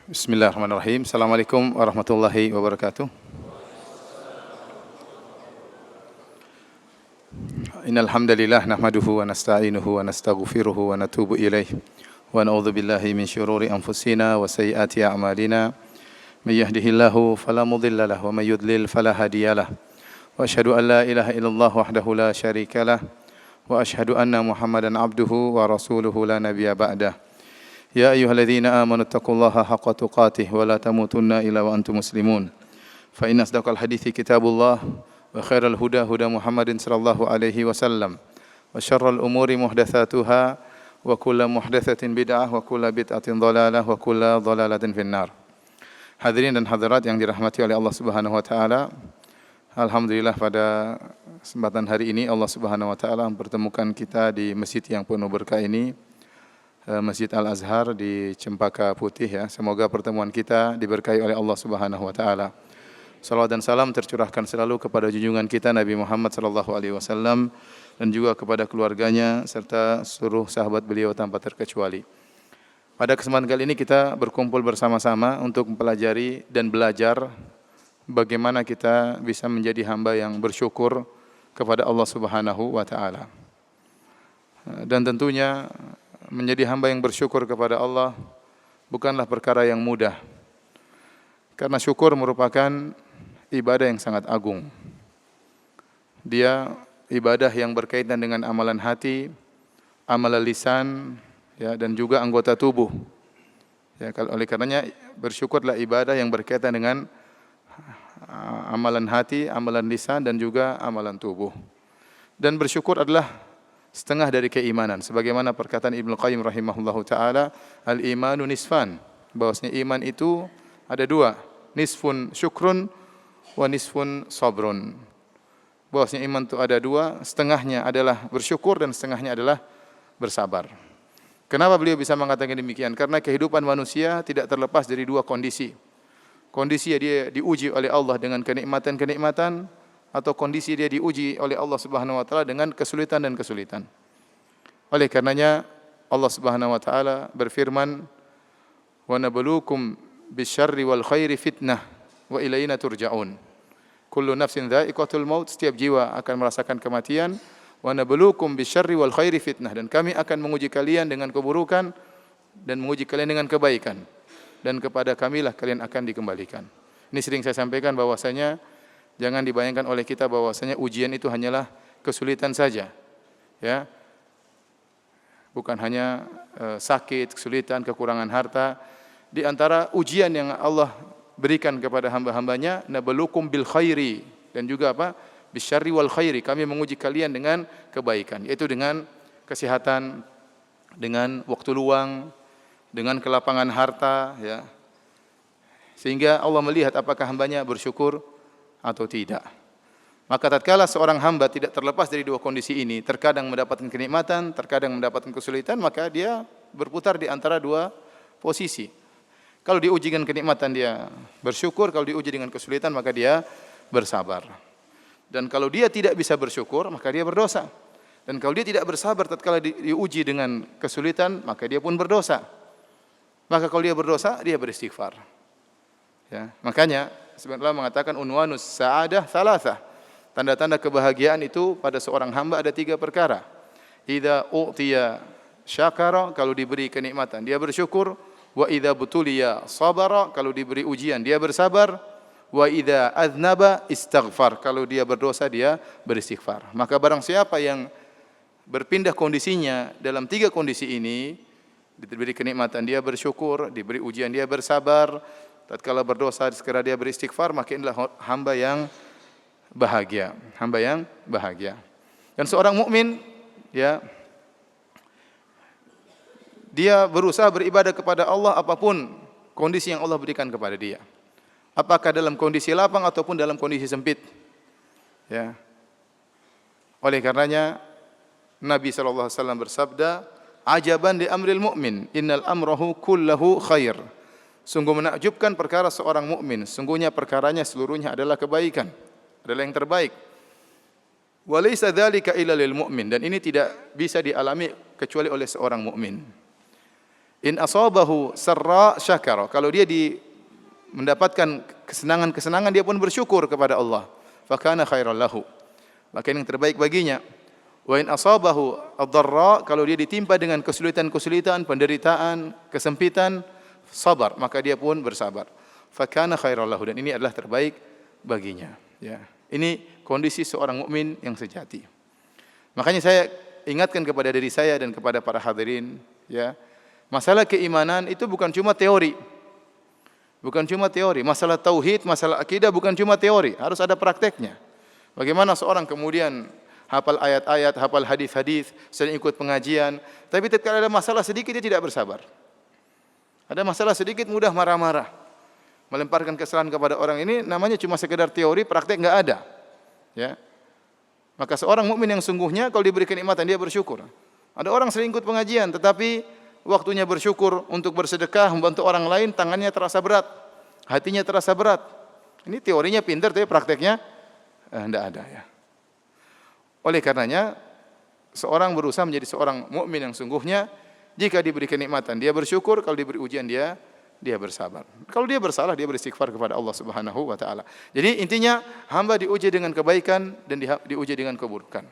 Bismillahirrahmanirrahim. Assalamualaikum warahmatullahi wabarakatuh. Innal hamdalillah nahmaduhu wa nasta'inuhu wa nastaghfiruhu wa natubu ilaih. Wa na'udzu billahi min syururi anfusina wa sayyiati a'malina. May yahdihillahu fala mudilla lahu wa may yudlil fala hadiyalah. Wa asyhadu an la ilaha illallah wahdahu la syarikalah wa asyhadu anna Muhammadan abduhu wa rasuluhu la nabiyya ba'dah. يا أيها الذين آمنوا اتقوا الله حق تقاته ولا تموتن إلا وأنتم مسلمون فإن أصدق الحديث كتاب الله وخير الهدى هدى محمد صلى الله عليه وسلم وشر الأمور محدثاتها وكل محدثة بدعة وكل بدعة ضلالة وكل ضلالة في النار. Hadirin dan hadirat yang dirahmati oleh Allah Subhanahu wa taala. Alhamdulillah pada kesempatan hari ini Allah Subhanahu wa taala mempertemukan kita di masjid yang penuh berkah ini. Masjid Al-Azhar di Cempaka Putih ya. Semoga pertemuan kita diberkahi oleh Allah Subhanahu wa taala. Salawat dan salam tercurahkan selalu kepada junjungan kita Nabi Muhammad sallallahu alaihi wasallam dan juga kepada keluarganya serta seluruh sahabat beliau tanpa terkecuali. Pada kesempatan kali ini kita berkumpul bersama-sama untuk mempelajari dan belajar bagaimana kita bisa menjadi hamba yang bersyukur kepada Allah Subhanahu wa taala. Dan tentunya menjadi hamba yang bersyukur kepada Allah bukanlah perkara yang mudah. Karena syukur merupakan ibadah yang sangat agung. Dia ibadah yang berkaitan dengan amalan hati, amalan lisan, ya, dan juga anggota tubuh. Ya, oleh karenanya bersyukurlah ibadah yang berkaitan dengan amalan hati, amalan lisan, dan juga amalan tubuh. Dan bersyukur adalah setengah dari keimanan, sebagaimana perkataan Ibnu Qayyim rahimahullahu taala, al-imanu nisfan, bahwasanya iman itu ada dua, nisfun syukrun wa nisfun sabrun. Bahwasanya iman itu ada dua, setengahnya adalah bersyukur dan setengahnya adalah bersabar. Kenapa beliau bisa mengatakan demikian? Karena kehidupan manusia tidak terlepas dari dua kondisi. Kondisi dia diuji oleh Allah dengan kenikmatan-kenikmatan, atau kondisi dia diuji oleh Allah Subhanahu wa taala dengan kesulitan dan kesulitan. Oleh karenanya Allah Subhanahu wa taala berfirman, "Wa nabluukum bisyarri wal khairi fitnah wa ilaina turja'un." Kullu nafsin dha'iqatul maut, setiap jiwa akan merasakan kematian. Wa nabluukum bisyarri wal khairi fitnah, dan kami akan menguji kalian dengan keburukan dan menguji kalian dengan kebaikan. Dan kepada kamilah kalian akan dikembalikan. Ini sering saya sampaikan bahwasanya jangan dibayangkan oleh kita bahwasanya ujian itu hanyalah kesulitan saja. Ya. Bukan hanya sakit, kesulitan, kekurangan harta. Di antara ujian yang Allah berikan kepada hamba-hambanya, nabluukum bil khairi, dan juga apa? Bisyarri wal khairi. Kami menguji kalian dengan kebaikan, yaitu dengan kesehatan, dengan waktu luang, dengan kelapangan harta, ya. Sehingga Allah melihat apakah hambanya bersyukur atau tidak. Maka tatkala seorang hamba tidak terlepas dari dua kondisi ini, terkadang mendapatkan kenikmatan, terkadang mendapatkan kesulitan, maka dia berputar di antara dua posisi. Kalau diuji dengan kenikmatan dia bersyukur, kalau diuji dengan kesulitan maka dia bersabar. Dan kalau dia tidak bisa bersyukur, maka dia berdosa. Dan kalau dia tidak bersabar tatkala diuji dengan kesulitan, maka dia pun berdosa. Maka kalau dia berdosa, dia beristighfar. Ya, makanya sebenarnya mengatakan unwanus sa'adah thalatha. Tanda-tanda kebahagiaan itu pada seorang hamba ada tiga perkara. Idza u'tiya syakara, kalau diberi kenikmatan dia bersyukur. Wa idza butuliya sabara, kalau diberi ujian dia bersabar. Wa idza adznaba istaghfar, kalau dia berdosa dia beristighfar. Maka barang siapa yang berpindah kondisinya dalam tiga kondisi ini, diberi kenikmatan dia bersyukur, diberi ujian dia bersabar, tatkala berdosa segera dia beristighfar, maka inilah hamba yang bahagia, hamba yang bahagia. Dan seorang mukmin, ya, dia berusaha beribadah kepada Allah apapun kondisi yang Allah berikan kepada dia. Apakah dalam kondisi lapang ataupun dalam kondisi sempit. Ya. Oleh karenanya Nabi sallallahu alaihi wasallam bersabda, "Ajaban li amril mu'min, innal amrahu kullahu khair." Sungguh menakjubkan perkara seorang mukmin, sungguhnya perkaranya seluruhnya adalah kebaikan, adalah yang terbaik. Wa laisa dzalika illa lil mu'min, dan ini tidak bisa dialami kecuali oleh seorang mukmin. In asabahu sarra syakara. Kalau dia mendapatkan kesenangan-kesenangan, dia pun bersyukur kepada Allah. Fa kana khairan lahu. Maka yang terbaik baginya. Wa in asabahu ad-dharra, kalau dia ditimpa dengan kesulitan-kesulitan, penderitaan, kesempitan, sabar, maka dia pun bersabar. Fa kana khairan lahu, dan ini adalah terbaik baginya, ya. Ini kondisi seorang mukmin yang sejati. Makanya saya ingatkan kepada diri saya dan kepada para hadirin, ya. Masalah keimanan itu bukan cuma teori. Bukan cuma teori. Masalah tauhid, masalah akidah bukan cuma teori, harus ada prakteknya. Bagaimana seorang kemudian hafal ayat-ayat, hafal hadis-hadis, sering ikut pengajian, tapi tatkala ada masalah sedikit dia tidak bersabar. Ada masalah sedikit mudah marah-marah, melemparkan kesalahan kepada orang. Ini namanya cuma sekedar teori, praktek enggak ada. Ya. Maka seorang mukmin yang sungguhnya kalau diberi kenikmatan dia bersyukur. Ada orang sering ikut pengajian tetapi waktunya bersyukur untuk bersedekah, membantu orang lain, tangannya terasa berat, hatinya terasa berat. Ini teorinya pintar tapi prakteknya enggak ada, ya. Oleh karenanya seorang berusaha menjadi seorang mukmin yang sungguhnya. Jika diberi kenikmatan dia bersyukur, kalau diberi ujian dia bersabar. Kalau dia bersalah dia beristighfar kepada Allah Subhanahu wa taala. Jadi intinya hamba diuji dengan kebaikan dan diuji dengan keburukan.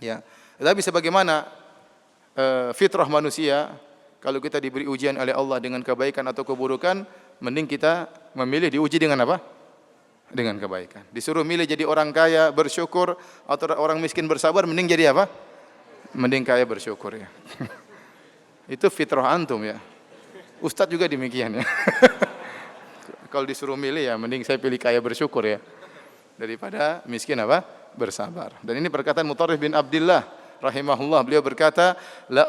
Ya. Tapi sebagaimana fitrah manusia, kalau kita diberi ujian oleh Allah dengan kebaikan atau keburukan, mending kita memilih diuji dengan apa? Dengan kebaikan. Disuruh milih jadi orang kaya bersyukur atau orang miskin bersabar, mending jadi apa? Mending kaya bersyukur, ya. Itu fitrah antum, ya. Ustadz juga demikian, ya. Kalau disuruh milih, ya mending saya pilih kaya bersyukur, ya, daripada miskin apa? Bersabar. Dan ini perkataan Mutarrif bin Abdullah rahimahullah. Beliau berkata, la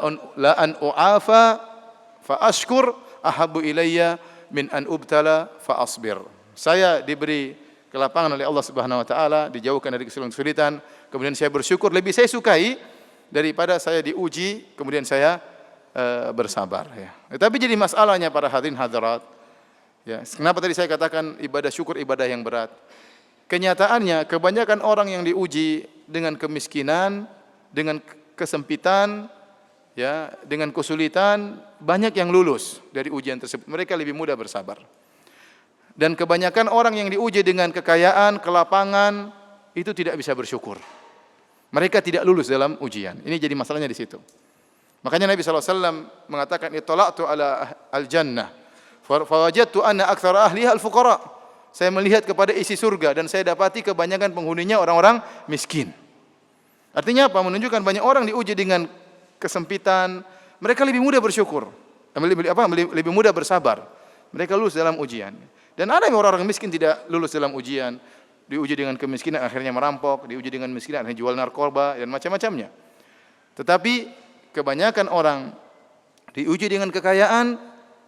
an u'afa fa ashkur ahabbu ilayya min an ubtala fa asbir. Saya diberi kelapangan oleh Allah Subhanahu wa taala, dijauhkan dari kesulitan, kemudian saya bersyukur, lebih saya sukai daripada saya diuji kemudian saya bersabar, ya. Tapi jadi masalahnya para hadirin hadirat, ya, kenapa tadi saya katakan ibadah syukur ibadah yang berat? Kenyataannya kebanyakan orang yang diuji dengan kemiskinan, dengan kesempitan, ya, dengan kesulitan, banyak yang lulus dari ujian tersebut. Mereka lebih mudah bersabar. Dan kebanyakan orang yang diuji dengan kekayaan, kelapangan, itu tidak bisa bersyukur. Mereka tidak lulus dalam ujian. Ini jadi masalahnya di situ. Makanya Nabi SAW mengatakan, ittala'tu ala al-jannah, fawajadtu anna aktsara ahliha al-fuqara. Saya melihat kepada isi surga dan saya dapati kebanyakan penghuninya orang-orang miskin. Artinya apa? Menunjukkan banyak orang diuji dengan kesempitan, mereka lebih mudah bersyukur, lebih mudah bersabar. Mereka lulus dalam ujian. Dan ada yang orang-orang miskin tidak lulus dalam ujian, diuji dengan kemiskinan akhirnya merampok, diuji dengan kemiskinan akhirnya jual narkoba dan macam-macamnya. Tetapi kebanyakan orang diuji dengan kekayaan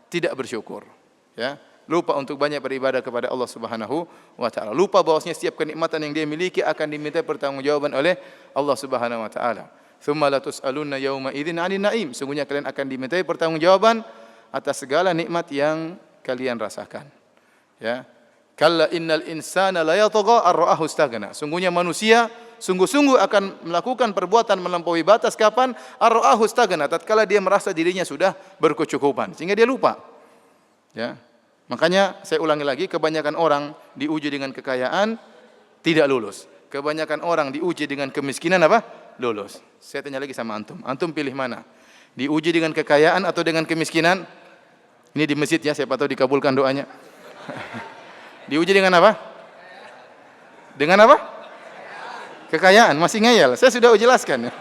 tidak bersyukur, ya. Lupa untuk banyak beribadah kepada Allah Subhanahu wa taala. Lupa bahwasanya setiap kenikmatan yang dia miliki akan diminta pertanggungjawaban oleh Allah Subhanahu wa taala. Tsumma la tus'alunna yauma idzin 'anil na'im. Sungguhnya kalian akan dimintai pertanggungjawaban atas segala nikmat yang kalian rasakan. Ya. Kalla innal insana la yatagha ar-ra'ahu istaghna. Sungguhnya manusia sungguh-sungguh akan melakukan perbuatan melampaui batas kapan? Ar-ra'ahu istaghna, tatkala dia merasa dirinya sudah berkecukupan sehingga dia lupa. Ya. Makanya saya ulangi lagi, kebanyakan orang diuji dengan kekayaan tidak lulus. Kebanyakan orang diuji dengan kemiskinan apa? Lulus. Saya tanya lagi sama antum. Antum pilih mana? Diuji dengan kekayaan atau dengan kemiskinan? Ini di masjid, ya, siapa tahu dikabulkan doanya. Diuji dengan apa? Dengan apa? Kekayaan. Masih ngeyel. Saya sudah jelaskan, ya.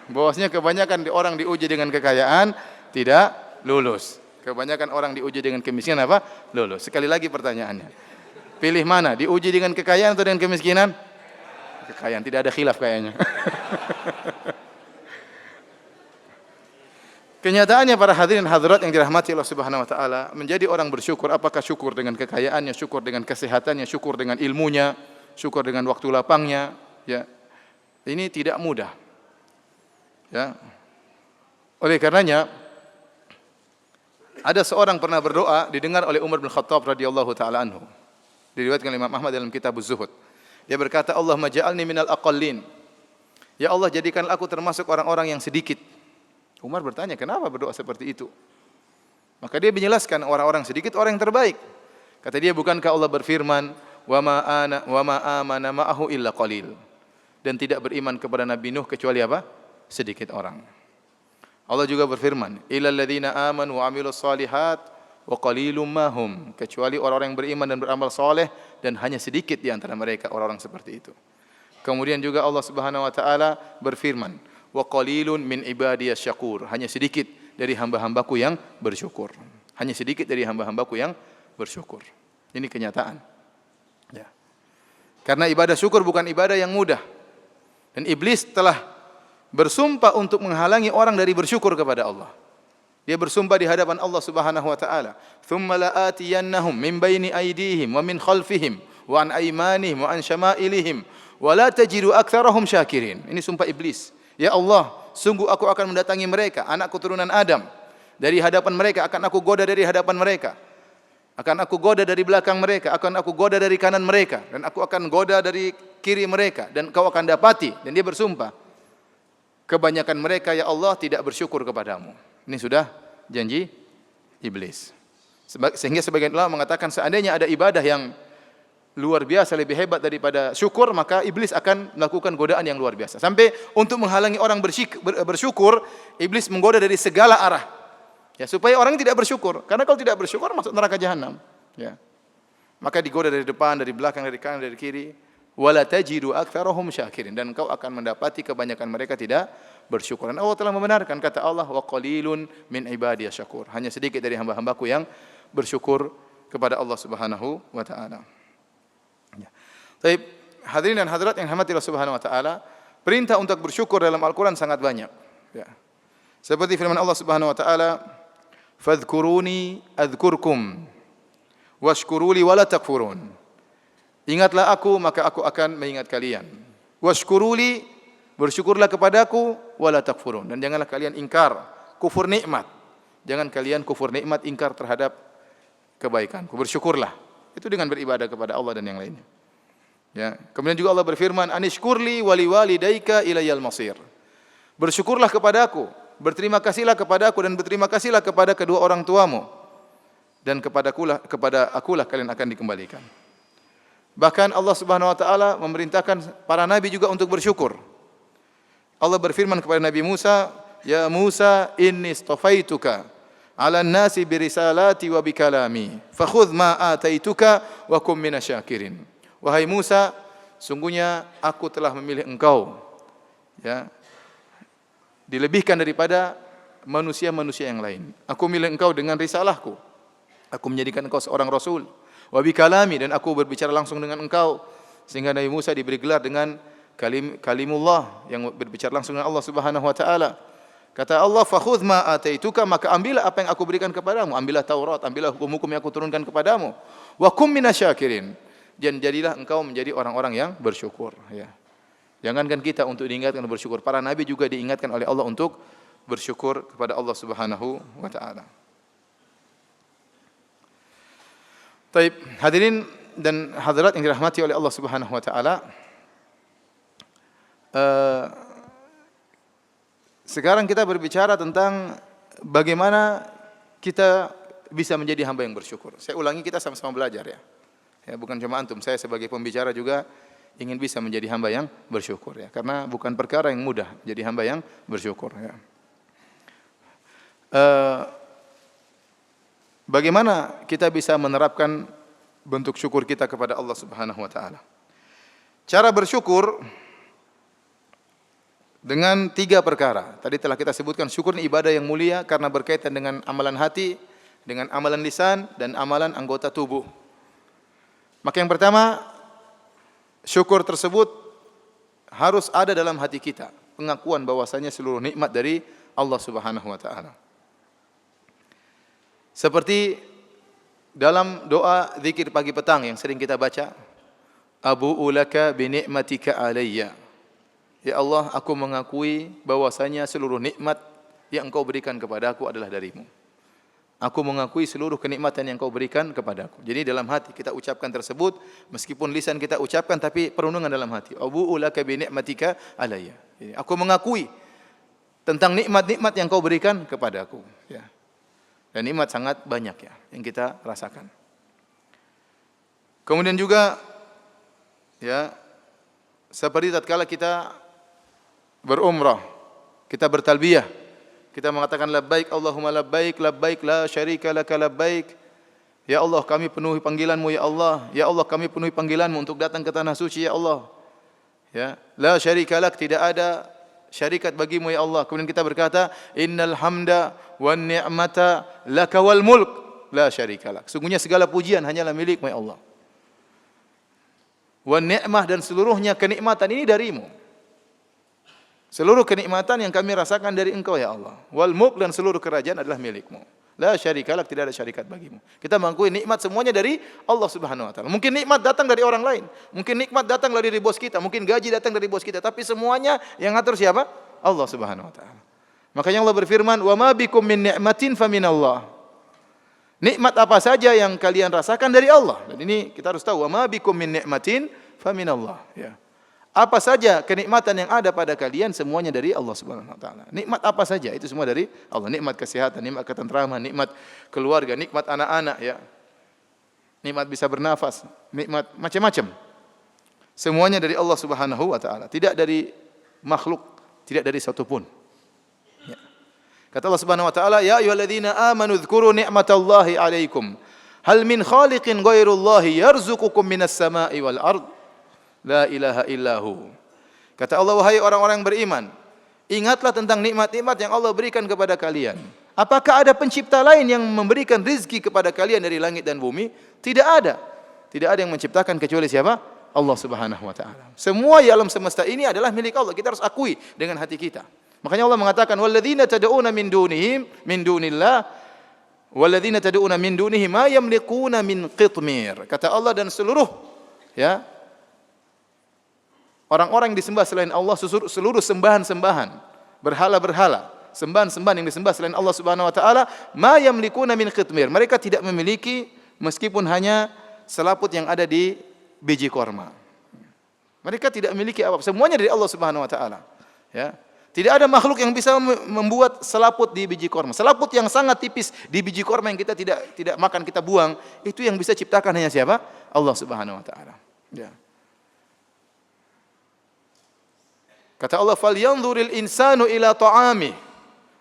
Bahwasanya kebanyakan orang diuji dengan kekayaan tidak lulus. Kebanyakan orang diuji dengan kemiskinan apa? Lulus. Sekali lagi pertanyaannya. Pilih mana? Diuji dengan kekayaan atau dengan kemiskinan? Kekayaan. Tidak ada khilaf kayaknya. Kenyataannya para hadirin hadirat yang dirahmati Allah Subhanahu wa taala, menjadi orang bersyukur, apakah syukur dengan kekayaannya, syukur dengan kesehatannya, syukur dengan ilmunya, syukur dengan waktu lapangnya, ya. Ini tidak mudah. Ya. Oleh karenanya ada seorang pernah berdoa didengar oleh Umar bin Khattab radhiyallahu taala anhu. Diriwayatkan Imam Ahmad dalam kitab Az-Zuhud. Dia berkata, Allahumma ja'alni minal aqallin. Ya Allah, jadikan aku termasuk orang-orang yang sedikit. Umar bertanya, kenapa berdoa seperti itu? Maka dia menjelaskan orang-orang sedikit orang yang terbaik. Kata dia, bukankah Allah berfirman, wa ma amana ma'ahu illa qalil. Dan tidak beriman kepada Nabi Nuh kecuali apa? Sedikit orang. Allah juga berfirman, illal ladzina amanu wa amilus solihat wa qalilum mahum. Kecuali orang-orang yang beriman dan beramal soleh, dan hanya sedikit di antara mereka orang-orang seperti itu. Kemudian juga Allah Subhanahu wa taala berfirman, wa qalilun min ibadiyas syakur. Hanya sedikit dari hamba-hambaku yang bersyukur. Hanya sedikit dari hamba-hambaku yang bersyukur. Ini kenyataan. Ya. Karena ibadah syukur bukan ibadah yang mudah. Dan iblis telah bersumpah untuk menghalangi orang dari bersyukur kepada Allah. Dia bersumpah di hadapan Allah Subhanahu wa taala, "Tsumma la'atiyannahum min baini aydihim wa min khalfihim wa an aymanihim wa an syama'ilihim wa la tajidu aktsarahum syakirin." Ini sumpah iblis. Ya Allah, sungguh aku akan mendatangi mereka, anak keturunan Adam, dari hadapan mereka, akan aku goda dari hadapan mereka. Akan aku goda dari belakang mereka, akan aku goda dari kanan mereka, dan aku akan goda dari kiri mereka, dan kau akan dapati. Dan dia bersumpah, kebanyakan mereka ya Allah tidak bersyukur kepadamu. Ini sudah janji iblis. Sehingga sebagian ulama mengatakan seandainya ada ibadah yang luar biasa lebih hebat daripada syukur, maka iblis akan melakukan godaan yang luar biasa. Sampai untuk menghalangi orang bersyukur, iblis menggoda dari segala arah. Ya, supaya orang tidak bersyukur. Karena kalau tidak bersyukur masuk neraka jahanam. Ya. Maka digoda dari depan, dari belakang, dari kanan, dari kiri. Wala tajidu aktsarahum syakirin, dan kau akan mendapati kebanyakan mereka tidak bersyukur. Dan Allah telah membenarkan kata Allah, wa qalilun min ibadiyas syakur. Hanya sedikit dari hamba-hambaku yang bersyukur kepada Allah Subhanahu wa taala. Ya. Baik, hadirin dan hadirat yang dirahmati Allah Subhanahu wa taala, perintah untuk bersyukur dalam Al-Qur'an sangat banyak. Ya. Seperti firman Allah Subhanahu wa taala, "Fadhkuruni adzkurkum washkuruli wala takfurun." Ingatlah aku, maka aku akan mengingat kalian. Washkuruli, bersyukurlah kepadaku, wala takfurun. Dan janganlah kalian ingkar, kufur nikmat. Jangan kalian kufur nikmat, ingkar terhadap kebaikanku. Bersyukurlah. Itu dengan beribadah kepada Allah dan yang lainnya. Ya. Kemudian juga Allah berfirman, "Anishkurli wali walidayka ilayal masir." Bersyukurlah kepadaku, berterima kasihlah kepadaku, dan berterima kasihlah kepada kedua orang tuamu. Dan kepada akulah kalian akan dikembalikan. Bahkan Allah Subhanahu wa taala memerintahkan para nabi juga untuk bersyukur. Allah berfirman kepada Nabi Musa, "Ya Musa, inni istafaituka 'alan nasi birisalati wa bikalami, fakhudh ma ataituka wa kum minasyakirin." Wahai Musa, sungguhnya aku telah memilih engkau, ya, dilebihkan daripada manusia-manusia yang lain. Aku memilih engkau dengan risalahku. Aku menjadikan engkau seorang rasul. Wa bikalami, dan aku berbicara langsung dengan engkau, sehingga Nabi Musa diberi gelar dengan kalimullah, yang berbicara langsung dengan Allah Subhanahu wa taala. Kata Allah, "Fakhudh ma ataituka," maka ambillah apa yang aku berikan kepadamu, ambillah Taurat, ambillah hukum-hukum yang aku turunkan kepadamu. Wa kum minasyakirin, dan jadilah engkau menjadi orang-orang yang bersyukur, ya. Jangankan kita untuk diingatkan bersyukur, para nabi juga diingatkan oleh Allah untuk bersyukur kepada Allah Subhanahu wa taala. Baik, hadirin dan hadirat yang dirahmati oleh Allah Subhanahu wa taala. Sekarang kita berbicara tentang bagaimana kita bisa menjadi hamba yang bersyukur. Saya ulangi, kita sama-sama belajar, ya. Ya, bukan cuma antum, saya sebagai pembicara juga ingin bisa menjadi hamba yang bersyukur, ya. Karena bukan perkara yang mudah jadi hamba yang bersyukur, ya. Bagaimana kita bisa menerapkan bentuk syukur kita kepada Allah Subhanahu wa taala? Cara bersyukur dengan 3 perkara. Tadi telah kita sebutkan, syukur ini ibadah yang mulia karena berkaitan dengan amalan hati, dengan amalan lisan, dan amalan anggota tubuh. Maka yang pertama, syukur tersebut harus ada dalam hati kita, pengakuan bahwasanya seluruh nikmat dari Allah Subhanahu wa taala. Seperti dalam doa zikir pagi petang yang sering kita baca, "Abu'u laka bi ni'matika alayya." Ya Allah, aku mengakui bahwasanya seluruh nikmat yang Engkau berikan kepadaku adalah darimu. Aku mengakui seluruh kenikmatan yang Engkau berikan kepadaku. Jadi dalam hati kita ucapkan tersebut, meskipun lisan kita ucapkan tapi perenungan dalam hati. Abu'u laka bi ni'matika alayya. Aku mengakui tentang nikmat-nikmat yang kau berikan kepadaku, ya. Dan nikmat sangat banyak ya yang kita rasakan. Kemudian juga ya, seperti tatkala kita berumrah, kita bertalbiyah, kita mengatakan labbaik Allahumma labbaik, labbaik la syarika laka labbaik. Ya Allah, kami penuhi panggilan-Mu ya Allah. Ya Allah, kami penuhi panggilan-Mu untuk datang ke tanah suci ya Allah. Ya, la syarika lak, tidak ada syarikat bagimu ya Allah. Kemudian kita berkata, innal hamda wan ni'mata laka wal mulk la syarika lak. Sungguhnya segala pujian hanyalah milik-Mu ya Allah. Wan ni'mah, dan seluruhnya kenikmatan ini darimu. Seluruh kenikmatan yang kami rasakan dari Engkau ya Allah. Wal mulk, dan seluruh kerajaan adalah milik-Mu. La syarika lak, tidak ada syarikat bagimu. Kita mengakui nikmat semuanya dari Allah Subhanahu wa taala. Mungkin nikmat datang dari orang lain, mungkin nikmat datang dari bos kita, mungkin gaji datang dari bos kita, tapi semuanya yang ngatur siapa? Allah Subhanahu wa taala. Makanya Allah berfirman, "Wa ma bikum min ni'matin faminallah." Nikmat apa saja yang kalian rasakan dari Allah. Dan ini kita harus tahu, "Wa ma bikum min ni'matin faminallah." Ya. Apa saja kenikmatan yang ada pada kalian semuanya dari Allah Subhanahu wa taala. Nikmat apa saja itu semua dari Allah. Nikmat kesehatan, nikmat ketentraman, nikmat keluarga, nikmat anak-anak ya. Nikmat bisa bernafas, nikmat macam-macam. Semuanya dari Allah Subhanahu wa taala, tidak dari makhluk, tidak dari satu pun. Ya. Kata Allah Subhanahu wa taala, "Ya ayyuhalladzina amanu dzkuru ni'matallahi 'alaikum. Hal min khaliqin ghairullahi yarzuqukum minas sama'i wal ard." La ilaha illahu. Kata Allah, wahai orang-orang yang beriman, ingatlah tentang nikmat-nikmat yang Allah berikan kepada kalian. Apakah ada pencipta lain yang memberikan rizki kepada kalian dari langit dan bumi? Tidak ada. Tidak ada yang menciptakan kecuali siapa? Allah Subhanahu wa taala. Semua di alam semesta ini adalah milik Allah. Kita harus akui dengan hati kita. Makanya Allah mengatakan, walladzina tad'una min dunillah walladzina tad'una min dunihi ma yamliquna min qitmir. Kata Allah, dan seluruh ya orang-orang yang disembah selain Allah, seluruh sembahan-sembahan, berhala-berhala, sembahan-sembahan yang disembah selain Allah Subhanahu wa taala, ma yamlikuna min qitmir. Mereka tidak memiliki meskipun hanya selaput yang ada di biji korma. Mereka tidak memiliki apa-apa, semuanya dari Allah Subhanahu wa taala. Ya. Tidak ada makhluk yang bisa membuat selaput di biji korma. Selaput yang sangat tipis di biji korma yang kita tidak makan, kita buang, itu yang bisa ciptakan hanya siapa? Allah Subhanahu wa taala. Ya. Kata Allah, "Falyanzuril insanu ila ta'ami,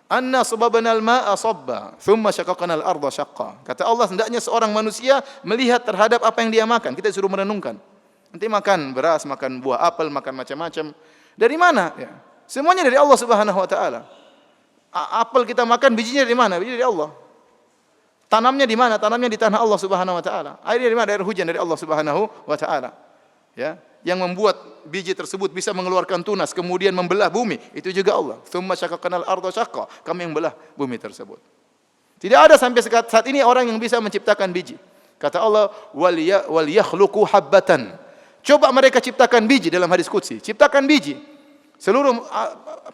anna sababna al-ma'a sabba, thumma syaqaqna al-ardha syaqqa." Kata Allah, hendaknya seorang manusia melihat terhadap apa yang dia makan. Kita disuruh merenungkan. Nanti makan beras, makan buah apel, makan macam-macam. Dari mana? Ya. Semuanya dari Allah Subhanahu wa taala. Apel kita makan, bijinya dari mana? Biji dari Allah. Tanamnya di mana? Tanamnya di tanah Allah Subhanahu wa taala. Airnya dari mana? Air hujan dari Allah Subhanahu wa taala. Ya. Yang membuat biji tersebut bisa mengeluarkan tunas, kemudian membelah bumi, itu juga Allah. Tsumma syaqaqnal arda syaqqa, kami yang belah bumi tersebut. Tidak ada sampai saat ini orang yang bisa menciptakan biji. Kata Allah, wal yakhluqu habbatan. Coba mereka ciptakan biji dalam hadis qudsi, ciptakan biji. Seluruh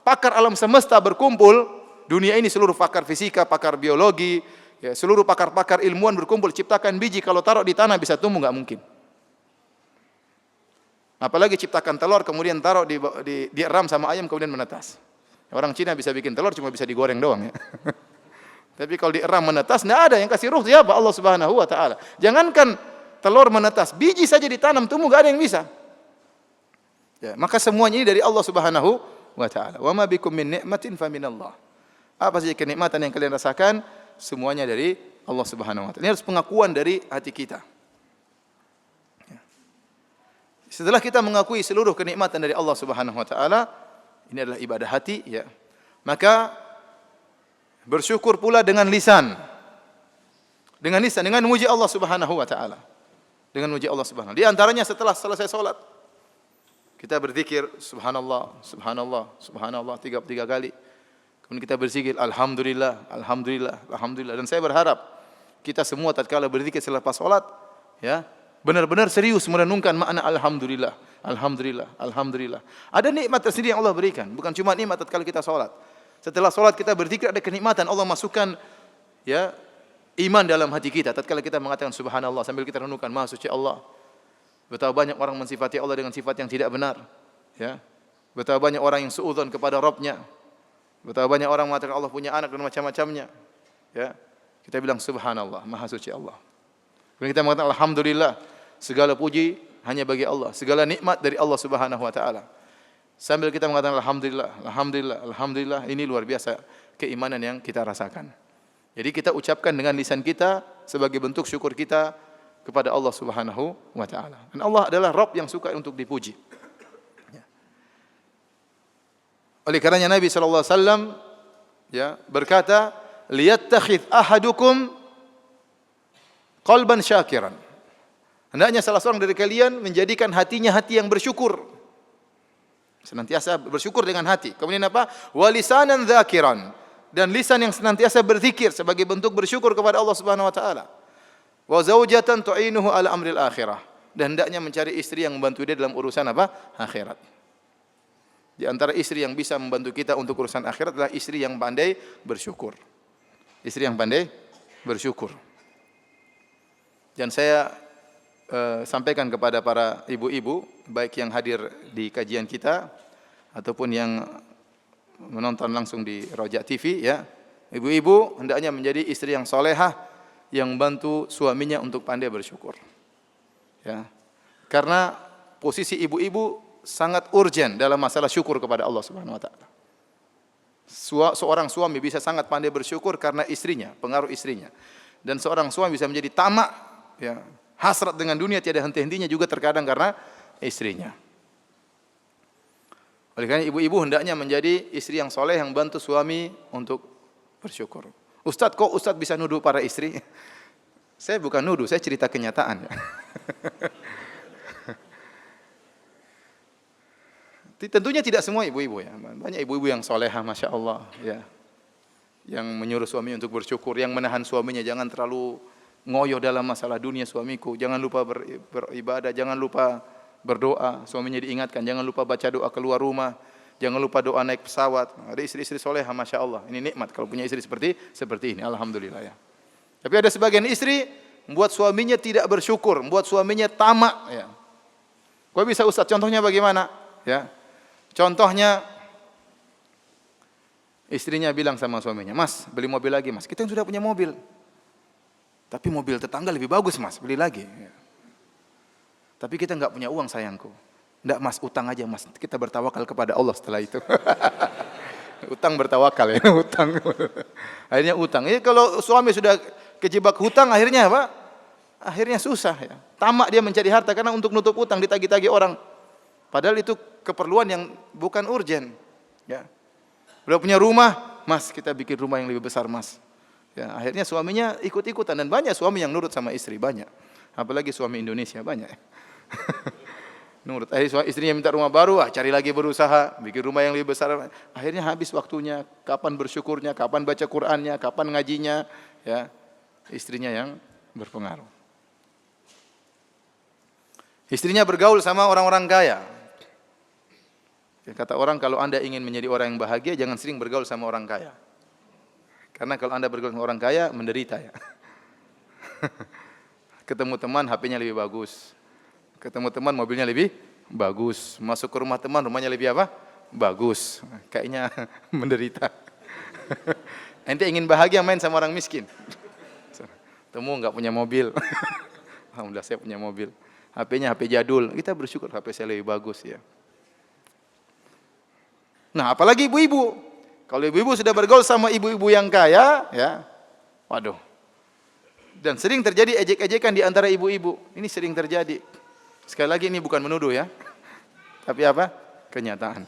pakar alam semesta berkumpul, dunia ini seluruh pakar fisika, pakar biologi, ya, seluruh pakar-pakar ilmuwan berkumpul ciptakan biji, kalau taruh di tanah bisa tumbuh, enggak mungkin. Apalagi ciptakan telur kemudian taruh di ram sama ayam kemudian menetas. Orang Cina bisa bikin telur cuma bisa digoreng doang ya. Tapi kalau dieram menetas enggak ada yang kasih ruh siapa? Allah Subhanahu wa taala. Jangankan telur menetas, biji saja ditanam tumbuh enggak ada yang bisa. Ya, maka semuanya ini dari Allah Subhanahu wa taala. Wa ma bikum min ni'matin faminallah. Apa saja kenikmatan yang kalian rasakan semuanya dari Allah Subhanahu wa taala. Ini harus pengakuan dari hati kita. Setelah kita mengakui seluruh kenikmatan dari Allah Subhanahu wa taala, ini adalah ibadah hati ya. Maka bersyukur pula dengan lisan. Dengan lisan, dengan memuji Allah Subhanahu wa taala. Dengan memuji Allah Subhanahu. Di antaranya setelah selesai salat kita berzikir subhanallah, subhanallah, subhanallah tiga kali. Kemudian kita berzikir alhamdulillah, alhamdulillah, alhamdulillah. Dan saya berharap kita semua tatkala berzikir selepas salat ya, benar-benar serius merenungkan makna alhamdulillah, alhamdulillah, alhamdulillah. Ada nikmat tersendiri yang Allah berikan, bukan cuma nikmat tatkala kita salat. Setelah salat kita berzikir, ada kenikmatan Allah masukkan ya iman dalam hati kita tatkala kita mengatakan subhanallah sambil kita renungkan maha suci Allah. Betapa banyak orang mensifati Allah dengan sifat yang tidak benar, ya. Betapa banyak orang yang suudzon kepada Rabbnya. Betapa banyak orang mengatakan Allah punya anak dan macam-macamnya. Ya. Kita bilang subhanallah, maha suci Allah. Kemudian kita mengatakan alhamdulillah, segala puji hanya bagi Allah, segala nikmat dari Allah Subhanahu wa taala. Sambil kita mengatakan alhamdulillah, alhamdulillah, alhamdulillah, ini luar biasa keimanan yang kita rasakan. Jadi kita ucapkan dengan lisan kita sebagai bentuk syukur kita kepada Allah Subhanahu wa taala. Dan Allah adalah Rabb yang suka untuk dipuji. Ya. Oleh karenanya Nabi sallallahu alaihi wasallam ya berkata, "Liyattakhidh ahadukum qalban syakiran." Hendaknya salah seorang dari kalian menjadikan hatinya hati yang bersyukur. Senantiasa bersyukur dengan hati. Kemudian apa? Wa lisanan dzakiran. Dan lisan yang senantiasa berzikir sebagai bentuk bersyukur kepada Allah Subhanahu wa taala. Wa zaujatan tu'inuhu ala amril akhirah. Dan hendaknya mencari istri yang membantu dia dalam urusan apa? Akhirat. Di antara istri yang bisa membantu kita untuk urusan akhirat adalah istri yang pandai bersyukur. Istri yang pandai bersyukur. Dan saya sampaikan kepada para ibu-ibu, baik yang hadir di kajian kita ataupun yang menonton langsung di Roja TV, ya, ibu-ibu hendaknya menjadi istri yang solehah, yang membantu suaminya untuk pandai bersyukur. Ya, karena posisi ibu-ibu sangat urgent dalam masalah syukur kepada Allah Subhanahu Wa Taala. Seorang suami bisa sangat pandai bersyukur karena istrinya, pengaruh istrinya, dan seorang suami bisa menjadi tamak, ya, hasrat dengan dunia tiada henti-hentinya juga terkadang karena istrinya. Oleh karena ibu-ibu hendaknya menjadi istri yang soleh yang bantu suami untuk bersyukur. Ustadz, kok Ustadz bisa nuduh para istri? Saya bukan nuduh, saya cerita kenyataan. Ya. Tentunya tidak semua ibu-ibu ya. Banyak ibu-ibu yang solehah, masya Allah, ya, yang menyuruh suami untuk bersyukur, yang menahan suaminya jangan terlalu ngoyo dalam masalah dunia suamiku, jangan lupa beribadah, jangan lupa berdoa, suaminya diingatkan, jangan lupa baca doa keluar rumah, jangan lupa doa naik pesawat. Ada istri-istri solehah, masya Allah. Ini nikmat kalau punya istri seperti ini, alhamdulillah ya. Tapi ada sebagian istri membuat suaminya tidak bersyukur, membuat suaminya tamak. Ya. Kok bisa Ustaz? Contohnya bagaimana? Ya, contohnya istrinya bilang sama suaminya, Mas, beli mobil lagi Mas. Kita yang sudah punya mobil. Tapi mobil tetangga lebih bagus Mas, beli lagi. Ya. Tapi kita enggak punya uang sayangku. Enggak Mas, utang aja Mas. Kita bertawakal kepada Allah setelah itu. Utang bertawakal ya, utang. Akhirnya utang. Ya, kalau suami sudah kejebak hutang akhirnya apa? Akhirnya susah ya. Tamak dia mencari harta karena untuk nutup utang ditagih-tagih orang. Padahal itu keperluan yang bukan urgen. Ya. Udah punya rumah, Mas, kita bikin rumah yang lebih besar Mas. Ya, akhirnya suaminya ikut-ikutan dan banyak suami yang nurut sama istri, banyak. Apalagi suami Indonesia banyak. Nurut. Istrinya minta rumah baru, cari lagi berusaha, bikin rumah yang lebih besar. Akhirnya habis waktunya, kapan bersyukurnya, kapan baca Qur'annya, kapan ngajinya, ya. Istrinya yang berpengaruh. Istrinya bergaul sama orang-orang kaya. Kata orang, kalau Anda ingin menjadi orang yang bahagia, jangan sering bergaul sama orang kaya. Karena kalau Anda bergaul sama orang kaya, menderita ya. Ketemu teman, HP-nya lebih bagus. Ketemu teman, mobilnya lebih bagus. Masuk ke rumah teman, rumahnya lebih apa? Bagus. Kayaknya menderita. Ente ingin bahagia, main sama orang miskin. Temu nggak punya mobil. Alhamdulillah saya punya mobil. HP-nya HP jadul. Kita bersyukur HP saya lebih bagus ya. Nah, apalagi ibu-ibu. Kalau ibu-ibu sudah bergaul sama ibu-ibu yang kaya, ya, waduh. Dan sering terjadi ejek-ejekan di antara ibu-ibu. Ini sering terjadi. Sekali lagi ini bukan menuduh ya. Tapi apa? Kenyataan.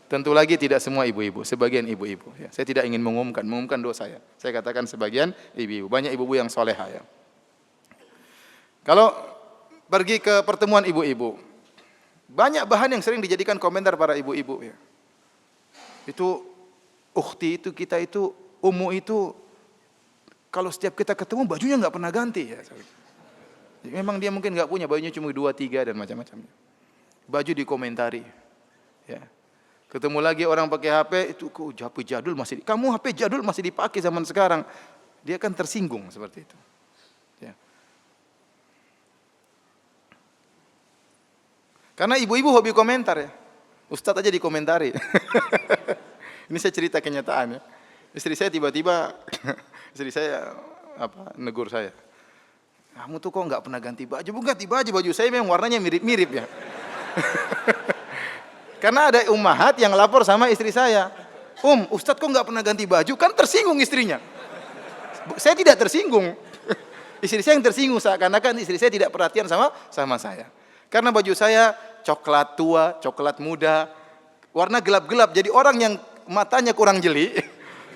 Tentu lagi tidak semua ibu-ibu, sebagian ibu-ibu. Ya. Saya tidak ingin mengumumkan dosa ya. Saya katakan sebagian ibu-ibu. Banyak ibu-ibu yang soleha ya. Kalau pergi ke pertemuan ibu-ibu, banyak bahan yang sering dijadikan komentar para ibu-ibu ya. Itu ukhti itu, kita itu, ummu itu, kalau setiap kita ketemu bajunya nggak pernah ganti ya. Memang dia mungkin nggak punya, bajunya cuma 2, 3 dan macam-macamnya. Baju dikomentari. Ya. Ketemu lagi orang pakai HP, itu kok HP jadul masih, kamu HP jadul masih dipakai zaman sekarang. Dia kan tersinggung seperti itu. Ya. Karena ibu-ibu hobi komentar ya. Ustadz aja dikomentari. Ini saya cerita kenyataan ya. Istri saya tiba-tiba, istri saya negur saya. Kamu tuh kok nggak pernah ganti baju? Bukan ganti baju saya memang warnanya mirip-mirip ya. Karena ada ummahat yang lapor sama istri saya. Ustadz kok nggak pernah ganti baju? Kan tersinggung istrinya. Saya tidak tersinggung. Istri saya yang tersinggung seakan-akan istri saya tidak perhatian sama saya. Karena baju saya coklat tua, coklat muda, warna gelap-gelap. Jadi orang yang matanya kurang jeli,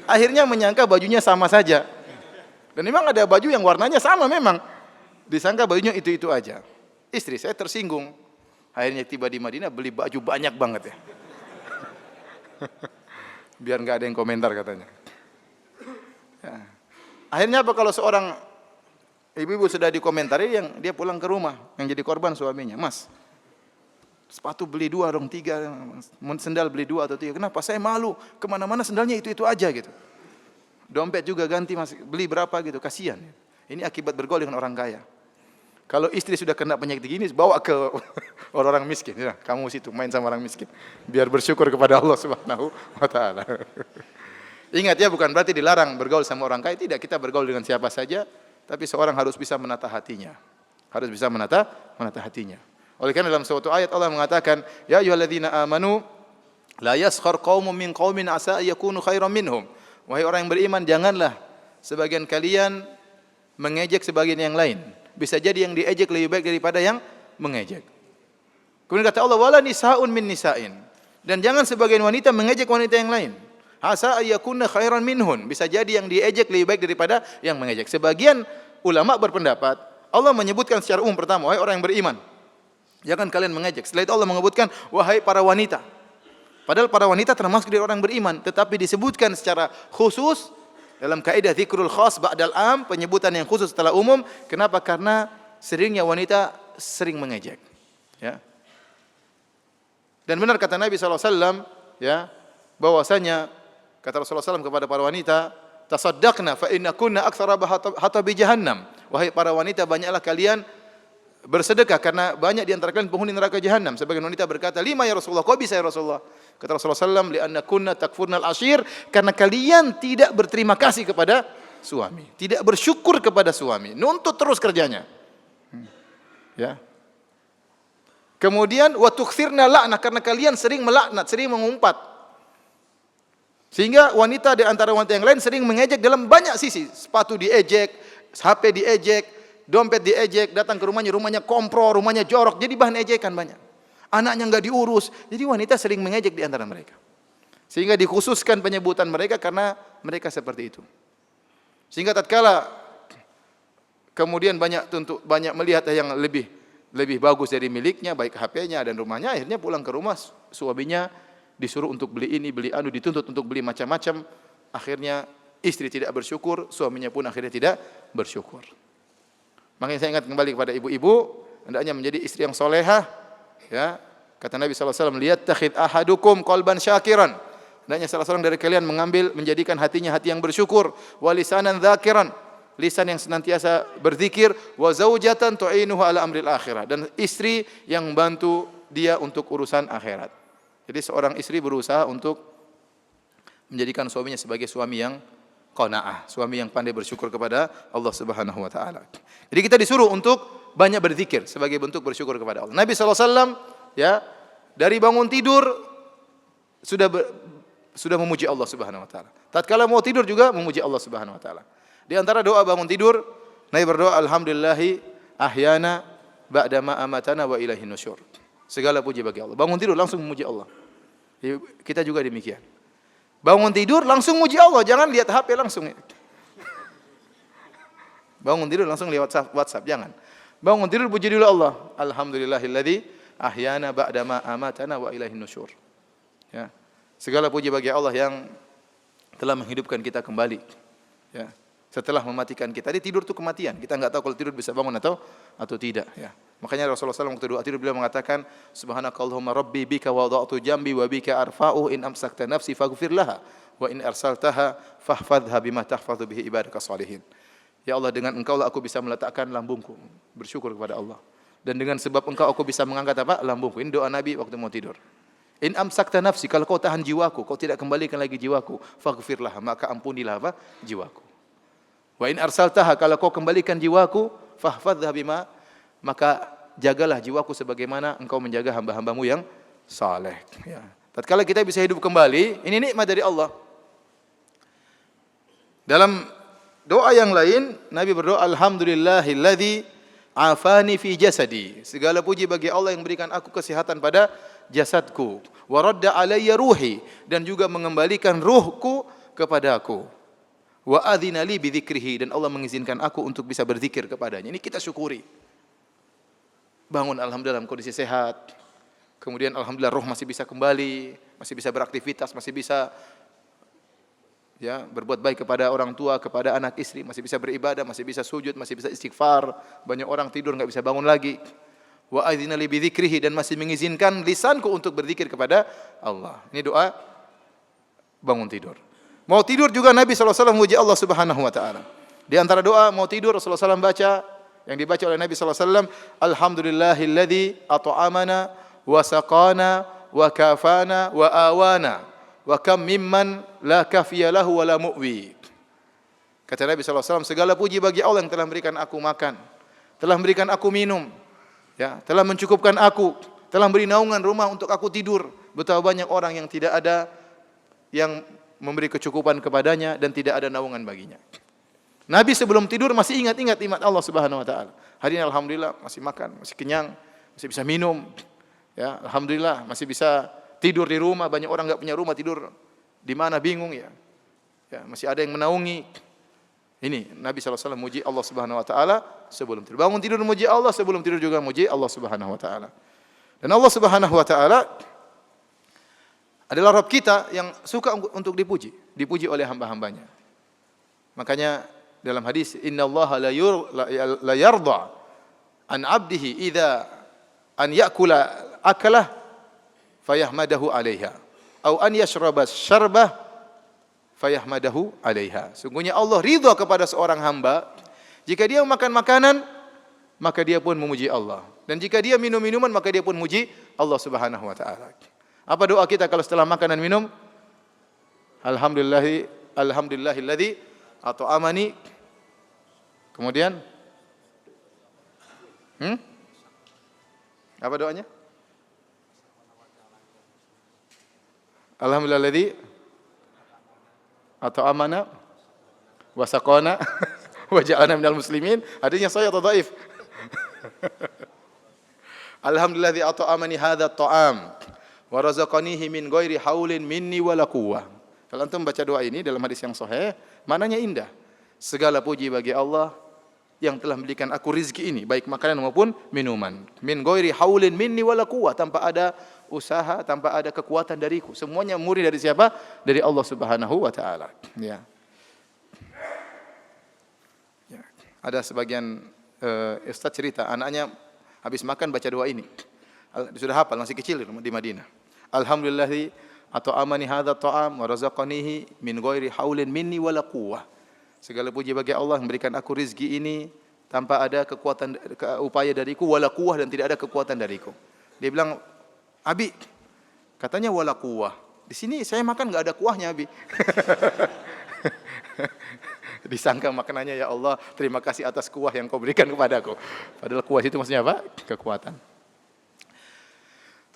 akhirnya menyangka bajunya sama saja. Dan memang ada baju yang warnanya sama memang. Disangka bajunya itu-itu aja. Istri saya tersinggung. Akhirnya tiba di Madinah beli baju banyak banget ya. Biar nggak ada yang komentar katanya. Ya. Akhirnya apa kalau seorang ibu-ibu sudah dikomentari, yang dia pulang ke rumah, yang jadi korban suaminya, Mas, sepatu beli 2 dong, 3, sendal beli 2 atau 3. Kenapa? Saya malu, kemana-mana sendalnya itu-itu aja gitu. Dompet juga ganti, Mas, beli berapa gitu, kasihan. Ini akibat bergaul dengan orang kaya. Kalau istri sudah kena penyakit gini, bawa ke orang miskin. Ya, kamu situ main sama orang miskin, biar bersyukur kepada Allah Subhanahu wa Ta'ala. Ingat ya, bukan berarti dilarang bergaul sama orang kaya. Tidak, kita bergaul dengan siapa saja, tapi seorang harus bisa menata hatinya. Harus bisa menata hatinya. Oleh karena dalam suatu ayat Allah mengatakan, ya ayyuhalladzina amanu la yaskhar qaumun min qaumin asa yakunu khairan minhum. Wahai orang yang beriman, janganlah sebagian kalian mengejek sebagian yang lain. Bisa jadi yang diejek lebih baik daripada yang mengejek. Kemudian kata Allah, wala nisaun min nisain. Dan jangan sebagian wanita mengejek wanita yang lain. Asa ayakunna khairan minhun. Bisa jadi yang diejek lebih baik daripada yang mengejek. Sebagian ulama berpendapat, Allah menyebutkan secara umum pertama, wahai orang yang beriman, jangan kalian mengejek. Setelah itu Allah menyebutkan, wahai para wanita. Padahal para wanita termasuk dari orang beriman, tetapi disebutkan secara khusus dalam kaidah dzikrul khas ba'dal am, penyebutan yang khusus setelah umum. Kenapa? Karena seringnya wanita sering mengejek. Ya. Dan benar kata Nabi SAW, ya, bahwasanya kata Rasulullah SAW kepada para wanita, tasaddaqna fa inna kunna aktsara hatabi jahannam. Wahai para wanita, banyaklah kalian bersedekah karena banyak di antara kalian penghuni neraka jahanam. Sebagian wanita berkata, lima ya Rasulullah, kok bisa ya Rasulullah? Kata Rasulullah SAW, li'anna kunna takfurnal ashir, karena kalian tidak berterima kasih kepada suami, tidak bersyukur kepada suami, nuntut terus kerjanya. Ya. Kemudian wa tukthirna la'nah, karena kalian sering melaknat, sering mengumpat. Sehingga wanita di antara wanita yang lain sering mengejek dalam banyak sisi. Sepatu diejek, HP diejek, dompet diejek, datang ke rumahnya kompro, rumahnya jorok, jadi bahan ejekan banyak. Anaknya enggak diurus, jadi wanita sering mengejek di antara mereka. Sehingga dikhususkan penyebutan mereka karena mereka seperti itu. Sehingga tatkala kemudian banyak melihat yang lebih bagus dari miliknya, baik HP-nya dan rumahnya, akhirnya pulang ke rumah suaminya disuruh untuk beli ini, beli anu, dituntut untuk beli macam-macam. Akhirnya istri tidak bersyukur, suaminya pun akhirnya tidak bersyukur. Makanya saya ingat kembali kepada ibu-ibu, hendaknya menjadi istri yang solehah. Ya, kata Nabi SAW, liyattakhid ahadukum qalban syakiran. Hendaknya salah seorang dari kalian menjadikan hatinya hati yang bersyukur, wa lisanan dzakiran, lisan yang senantiasa berzikir, wa zaujatan tu'inuhu ala amril akhirah, dan istri yang membantu dia untuk urusan akhirat. Jadi seorang istri berusaha untuk menjadikan suaminya sebagai suami yang qanaah, suami yang pandai bersyukur kepada Allah Subhanahu wa taala. Jadi kita disuruh untuk banyak berzikir sebagai bentuk bersyukur kepada Allah. Nabi SAW, ya, dari bangun tidur sudah memuji Allah Subhanahu wa taala. Tatkala mau tidur juga memuji Allah Subhanahu wa taala. Di antara doa bangun tidur, Nabi berdoa, alhamdulillahi ahyana ba'da ma amatana wa ilaihin nusyur. Segala puji bagi Allah. Bangun tidur langsung memuji Allah. Kita juga demikian. Bangun tidur langsung muji Allah, jangan lihat HP langsung. Bangun tidur langsung lihat WhatsApp, jangan. Bangun tidur puji dulu Allah. Alhamdulillahilladzi ahyana ba'da ma amatana wa ilaihin nusyur. Ya. Segala puji bagi Allah yang telah menghidupkan kita kembali. Ya. Setelah mematikan kita. Jadi tidur itu kematian. Kita enggak tahu kalau tidur bisa bangun atau tidak, ya. Makanya Rasulullah SAW waktu doa tidur beliau mengatakan, subhanakallahumma rabbi bika wada'tu jambi wa bika arfa'u in amsakta nafsi faghfir laha wa in arsaltaha fahfadha bima tahfadhu bihi ibadaka salihin. Ya Allah, dengan Engkau lah aku bisa meletakkan lambungku, bersyukur kepada Allah. Dan dengan sebab Engkau aku bisa mengangkat apa? Lambungku. Ini doa Nabi waktu mau tidur. In amsakta nafsi, kalau kau tahan jiwaku, kau tidak kembalikan lagi jiwaku, faghfirlah, maka ampunilah apa? Jiwaku. Wa in arsaltaha, kalau kau kembalikan jiwaku, fahfadha bima, maka jagalah jiwaku sebagaimana engkau menjaga hamba-hambamu yang saleh. Ya. Tatkala kita bisa hidup kembali, ini nikmat dari Allah. Dalam doa yang lain, Nabi berdoa, alhamdulillahilladzi afani fi jasadi. Segala puji bagi Allah yang memberikan aku kesehatan pada jasadku. Wa radda alayya ruhi, dan juga mengembalikan ruhku kepadaku. Wa adzina li bidzikrihi, dan Allah mengizinkan aku untuk bisa berzikir kepadanya. Ini kita syukuri. Bangun alhamdulillah dalam kondisi sehat. Kemudian alhamdulillah roh masih bisa kembali, masih bisa beraktivitas, masih bisa ya berbuat baik kepada orang tua, kepada anak istri, masih bisa beribadah, masih bisa sujud, masih bisa istighfar. Banyak orang tidur enggak bisa bangun lagi. Wa adzina li bidzikrihi, dan masih mengizinkan lisanku untuk berzikir kepada Allah. Ini doa bangun tidur. Mau tidur juga Nabi SAW memuji Allah Subhanahu wa taala. Di antara doa mau tidur Rasulullah SAW baca, yang dibaca oleh Nabi SAW, alhamdulillahilladzi at'amana wa saqana wa kafana wa awana wa kam mimman la kafiya lahu wa la mu'wi. Kata Nabi SAW, segala puji bagi Allah yang telah memberikan aku makan, telah memberikan aku minum, ya, telah mencukupkan aku, telah beri naungan rumah untuk aku tidur. Betapa banyak orang yang tidak ada yang memberi kecukupan kepadanya dan tidak ada naungan baginya. Nabi sebelum tidur masih ingat-ingat nikmat Allah Subhanahu wa taala. Hari ini alhamdulillah masih makan, masih kenyang, masih bisa minum. Ya, alhamdulillah masih bisa tidur di rumah. Banyak orang enggak punya rumah, tidur di mana bingung ya. Ya, masih ada yang menaungi. Ini Nabi SAW muji Allah Subhanahu wa taala sebelum tidur. Bangun tidur muji Allah, sebelum tidur juga muji Allah Subhanahu wa taala. Dan Allah Subhanahu wa taala adalah Rabb kita yang suka untuk dipuji, dipuji oleh hamba-hambanya. Makanya dalam hadis, innallaha la yarda an 'abdihi idza an ya'kula akalah fayahmadahu 'alaiha au an yashraba syarbah fayahmadahu 'alaiha. Sungguhnya Allah ridha kepada seorang hamba jika dia makan makanan maka dia pun memuji Allah, dan jika dia minum minuman maka dia pun memuji Allah Subhanahu wa taala. Apa doa kita kalau setelah makan dan minum? Alhamdulillahilladzi at'amani. Kemudian apa doanya? Alhamdulillahilladzi at'amana wa saqana wa ja'alna minal muslimin. Hadisnya sahih atau dhaif? Alhamdulillahilladzi at'amani hadzal ta'am wa razaqanihi min ghairi haulin minni wala quwwah. Kalau antum baca doa ini dalam hadis yang sahih, maknanya indah. Segala puji bagi Allah yang telah memberikan aku rizki ini, baik makanan maupun minuman. Min ghairi haulin minni wala quwwah, tanpa ada usaha, tanpa ada kekuatan dariku. Semuanya murni dari siapa? Dari Allah Subhanahu wa taala. Ya. Ya. Ada sebagian ustaz cerita, anaknya habis makan baca doa ini. Sudah hafal, masih kecil di Madinah. Alhamdulillahi at'amani hadzal ta'am wa razaqanihi min ghairi haulin minni wala quwwah. Segala puji bagi Allah yang memberikan aku rezeki ini tanpa ada kekuatan upaya dariku, wala quwwah, dan tidak ada kekuatan dariku. Dia bilang, "Abi, katanya wala quwwah. Di sini saya makan enggak ada kuahnya, Abi." Disangka makanannya, ya Allah, terima kasih atas kuah yang kau berikan kepadaku. Padahal kuah itu maksudnya apa? Kekuatan.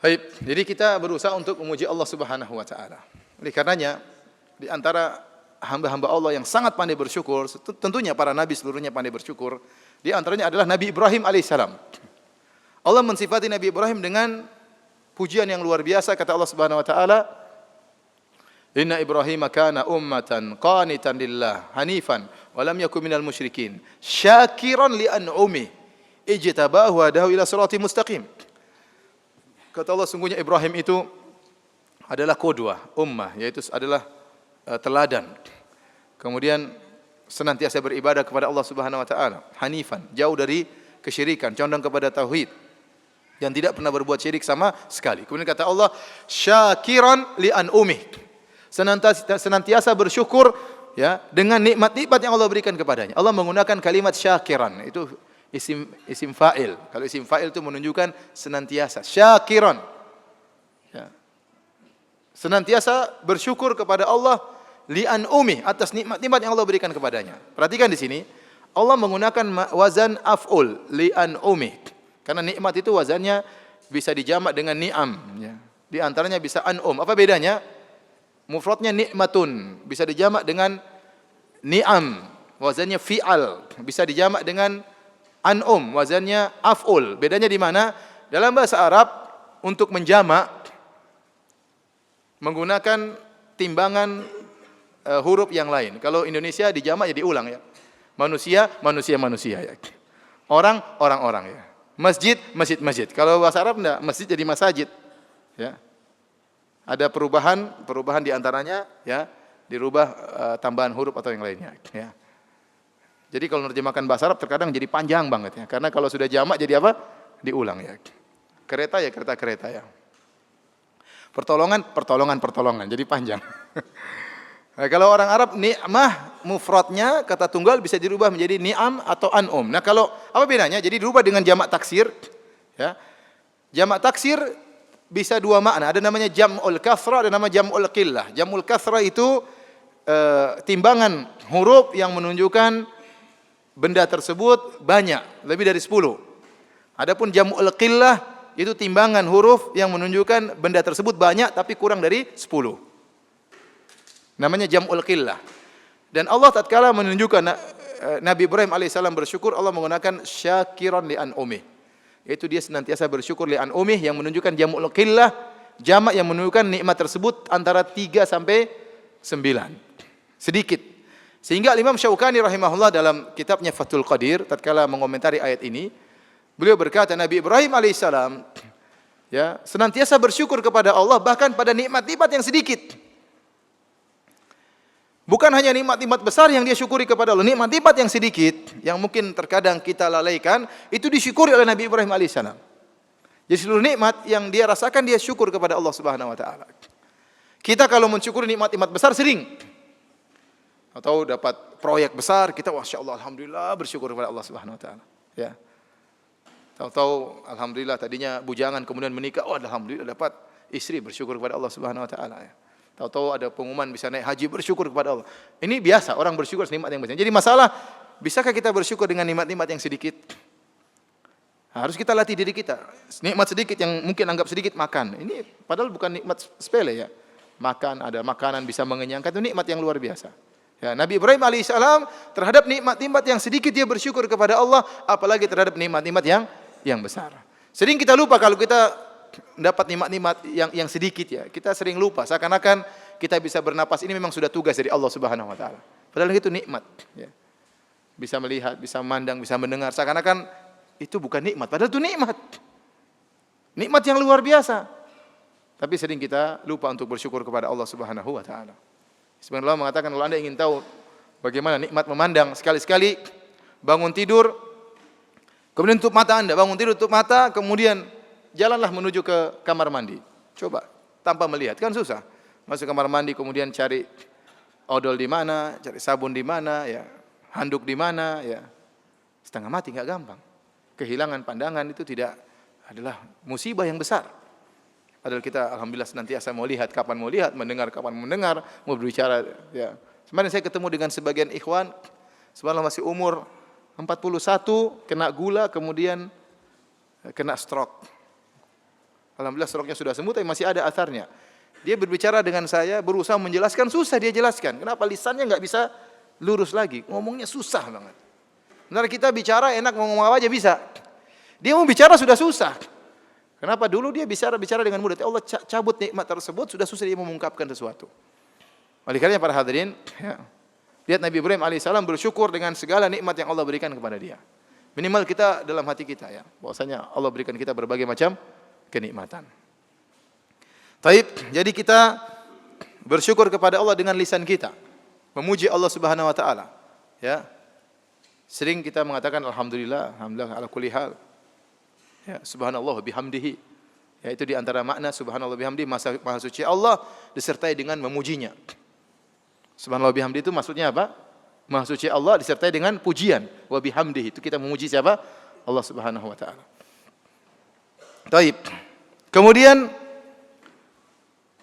Baik, jadi kita berusaha untuk memuji Allah Subhanahu wa taala. Oleh karenanya di antara hamba-hamba Allah yang sangat pandai bersyukur, tentunya para nabi seluruhnya pandai bersyukur, di antaranya adalah Nabi Ibrahim alaihissalam. Allah mensifati Nabi Ibrahim dengan pujian yang luar biasa, kata Allah Subhanahu wa taala, "Inna Ibrahim kana ummatan qanitan lillah hanifan wa lam yakun minal musyrikin, syakiran li an'umi, ijtabahu wa hadahu ila siratim mustaqim." Kata Allah, sungguhnya Ibrahim itu adalah qudwah, ummah, yaitu adalah teladan. Kemudian senantiasa beribadah kepada Allah Subhanahu wa taala, hanifan, jauh dari kesyirikan, condong kepada tauhid, dan tidak pernah berbuat syirik sama sekali. Kemudian kata Allah, syakiran li an'umih, senantiasa bersyukur ya dengan nikmat-nikmat yang Allah berikan kepadanya. Allah menggunakan kalimat syakiran, itu isim fa'il. Kalau isim fa'il itu menunjukkan senantiasa. Syakiran. Ya. senantiasa bersyukur kepada Allah li'an'umi, atas nikmat-nikmat yang Allah berikan kepadanya. Perhatikan di sini, Allah menggunakan wazan af'ul, li'an'umi. Karena nikmat itu wazannya bisa dijamak dengan ni'am. Ya. Di antaranya bisa an'um. Apa bedanya? Mufradnya nikmatun, bisa dijamak dengan ni'am. Wazannya fi'al, bisa dijamak dengan an'um, wazannya af'ul. Bedanya di mana? Dalam bahasa Arab, untuk menjamak, menggunakan timbangan huruf yang lain. Kalau Indonesia dijamak ya diulang ya. Manusia, manusia, manusia ya. Orang, orang, orang ya. Masjid, masjid, masjid. Kalau bahasa Arab enggak, masjid jadi masajid. Ya. Ada perubahan di antaranya ya, dirubah tambahan huruf atau yang lainnya ya. Jadi kalau menerjemahkan bahasa Arab terkadang jadi panjang banget ya. Karena kalau sudah jamak jadi apa? Diulang ya. Kereta ya kereta-kereta ya. Pertolongan. Jadi panjang. Nah, kalau orang Arab ni'mah mufradnya kata tunggal bisa dirubah menjadi ni'am atau an'um. Nah, kalau apa bedanya? Jadi dirubah dengan jamak taksir ya. Jamak taksir bisa dua makna. Ada namanya jam'ul kasrah, ada nama jam'ul qillah. Jam'ul kasrah itu timbangan huruf yang menunjukkan benda tersebut banyak, lebih dari 10. Adapun jam'ul qillah itu timbangan huruf yang menunjukkan benda tersebut banyak tapi kurang dari 10. Namanya jam'ul qillah. Dan Allah tatkala menunjukkan Nabi Ibrahim alaihissalam bersyukur, Allah menggunakan syakiran li an'umih. Yaitu dia senantiasa bersyukur li an'umih yang menunjukkan jam'ul qillah, jamak yang menunjukkan nikmat tersebut antara 3 sampai 9. Sedikit. Sehingga Imam Syaukani rahimahullah dalam kitabnya Fathul Qadir tatkala mengomentari ayat ini, beliau berkata Nabi Ibrahim alaihissalam ya, senantiasa bersyukur kepada Allah bahkan pada nikmat-nikmat yang sedikit. Bukan hanya nikmat-nikmat besar yang dia syukuri kepada Allah, nikmat-nikmat yang sedikit yang mungkin terkadang kita lalaikan itu disyukuri oleh Nabi Ibrahim alaihissalam. Jadi seluruh nikmat yang dia rasakan dia syukur kepada Allah Subhanahu wa taala. Kita kalau mensyukuri nikmat-nikmat besar sering atau dapat proyek besar kita masyaallah alhamdulillah bersyukur kepada Allah Subhanahu wa taala, ya. Tahu-tahu alhamdulillah tadinya bujangan kemudian menikah, oh alhamdulillah dapat istri bersyukur kepada Allah Subhanahu wa taala ya. Tahu-tahu ada pengumuman bisa naik haji bersyukur kepada Allah. Ini biasa orang bersyukur nikmat yang besar. Jadi masalah bisakah kita bersyukur dengan nikmat-nikmat yang sedikit? Harus kita latih diri kita. Nikmat sedikit yang mungkin anggap sedikit makan. Ini padahal bukan nikmat sepele ya. Makan, ada makanan bisa mengenyangkan itu nikmat yang luar biasa. Ya, Nabi Ibrahim alaihissalam terhadap nikmat-nikmat yang sedikit dia bersyukur kepada Allah, apalagi terhadap nikmat-nikmat yang besar. Sering kita lupa kalau kita dapat nikmat-nikmat yang sedikit ya. Kita sering lupa seakan-akan kita bisa bernapas ini memang sudah tugas dari Allah Subhanahu wa taala. Padahal itu nikmat ya. Bisa melihat, bisa memandang, bisa mendengar seakan-akan itu bukan nikmat, padahal itu nikmat. Nikmat yang luar biasa. Tapi sering kita lupa untuk bersyukur kepada Allah Subhanahu wa taala. Sebenarnya Allah mengatakan kalau Anda ingin tahu bagaimana nikmat memandang, sekali-sekali bangun tidur kemudian tutup mata Anda, bangun tidur tutup mata, kemudian jalanlah menuju ke kamar mandi. Coba tanpa melihat, kan susah. Masuk kamar mandi kemudian cari odol di mana, cari sabun di mana, ya, handuk di mana, ya. Setengah mati enggak gampang. Kehilangan pandangan itu tidak adalah musibah yang besar. Padahal kita alhamdulillah senantiasa mau lihat kapan mau lihat, mendengar kapan mendengar, mau berbicara ya. Kemarin saya ketemu dengan sebagian ikhwan, subhanallah masih umur 41, kena gula kemudian kena stroke. Alhamdulillah stroke-nya sudah sembuh tapi masih ada asarnya. Dia berbicara dengan saya, berusaha menjelaskan, susah dia jelaskan. Kenapa lisannya enggak bisa lurus lagi? Ngomongnya susah banget. Benar kita bicara enak ngomong apa aja bisa. Dia mau bicara sudah susah. Kenapa? Dulu dia bicara dengan mudah. Allah cabut nikmat tersebut, sudah susah dia mengungkapkan sesuatu. Oleh karenanya para hadirin, ya, lihat Nabi Ibrahim alaihissalam bersyukur dengan segala nikmat yang Allah berikan kepada dia. Minimal kita dalam hati kita ya, bahwasanya Allah berikan kita berbagai macam kenikmatan. Taib, jadi kita bersyukur kepada Allah dengan lisan kita, memuji Allah Subhanahu wa taala. Ya. Sering kita mengatakan alhamdulillah, alhamdulillah ala kulli hal. Ya, subhanallah bihamdihi. Ya, itu di antara makna subhanallah bihamdihi, maha suci Allah disertai dengan memujinya. Subhanallah bihamdihi itu maksudnya apa? Maha suci Allah disertai dengan pujian. Wa bihamdihi itu kita memuji siapa? Allah Subhanahu wa taala. Taib. Kemudian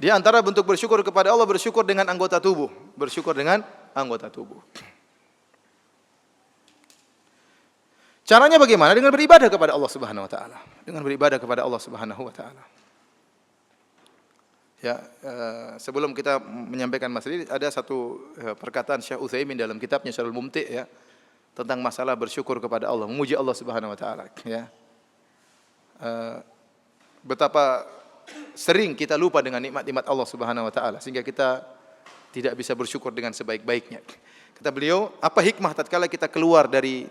Di antara bentuk bersyukur kepada Allah, bersyukur dengan anggota tubuh. Bersyukur dengan anggota tubuh. Caranya bagaimana? Dengan beribadah kepada Allah Subhanahu wa taala. Dengan beribadah kepada Allah Subhanahu wa taala. Ya, sebelum kita menyampaikan masalah ini, ada satu perkataan Syekh Utsaimin dalam kitabnya Syarhul Mumti' ya, tentang masalah bersyukur kepada Allah, memuji Allah Subhanahu wa taala ya. Betapa sering kita lupa dengan nikmat-nikmat Allah Subhanahu wa taala sehingga kita tidak bisa bersyukur dengan sebaik-baiknya. Kata beliau, apa hikmah tatkala kita keluar dari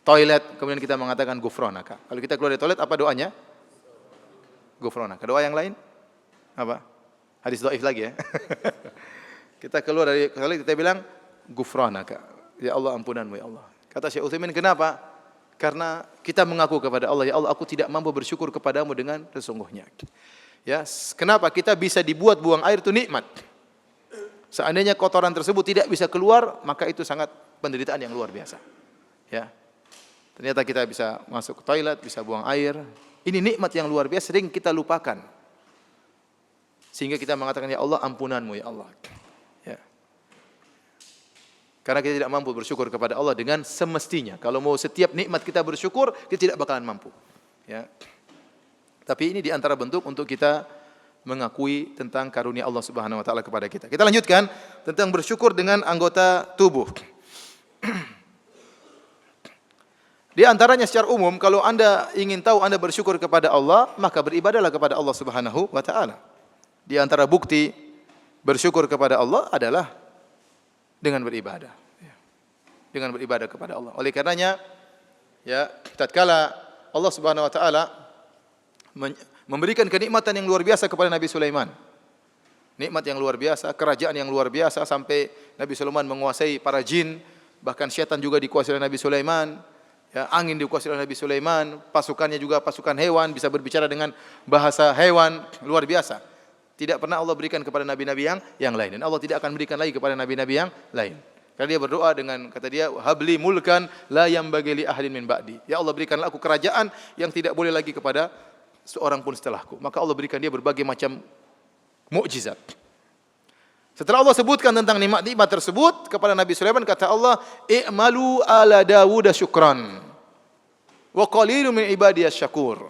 toilet kemudian kita mengatakan ghufranaka? Kalau kita keluar dari toilet apa doanya? Ghufranaka. Doa yang lain apa? Hadis dhaif lagi ya. Kita keluar dari toilet kita bilang ghufranaka. Ya Allah, ampunanmu ya Allah. Kata Syekh Utsaimin, kenapa? Karena kita mengaku kepada Allah, ya Allah, aku tidak mampu bersyukur kepadamu dengan sesungguhnya. Ya, kenapa kita bisa dibuat buang air itu nikmat? Seandainya kotoran tersebut tidak bisa keluar, maka itu sangat penderitaan yang luar biasa. Ya. Ternyata kita bisa masuk ke toilet, bisa buang air. Ini nikmat yang luar biasa, sering kita lupakan. Sehingga kita mengatakan, ya Allah, ampunanmu ya Allah. Ya. Karena kita tidak mampu bersyukur kepada Allah dengan semestinya. Kalau mau setiap nikmat kita bersyukur, kita tidak bakalan mampu. Ya. Tapi ini di antara bentuk untuk kita mengakui tentang karunia Allah Subhanahu wa taala kepada kita. Kita lanjutkan tentang bersyukur dengan anggota tubuh. Di antaranya secara umum, kalau Anda ingin tahu Anda bersyukur kepada Allah, maka beribadahlah kepada Allah Subhanahu wa taala. Di antara bukti bersyukur kepada Allah adalah dengan beribadah. Dengan beribadah kepada Allah. Oleh karenanya, ya, tatkala Allah Subhanahu wa taala memberikan kenikmatan yang luar biasa kepada Nabi Sulaiman. Nikmat yang luar biasa, kerajaan yang luar biasa sampai Nabi Sulaiman menguasai para jin, bahkan syaitan juga dikuasai oleh Nabi Sulaiman. Ya, angin dikuasai oleh Nabi Sulaiman, pasukannya juga pasukan hewan, bisa berbicara dengan bahasa hewan, luar biasa. Tidak pernah Allah berikan kepada nabi-nabi yang lain, dan Allah tidak akan berikan lagi kepada nabi-nabi yang lain. Karena dia berdoa dengan kata dia, habli mulkan la yambagi li ahadin min ba'di. Ya Allah, berikanlah aku kerajaan yang tidak boleh lagi kepada seorang pun setelahku. Maka Allah berikan dia berbagai macam mukjizat. Setelah Allah sebutkan tentang nikmat-nikmat tersebut kepada Nabi Sulaiman, kata Allah, i'malu ala Dawud syukran wa qalilun min ibadiyas syakur.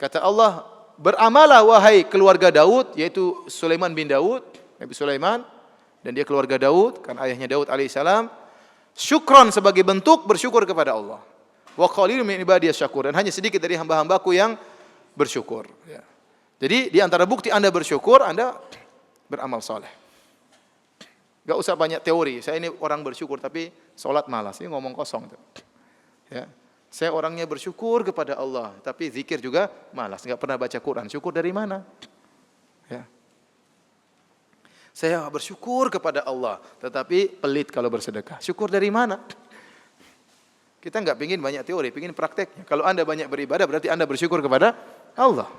Kata Allah, beramalah wahai keluarga Daud, yaitu Sulaiman bin Daud, Nabi Sulaiman, dan dia keluarga Daud, kan ayahnya Daud alaihissalam, syukran sebagai bentuk bersyukur kepada Allah. Wa qalilun min ibadiyas syakur, dan hanya sedikit dari hamba-hambaku yang bersyukur. Ya. Jadi di antara bukti Anda bersyukur, Anda beramal saleh. Gak usah banyak teori. Saya ini orang bersyukur tapi sholat malas. Ini ngomong kosong. Ya. Saya orangnya bersyukur kepada Allah, tapi zikir juga malas. Gak pernah baca Quran. Syukur dari mana? Ya. Saya bersyukur kepada Allah, tetapi pelit kalau bersedekah. Syukur dari mana? Kita nggak pingin banyak teori, pingin prakteknya. Kalau Anda banyak beribadah, berarti Anda bersyukur kepada Allah.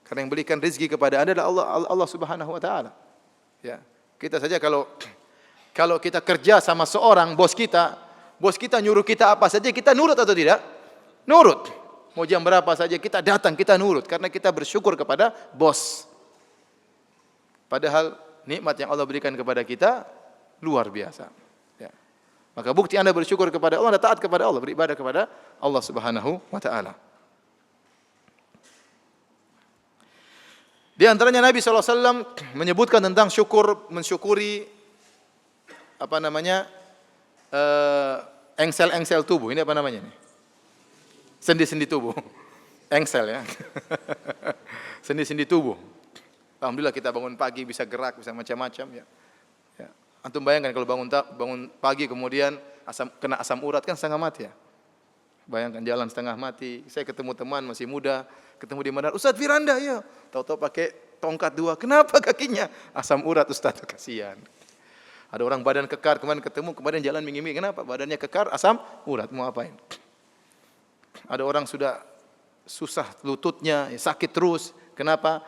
Karena yang berikan rezeki kepada Anda adalah Allah Subhanahu wa taala. Ya. Kita saja kalau kita kerja sama seorang bos kita nyuruh kita apa saja, kita nurut atau tidak? Nurut. Mau jam berapa saja kita datang, kita nurut karena kita bersyukur kepada bos. Padahal nikmat yang Allah berikan kepada kita luar biasa. Ya. Maka bukti Anda bersyukur kepada Allah, Anda taat kepada Allah, beribadah kepada Allah Subhanahu wa taala. Di antaranya Nabi SAW menyebutkan tentang mensyukuri engsel-engsel tubuh. Ini apa namanya? Sendi-sendi tubuh. Engsel ya. Sendi-sendi tubuh. Alhamdulillah kita bangun pagi bisa gerak, bisa macam-macam ya. Ya. Antum bayangkan kalau bangun pagi kemudian kena asam urat kan setengah mati ya. Bayangkan jalan setengah mati. Saya ketemu teman masih muda, ketemu di mana? Ustaz Firanda ya. Tahu-tahu pakai tongkat 2. Kenapa kakinya? Asam urat Ustaz, kasihan. Ada orang badan kekar kemarin jalan minggu-minggu. Kenapa? Badannya kekar, asam urat. Mau apain? Ada orang sudah susah lututnya, sakit terus. Kenapa?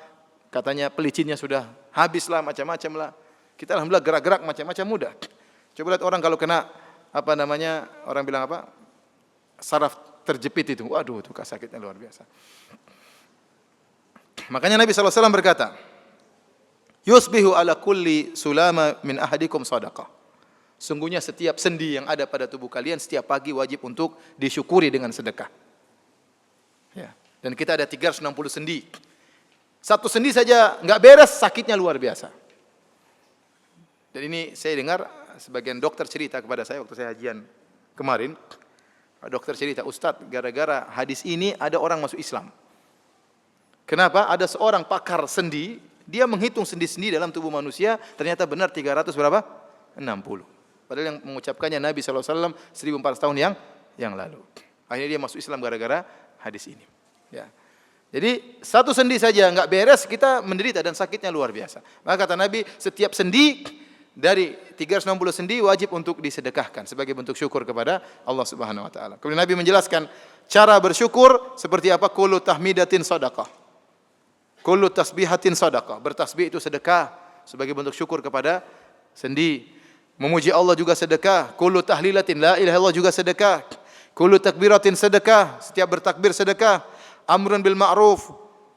Katanya pelicinnya sudah habis lah, macam-macam lah. Kita alhamdulillah gerak-gerak macam-macam mudah. Coba lihat orang kalau kena orang bilang apa? Saraf terjepit itu. Waduh, itu sakitnya luar biasa. Makanya Nabi SAW berkata, Yusbihu ala kulli sulama min ahadikum sadaqah. Sungguhnya setiap sendi yang ada pada tubuh kalian setiap pagi wajib untuk disyukuri dengan sedekah. Ya. Dan kita ada 360 sendi. Satu sendi saja nggak beres, sakitnya luar biasa. Dan ini saya dengar sebagian dokter cerita kepada saya waktu saya hajian kemarin. Dokter cerita, Ustadz, gara-gara hadis ini ada orang masuk Islam. Kenapa? Ada seorang pakar sendi, dia menghitung sendi-sendi dalam tubuh manusia, ternyata benar 300 berapa? 60. Padahal yang mengucapkannya Nabi SAW 1400 tahun yang lalu. Akhirnya dia masuk Islam gara-gara hadis ini. Ya. Jadi satu sendi saja nggak beres, kita menderita dan sakitnya luar biasa. Maka kata Nabi, setiap sendi dari 360 sendi wajib untuk disedekahkan sebagai bentuk syukur kepada Allah Subhanahu wa taala. Kemudian Nabi menjelaskan cara bersyukur seperti apa? Kullu tahmidatin shadaqah. Kullu tasbihatin shadaqah. Bertasbih itu sedekah sebagai bentuk syukur kepada sendi. Memuji Allah juga sedekah. Kullu tahlilatin la ilaha illallah juga sedekah. Kullu takbiratin sedekah. Setiap bertakbir sedekah. Amrun bil ma'ruf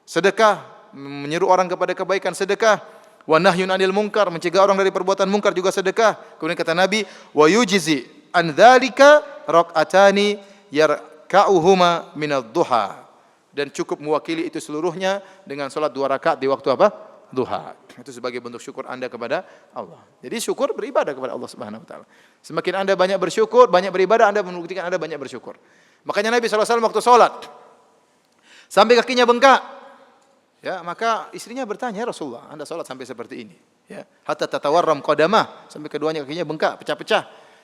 sedekah, menyeru orang kepada kebaikan sedekah. Wa nahyun 'anil munkar, mencegah orang dari perbuatan munkar juga sedekah. Kemudian kata Nabi, wa yujzi an dzalika rak'atani yarka'uhuma minadh duha. Dan cukup mewakili itu seluruhnya dengan salat 2 rakaat di waktu apa? Duha. Itu sebagai bentuk syukur Anda kepada Allah. Jadi syukur beribadah kepada Allah Subhanahu wa taala. Semakin Anda banyak bersyukur, banyak beribadah, Anda membuktikan Anda banyak bersyukur. Makanya Nabi SAW waktu salat sampai kakinya bengkak, ya, maka istrinya bertanya, Rasulullah, Anda salat sampai seperti ini, ya, hatta tatawarram qadamah, sampai keduanya kakinya bengkak, pecah-pecah.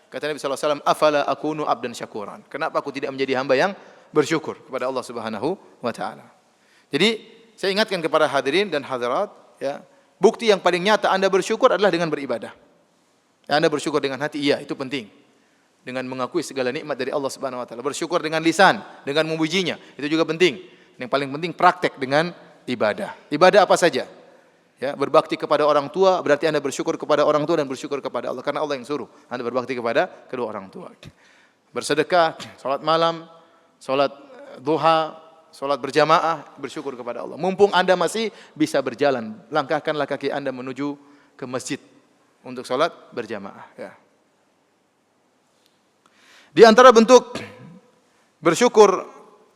Kata Nabi SAW, afala akunu abdan syakuran. Kenapa aku tidak menjadi hamba yang bersyukur kepada Allah Subhanahu wa taala? Jadi, saya ingatkan kepada hadirin dan hadirat, ya, bukti yang paling nyata Anda bersyukur adalah dengan beribadah. Ya, Anda bersyukur dengan hati, iya, itu penting. Dengan mengakui segala nikmat dari Allah Subhanahu wa taala. Bersyukur dengan lisan, dengan memujinya, itu juga penting. Yang paling penting praktek dengan ibadah. Ibadah apa saja? Ya, berbakti kepada orang tua berarti Anda bersyukur kepada orang tua dan bersyukur kepada Allah karena Allah yang suruh Anda berbakti kepada kedua orang tua. Bersedekah, salat malam, salat duha, salat berjamaah, bersyukur kepada Allah. Mumpung Anda masih bisa berjalan, langkahkanlah kaki Anda menuju ke masjid untuk salat berjamaah, ya. Di antara bentuk bersyukur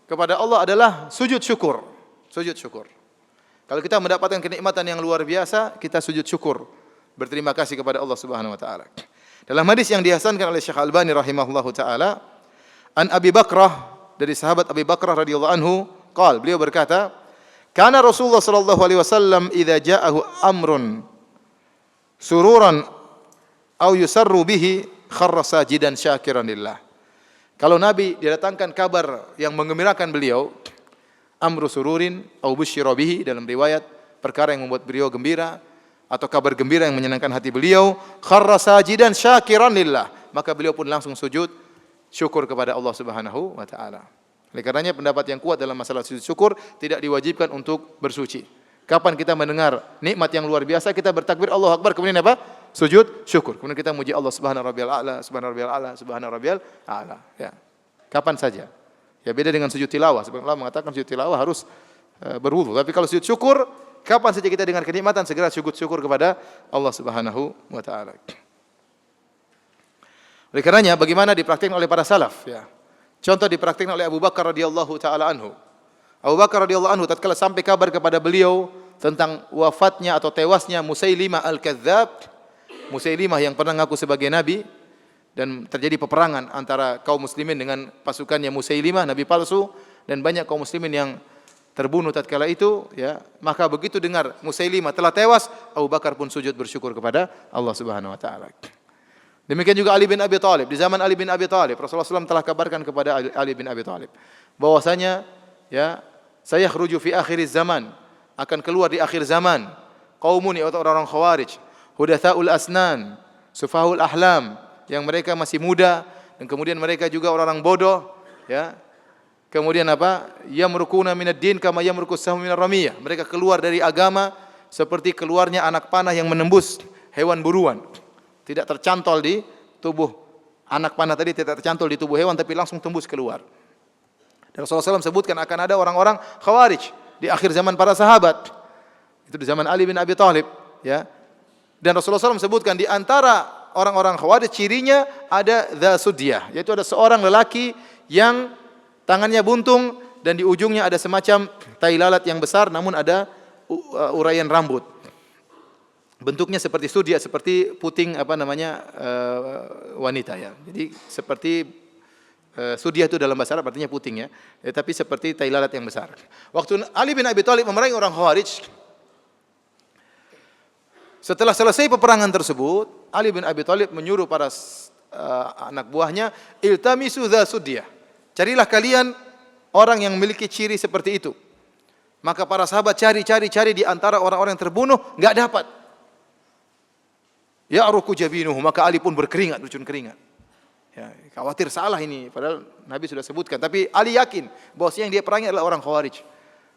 kepada Allah adalah sujud syukur. Sujud syukur. Kalau kita mendapatkan kenikmatan yang luar biasa, kita sujud syukur. Berterima kasih kepada Allah Subhanahu wa taala. Dalam hadis yang dihasankan oleh Syekh Albani rahimahullahu taala, an Abi Bakrah, dari sahabat Abi Bakrah radhiyallahu anhu, beliau berkata, "Kana Rasulullah sallallahu alaihi wasallam idza ja'ahu amrun sururan aw yusarru bihi kharra sajidan syakiran lillah." Kalau Nabi didatangkan kabar yang menggembirakan beliau, amru sururin au busyira bihi, dalam riwayat perkara yang membuat beliau gembira atau kabar gembira yang menyenangkan hati beliau, kharra sajidan syakiran lillah, maka beliau pun langsung sujud syukur kepada Allah Subhanahu wa taala. Oleh karenanya pendapat yang kuat dalam masalah sujud syukur tidak diwajibkan untuk bersuci. Kapan kita mendengar nikmat yang luar biasa, kita bertakbir Allahu Akbar, kemudian apa? Sujud syukur. Kemudian kita muji Allah Subhana rabbiyal a'la, subhana rabbiyal a'la, subhana rabbiyal a'la. Ya. Kapan saja. Ya, beda dengan sujud tilawah. Sebenarnya Allah mengatakan sujud tilawah harus berwudu. Tapi kalau sujud syukur, kapan saja kita dengar kenikmatan, segera sujud syukur kepada Allah Subhanahu wa taala. Oleh karenanya bagaimana dipraktikkan oleh para salaf, ya. Contoh dipraktikkan oleh Abu Bakar radhiyallahu taala anhu. Abu Bakar radhiyallahu anhu tatkala sampai kabar kepada beliau tentang wafatnya atau tewasnya Musailimah al-Kadzdzab, Musailimah yang pernah ngaku sebagai nabi, dan terjadi peperangan antara kaum muslimin dengan pasukannya Musailimah, nabi palsu, dan banyak kaum muslimin yang terbunuh tatkala itu, ya. Maka begitu dengar Musailimah telah tewas, Abu Bakar pun sujud bersyukur kepada Allah Subhanahu wa taala. Demikian juga Ali bin Abi Thalib. Di zaman Ali bin Abi Thalib, Rasulullah SAW telah kabarkan kepada Ali bin Abi Thalib bahwasanya, ya, saya khruju fi akhiriz zaman, akan keluar di akhir zaman, qaumun, atau orang-orang khawarij, hudatsaul asnan, sufahul ahlam, yang mereka masih muda dan kemudian mereka juga orang-orang bodoh, ya. Kemudian apa? Yamrukuna minad din kama yamrukus sahmu minar ramiyah. Mereka keluar dari agama seperti keluarnya anak panah yang menembus hewan buruan. Tidak tercantol di tubuh anak panah tadi, tidak tercantol di tubuh hewan tapi langsung tembus keluar. Dan Rasulullah SAW sebutkan akan ada orang-orang khawarij di akhir zaman para sahabat. Itu di zaman Ali bin Abi Thalib. ya. Dan Rasulullah SAW sebutkan di antara orang-orang Khawarij cirinya ada dzasudyah, yaitu ada seorang lelaki yang tangannya buntung dan di ujungnya ada semacam tai lalat yang besar namun ada uraian rambut. Bentuknya seperti sudia, seperti puting wanita ya. Jadi seperti sudia itu dalam bahasa Arab artinya puting ya. Tapi seperti tai lalat yang besar. Waktu Ali bin Abi Thalib memerangi orang Khawarij, setelah selesai peperangan tersebut, Ali bin Abi Thalib menyuruh para anak buahnya, iltamisu dzasudyah. Carilah kalian orang yang memiliki ciri seperti itu. Maka para sahabat cari di antara orang-orang yang terbunuh, enggak dapat. Ya'ruku jabinuhu, maka Ali pun berkeringat, bercun keringat. Ya, khawatir salah ini, padahal Nabi sudah sebutkan. Tapi Ali yakin bahwasanya yang dia perangi adalah orang Khawarij.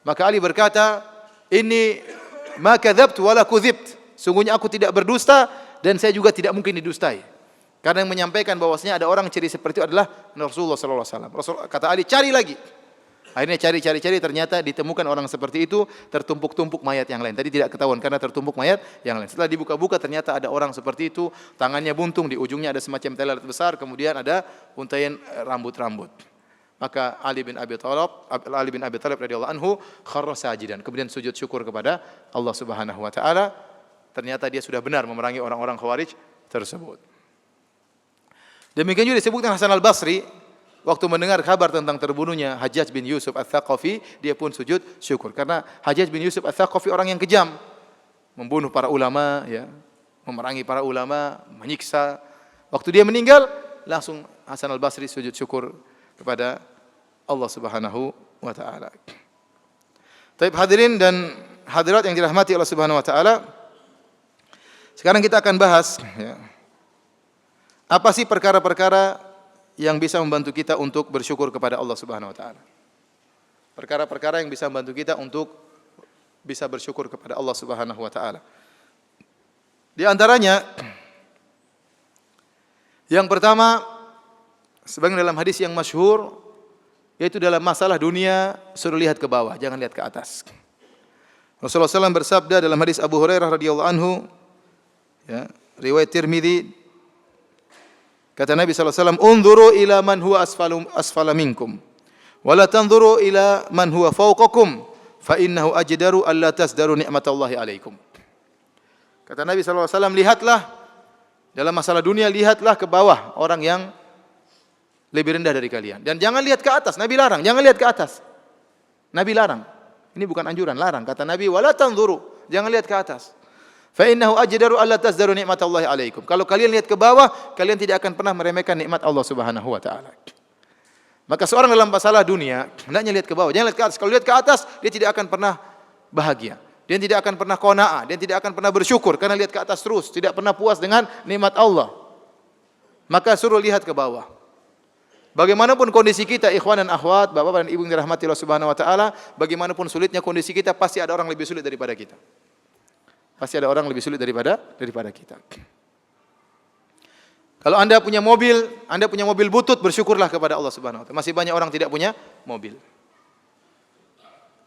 Maka Ali berkata, "Inni ma kadzabtu wala kudhibt." Sungguhnya aku tidak berdusta dan saya juga tidak mungkin didustai. Karena yang menyampaikan bahwasanya ada orang ciri seperti itu adalah Rasulullah sallallahu alaihi wasallam. Rasul kata Ali, "Cari lagi." Akhirnya cari ternyata ditemukan orang seperti itu tertumpuk-tumpuk mayat yang lain. Tadi tidak ketahuan karena tertumpuk mayat yang lain. Setelah dibuka-buka ternyata ada orang seperti itu, tangannya buntung, di ujungnya ada semacam tai lalat besar, kemudian ada untaian rambut-rambut. Maka Ali bin Abi Thalib radhiyallahu anhu kharra sajidan, kemudian sujud syukur kepada Allah Subhanahu wa taala. Ternyata dia sudah benar memerangi orang-orang Khawarij tersebut. Demikian juga disebutkan Hasan al-Basri waktu mendengar kabar tentang terbunuhnya Hajjaj bin Yusuf Ats-Tsaqafi, dia pun sujud syukur karena Hajjaj bin Yusuf Ats-Tsaqafi orang yang kejam, membunuh para ulama, ya, memerangi para ulama, menyiksa. Waktu dia meninggal, langsung Hasan al-Basri sujud syukur kepada Allah Subhanahu wa taala. Baik hadirin dan hadirat yang dirahmati Allah Subhanahu wa taala, sekarang kita akan bahas ya, apa sih perkara-perkara yang bisa membantu kita untuk bersyukur kepada Allah Subhanahu wa taala. Perkara-perkara yang bisa membantu kita untuk bisa bersyukur kepada Allah Subhanahu wa taala. Di antaranya yang pertama, sebagaimana dalam hadis yang masyhur, yaitu dalam masalah dunia suruh lihat ke bawah, jangan lihat ke atas. Rasulullah SAW bersabda dalam hadis Abu Hurairah radhiyallahu anhu, ya, riwayat Tirmidzi, kata Nabi SAW, "Unzuru ila man huwa asfala minkum, wa la tanzuru ila man huwa fawqakum, fa innahu ajdaru alla tasdaru ni'matallahi alaikum." Kata Nabi SAW, lihatlah dalam masalah dunia, lihatlah ke bawah orang yang lebih rendah dari kalian. Dan jangan lihat ke atas, Nabi larang, jangan lihat ke atas. Nabi larang. Ini bukan anjuran, larang. Kata Nabi, "Wa la tanzuru", jangan lihat ke atas. Fa innahu ajdaru alla tasdaru ni'matallahi alaikum. Kalau kalian lihat ke bawah, kalian tidak akan pernah meremehkan nikmat Allah Subhanahu wa taala. Maka seorang dalam masalah dunia, hendaknya lihat ke bawah, jangan lihat ke atas. Kalau lihat ke atas, dia tidak akan pernah bahagia. Dia tidak akan pernah qanaah, dia tidak akan pernah bersyukur karena lihat ke atas terus, tidak pernah puas dengan nikmat Allah. Maka suruh lihat ke bawah. Bagaimanapun kondisi kita, ikhwan dan akhwat, bapak dan ibu yang dirahmati Allah Subhanahu wa taala, bagaimanapun sulitnya kondisi kita, pasti ada orang lebih sulit daripada kita. Pasti ada orang lebih sulit daripada kita. Kalau Anda punya mobil butut, bersyukurlah kepada Allah Subhanahu wa taala. Masih banyak orang tidak punya mobil.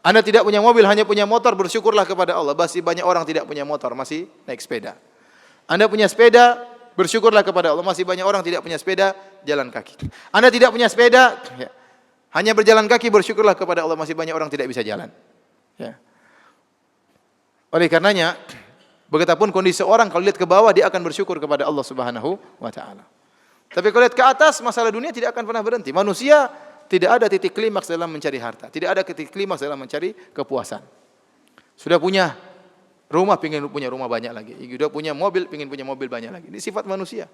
Anda tidak punya mobil, hanya punya motor, bersyukurlah kepada Allah. Masih banyak orang tidak punya motor, masih naik sepeda. Anda punya sepeda, bersyukurlah kepada Allah. Masih banyak orang tidak punya sepeda, jalan kaki. Anda tidak punya sepeda, ya, hanya berjalan kaki, bersyukurlah kepada Allah. Masih banyak orang tidak bisa jalan. Ya. Oleh karenanya, begitupun kondisi orang, kalau lihat ke bawah dia akan bersyukur kepada Allah Subhanahu wa taala. Tapi kalau lihat ke atas, masalah dunia tidak akan pernah berhenti. Manusia tidak ada titik klimaks dalam mencari harta, tidak ada titik klimaks dalam mencari kepuasan. Sudah punya rumah, ingin punya rumah banyak lagi. Sudah punya mobil, ingin punya mobil banyak lagi. Ini sifat manusia.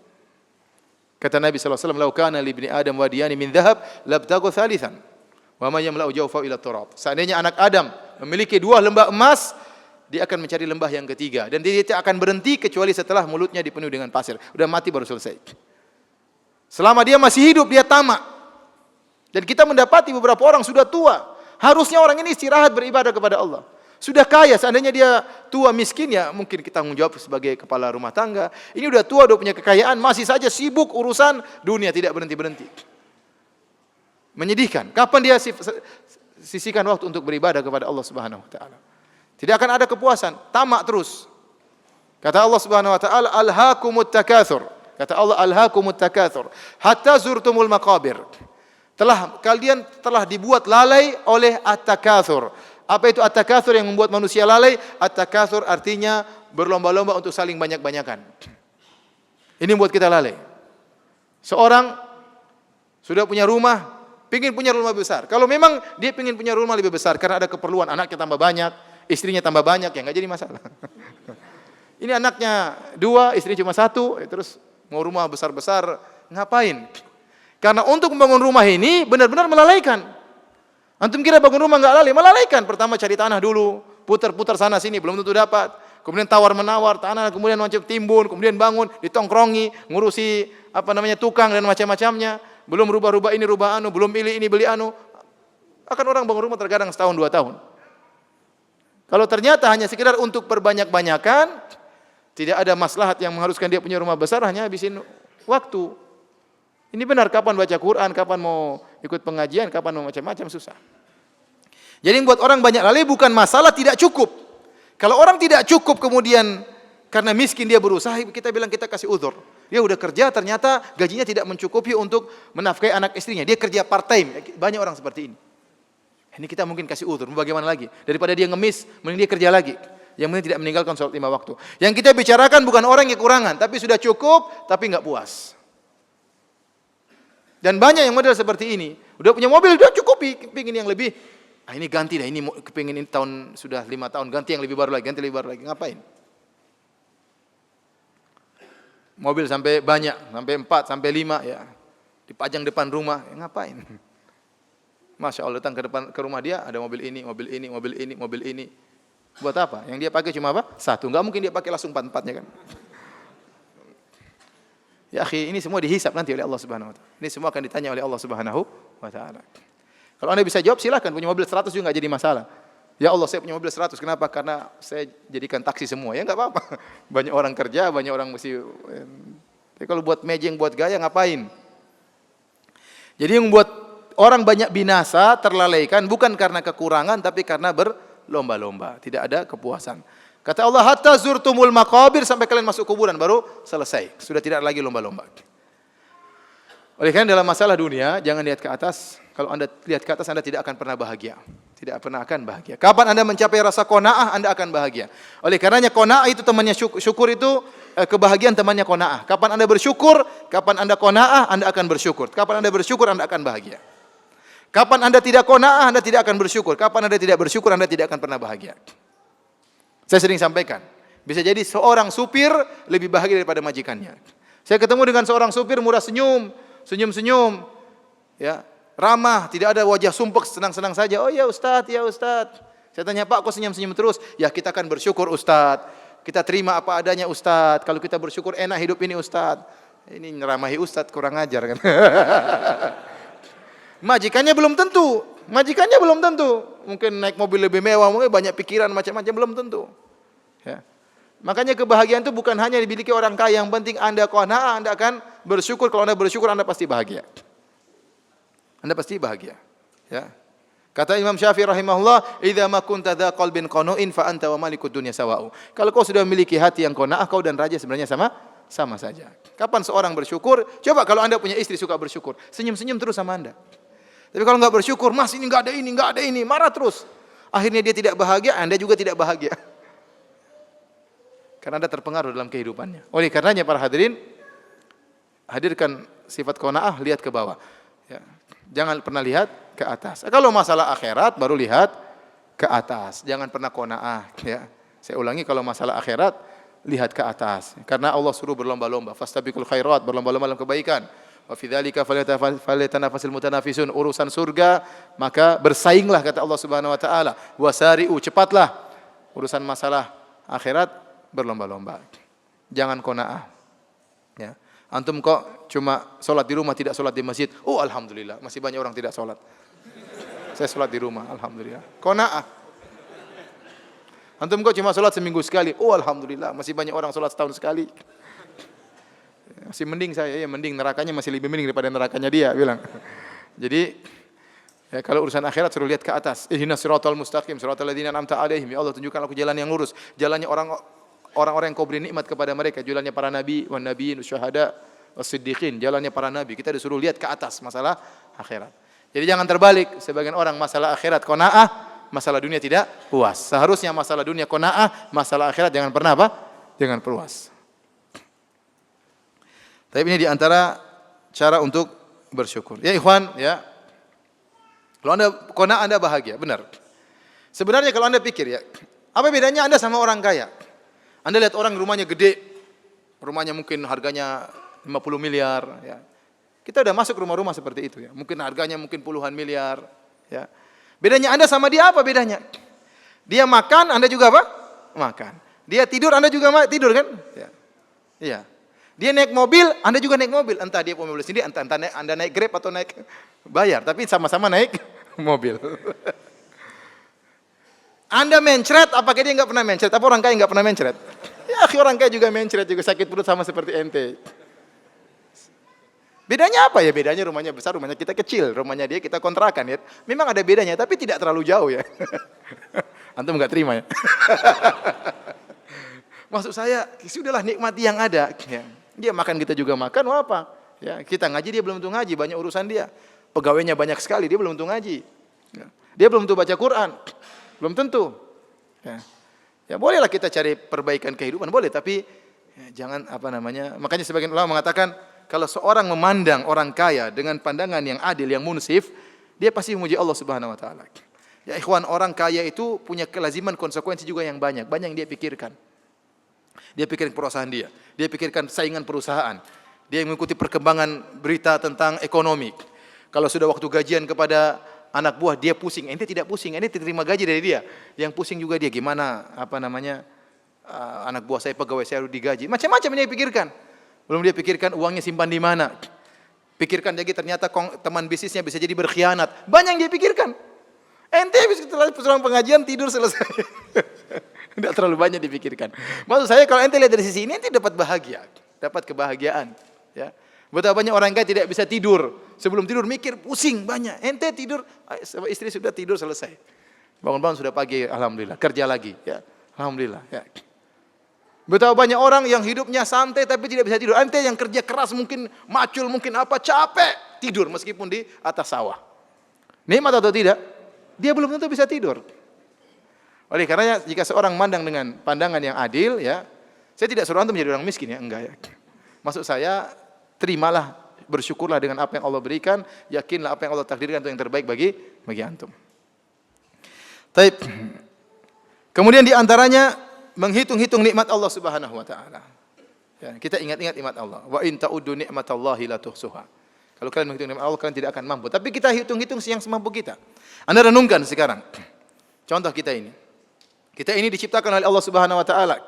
Kata Nabi sallallahu alaihi wasallam, "Lau kana li ibni Adam wadiyani min dhahab, labtaghu thalithan. Wa ma yamla'u jawfahu ila turab." Seandainya anak Adam memiliki 2 lembah emas, dia akan mencari lembah yang ketiga dan dia tidak akan berhenti kecuali setelah mulutnya dipenuhi dengan pasir. Udah mati baru selesai. Selama dia masih hidup dia tamak. Dan kita mendapati beberapa orang sudah tua. Harusnya orang ini istirahat beribadah kepada Allah. Sudah kaya, seandainya dia tua miskin ya mungkin kita tanggung jawab sebagai kepala rumah tangga. Ini udah tua, udah punya kekayaan, masih saja sibuk urusan dunia, tidak berhenti-berhenti. Menyedihkan. Kapan dia sisihkan waktu untuk beribadah kepada Allah Subhanahu wa taala? Tidak akan ada kepuasan, tamak terus. Kata Allah Subhanahu wa taala, alhaakumut takatsur. Kata Allah, alhaakumut takatsur hatta zurtumul maqabir. Kalian telah dibuat lalai oleh at-takatsur. Apa itu at-takatsur yang membuat manusia lalai? At-takatsur artinya berlomba-lomba untuk saling banyak-banyakan. Ini membuat kita lalai. Seorang sudah punya rumah, pingin punya rumah besar. Kalau memang dia pingin punya rumah lebih besar karena ada keperluan, anaknya tambah banyak, istrinya tambah banyak, ya nggak jadi masalah. Ini anaknya 2, istrinya cuma 1, terus mau rumah besar-besar, ngapain? Karena untuk membangun rumah ini benar-benar melalaikan. Antum kira bangun rumah nggak lalai? Melalaikan. Pertama cari tanah dulu, putar-putar sana sini, belum tentu dapat. Kemudian tawar-menawar tanah, kemudian macam timbun, kemudian bangun, ditongkrongi, ngurusi tukang dan macam-macamnya. Belum rubah-rubah ini, rubah anu, belum pilih ini, beli anu. Akan orang bangun rumah terkadang setahun 2 tahun. Kalau ternyata hanya sekedar untuk perbanyak-banyakan, tidak ada maslahat yang mengharuskan dia punya rumah besar, hanya habisin waktu. Ini benar, kapan baca Quran, kapan mau ikut pengajian, kapan mau macam-macam, susah. Jadi yang buat orang banyak lalai bukan masalah tidak cukup. Kalau orang tidak cukup kemudian karena miskin dia berusaha, kita bilang kita kasih uzur. Dia udah kerja ternyata gajinya tidak mencukupi untuk menafkahi anak istrinya. Dia kerja part time. Banyak orang seperti ini. Ini kita mungkin kasih uzur. Bagaimana lagi? Daripada dia ngemis, mending dia kerja lagi. Yang penting tidak meninggalkan sholat 5 waktu. Yang kita bicarakan bukan orang yang kekurangan, tapi sudah cukup, tapi nggak puas. Dan banyak yang model seperti ini. Udah punya mobil, udah cukupi, pingin yang lebih. Ini ganti dah, ini kepingin ini tahun sudah 5 tahun, ganti yang lebih baru lagi, ganti lebih baru lagi. Ngapain? Mobil sampai banyak, sampai 4, sampai 5 ya. Dipajang depan rumah, ya ngapain? Masya Allah, datang ke rumah dia ada mobil ini, mobil ini, mobil ini, mobil ini. Buat apa? Yang dia pakai cuma apa? 1. Enggak mungkin dia pakai langsung 4-4-nya kan. Ya akhi, ini semua dihisab nanti oleh Allah Subhanahu wa taala. Ini semua akan ditanya oleh Allah Subhanahu wa taala. Kalau Anda bisa jawab silakan, punya mobil 100 juga enggak jadi masalah. Ya Allah, saya punya mobil 100. Kenapa? Karena saya jadikan taksi semua. Ya enggak apa-apa. Banyak orang kerja, banyak orang mesti. Tapi kalau buat mejeng, buat gaya ngapain? Jadi yang membuat orang banyak binasa, terlalaikan bukan karena kekurangan tapi karena berlomba-lomba, tidak ada kepuasan. Kata Allah, hatta zurtumul maqabir, sampai kalian masuk kuburan baru selesai. Sudah tidak lagi lomba-lomba. Oleh karena dalam masalah dunia, jangan lihat ke atas. Kalau Anda lihat ke atas, Anda tidak akan pernah bahagia. Tidak pernah akan bahagia. Kapan Anda mencapai rasa qanaah, Anda akan bahagia. Oleh karenanya qanaah itu temannya syukur itu kebahagiaan temannya qanaah. Kapan Anda bersyukur, kapan Anda qanaah, Anda akan bersyukur. Kapan Anda bersyukur, Anda akan bahagia. Kapan Anda tidak qanaah, Anda tidak akan bersyukur. Kapan Anda tidak bersyukur, Anda tidak akan pernah bahagia. Saya sering sampaikan, bisa jadi seorang supir lebih bahagia daripada majikannya. Saya ketemu dengan seorang supir murah senyum, senyum-senyum, ya, ramah, tidak ada wajah sumpek, senang-senang saja. Oh ya Ustaz, ya Ustaz. Saya tanya, Pak, kok senyum-senyum terus? Ya kita akan bersyukur Ustaz. Kita terima apa adanya Ustaz. Kalau kita bersyukur enak hidup ini Ustaz. Ini nyeramahi Ustaz, kurang ajar kan. Majikannya belum tentu. Majikannya belum tentu. Mungkin naik mobil lebih mewah, mungkin banyak pikiran macam-macam, belum tentu. Ya. Makanya kebahagiaan itu bukan hanya dimiliki orang kaya. Yang penting Anda qanaah, Anda akan bersyukur. Kalau Anda bersyukur, Anda pasti bahagia. Anda pasti bahagia. Ya. Kata Imam Syafi'i rahimahullah, "Idza ma kunta dza qalbin qanu'in fa anta wa malikud dunya sawa'u." Kalau kau sudah memiliki hati yang qanaah, kau dan raja sebenarnya sama saja. Kapan seorang bersyukur? Coba kalau Anda punya istri suka bersyukur, senyum-senyum terus sama Anda. Tapi kalau enggak bersyukur, Mas ini enggak ada ini, marah terus. Akhirnya dia tidak bahagia, Anda juga tidak bahagia. Karena Anda terpengaruh dalam kehidupannya. Oleh karenanya para hadirin, hadirkan sifat qanaah, lihat ke bawah. Ya. Jangan pernah lihat ke atas. Kalau masalah akhirat baru lihat ke atas. Jangan pernah qanaah, ya. Saya ulangi, kalau masalah akhirat lihat ke atas. Karena Allah suruh berlomba-lomba, fastabiqul khairat, berlomba-lomba dalam kebaikan. Wa fi dzalika falyatanafasul mutanafisun, urusan surga maka bersainglah kata Allah Subhanahu wa taala. Wasari'u, cepatlah. Urusan masalah akhirat berlomba-lomba. Jangan qanaah. Ya. Antum kok cuma sholat di rumah, tidak sholat di masjid. Oh alhamdulillah, masih banyak orang tidak sholat. Saya sholat di rumah, alhamdulillah. Qanaah. Antum kok cuma sholat seminggu sekali. Oh alhamdulillah, masih banyak orang sholat setahun sekali. Masih mending saya, ya mending, nerakanya masih lebih mending daripada nerakanya dia, bilang. Jadi ya, kalau urusan akhirat suruh lihat ke atas. Ihdinas siratal mustaqim, siratal ladzina an'amta 'alaihim. Ya Allah, tunjukkan aku jalan yang lurus. Jalannya orang orang-orang yang kau beri nikmat kepada mereka, jalannya para nabi, wan nabiyyin, syuhada, was-siddiqin, jalannya para nabi. Kita disuruh lihat ke atas masalah akhirat. Jadi jangan terbalik, sebagian orang masalah akhirat qanaah, masalah dunia tidak puas. Seharusnya masalah dunia qanaah, masalah akhirat jangan pernah apa? Jangan puas. Tapi ini di antara cara untuk bersyukur. Ya ikhwan, ya. Kalau Anda qanaah, Anda bahagia, benar. Sebenarnya kalau Anda pikir ya, apa bedanya Anda sama orang kaya? Anda lihat orang rumahnya gede, rumahnya mungkin harganya 50 miliar, ya. Kita udah masuk rumah-rumah seperti itu ya. Mungkin harganya mungkin puluhan miliar, ya. Bedanya Anda sama dia apa bedanya? Dia makan, Anda juga apa? Makan. Dia tidur, Anda juga tidur kan? Ya. Iya. Dia naik mobil, Anda juga naik mobil. Entah dia punya mobil sendiri, entah Anda naik Grab atau naik bayar, tapi sama-sama naik mobil. Anda mencret, apakah dia enggak pernah mencret? Apa orang kaya enggak pernah mencret? Ya, orang kaya juga mencret, juga sakit perut sama seperti ente. Bedanya apa ya? Bedanya rumahnya besar, rumahnya kita kecil, rumahnya dia kita kontrakan ya. Memang ada bedanya, tapi tidak terlalu jauh ya. Antum enggak terima ya? Maksud saya, sudahlah nikmati yang ada. Ya. Dia makan, kita juga makan, apa? Ya, kita ngaji, dia belum tentu ngaji, banyak urusan dia. Pegawainya banyak sekali, dia belum tentu ngaji. Ya. Dia belum tentu baca Quran, belum tentu. Ya. Ya bolehlah kita cari perbaikan kehidupan, boleh, tapi ya, jangan makanya sebagian ulama mengatakan, kalau seorang memandang orang kaya dengan pandangan yang adil, yang munsif, dia pasti memuji Allah Subhanahu wa taala. Ya ikhwan, orang kaya itu punya kelaziman konsekuensi juga yang banyak yang dia pikirkan. Dia pikirkan perusahaan dia pikirkan saingan perusahaan. Dia mengikuti perkembangan berita tentang ekonomi. Kalau sudah waktu gajian kepada anak buah, dia pusing. Ente tidak pusing, ente terima gaji dari dia. Yang pusing juga dia, gimana anak buah saya, pegawai saya harus digaji. Macam-macam dia pikirkan. Belum dia pikirkan uangnya simpan di mana. Pikirkan lagi ternyata teman bisnisnya bisa jadi berkhianat. Banyak yang dia pikirkan. Ente setelah pulang pengajian tidur selesai. Tidak terlalu banyak dipikirkan. Maksud saya kalau ente lihat dari sisi ini, ente dapat bahagia, dapat kebahagiaan. Ya. Betapa banyak orang kaya tidak bisa tidur. Sebelum tidur mikir pusing banyak. Ente tidur, istri sudah tidur selesai. Bangun-bangun sudah pagi, alhamdulillah. Kerja lagi, ya. Alhamdulillah. Ya. Betapa banyak orang yang hidupnya santai tapi tidak bisa tidur. Ente yang kerja keras mungkin macul, mungkin apa, capek, tidur meskipun di atas sawah. Nikmat atau tidak? Dia belum tentu bisa tidur. Oleh karenanya jika seorang mandang dengan pandangan yang adil, ya, saya tidak suruh antum menjadi orang miskin ya, enggak ya. Maksud saya, terimalah, bersyukurlah dengan apa yang Allah berikan, yakinlah apa yang Allah takdirkan itu yang terbaik bagi antum. Taib. Kemudian di antaranya menghitung-hitung nikmat Allah Subhanahu wa taala. Ya, kita ingat-ingat nikmat Allah. Wa in ta'uddu nikmatallahi la tuhsuha. Kalau kalian menghitung nikmat Allah, kalian tidak akan mampu. Tapi kita hitung-hitung yang semampu kita. Anda renungkan sekarang. Contoh kita ini. Kita ini diciptakan oleh Allah Subhanahu wa taala.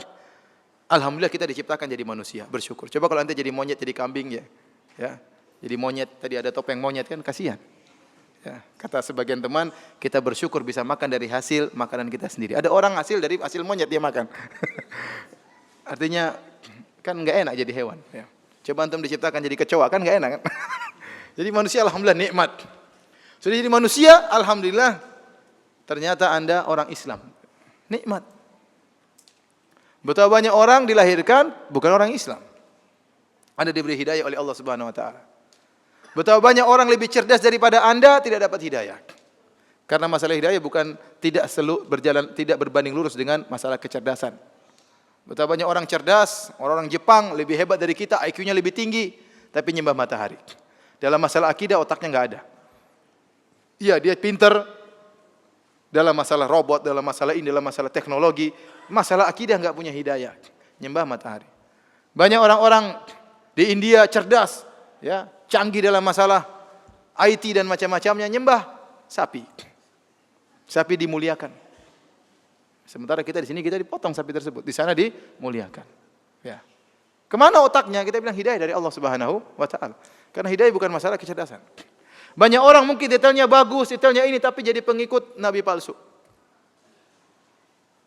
Alhamdulillah kita diciptakan jadi manusia, bersyukur. Coba kalau nanti jadi monyet, jadi kambing ya. Ya. Jadi monyet, tadi ada topeng monyet kan kasihan. Ya, kata sebagian teman, kita bersyukur bisa makan dari hasil makanan kita sendiri. Ada orang dari hasil monyet dia makan. Artinya kan enggak enak jadi hewan. Ya. Coba antum diciptakan jadi kecoa kan enggak enak kan? Jadi manusia alhamdulillah nikmat. Sudah jadi manusia alhamdulillah ternyata Anda orang Islam. Nikmat. Betapa banyak orang dilahirkan bukan orang Islam. Anda diberi hidayah oleh Allah Subhanahu wa taala. Betapa banyak orang lebih cerdas daripada Anda tidak dapat hidayah. Karena masalah hidayah bukan tidak berbanding lurus dengan masalah kecerdasan. Betapa banyak orang cerdas, orang Jepang lebih hebat dari kita, IQ-nya lebih tinggi, tapi nyembah matahari. Dalam masalah akidah otaknya enggak ada. Iya, dia pintar dalam masalah robot, dalam masalah ini, dalam masalah teknologi, masalah akidah enggak punya hidayah, nyembah matahari. Banyak orang-orang di India cerdas, ya, canggih dalam masalah IT dan macam-macamnya, nyembah sapi. Sapi dimuliakan. Sementara kita di sini kita dipotong sapi tersebut, di sana dimuliakan. Ya. Kemana otaknya? Kita bilang hidayah dari Allah Subhanahu wa taala. Karena hidayah bukan masalah kecerdasan. Banyak orang mungkin detailnya bagus, detailnya ini, tapi jadi pengikut nabi palsu.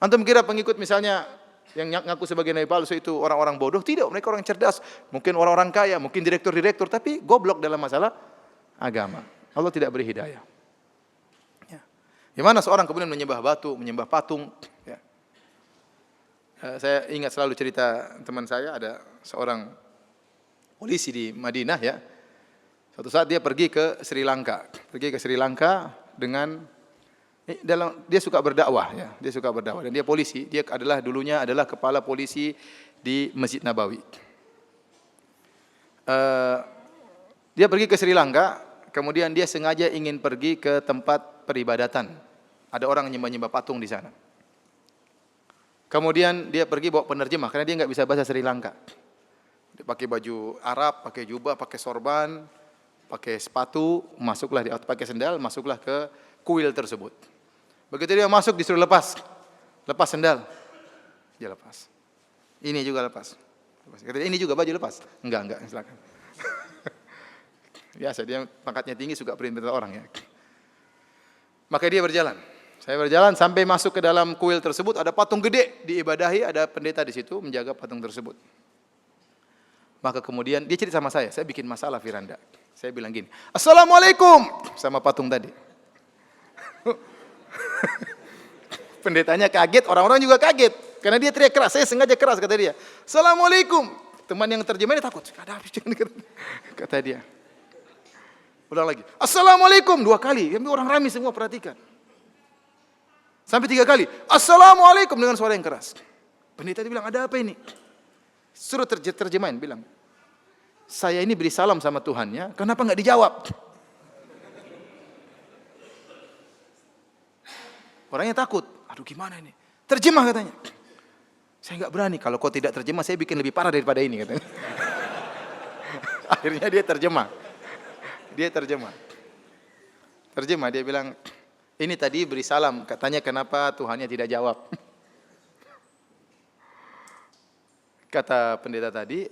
Antum kira pengikut misalnya yang ngaku sebagai nabi palsu itu orang-orang bodoh? Tidak, mereka orang cerdas. Mungkin orang-orang kaya, mungkin direktur-direktur, tapi goblok dalam masalah agama. Allah tidak beri hidayah. Ya. Gimana seorang kemudian menyembah batu, menyembah patung? Ya. Saya ingat selalu cerita teman saya, ada seorang polisi di Madinah ya. Suatu saat dia pergi ke Sri Lanka. Pergi ke Sri Lanka dengan dia suka berdakwah ya. Dia suka berdakwah dan dia polisi. Dia dulunya adalah kepala polisi di Masjid Nabawi. Dia pergi ke Sri Lanka, kemudian dia sengaja ingin pergi ke tempat peribadatan. Ada orang nyembah-nyembah patung di sana. Kemudian dia pergi bawa penerjemah karena dia nggak bisa bahasa Sri Lanka. Dia pakai baju Arab, pakai jubah, pakai sorban, pakai sepatu, masuklah pakai sendal, masuklah ke kuil tersebut. Begitu dia masuk disuruh lepas sendal, dia lepas. Ini juga lepas. Kata ini juga baju lepas. Enggak, silakan. Biasa dia pangkatnya tinggi suka perintah orang ya. Maka dia berjalan. Saya berjalan sampai masuk ke dalam kuil tersebut, ada patung gede diibadahi, ada pendeta di situ menjaga patung tersebut. Maka kemudian dia cerita sama saya bikin masalah Firanda. Saya bilang gini, "Assalamualaikum," sama patung tadi. Pendetanya kaget, orang-orang juga kaget. Karena dia teriak keras, saya sengaja keras kata dia. "Assalamualaikum." Teman yang terjemahnya takut. Ada apa kata dia. Ulang lagi, "Assalamualaikum," 2 kali. Orang ramai semua perhatikan. Sampai 3 kali, "Assalamualaikum," dengan suara yang keras. Pendeta dia bilang, "Ada apa ini?" Suruh terjemahin, bilang, "Saya ini beri salam sama Tuhannya, kenapa nggak dijawab?" Orangnya takut. Aduh gimana ini? Terjemah katanya. Saya nggak berani. Kalau kau tidak terjemah, saya bikin lebih parah daripada ini katanya. Akhirnya dia terjemah. Terjemah, dia bilang, "Ini tadi beri salam, katanya kenapa Tuhannya tidak jawab?" Kata pendeta tadi,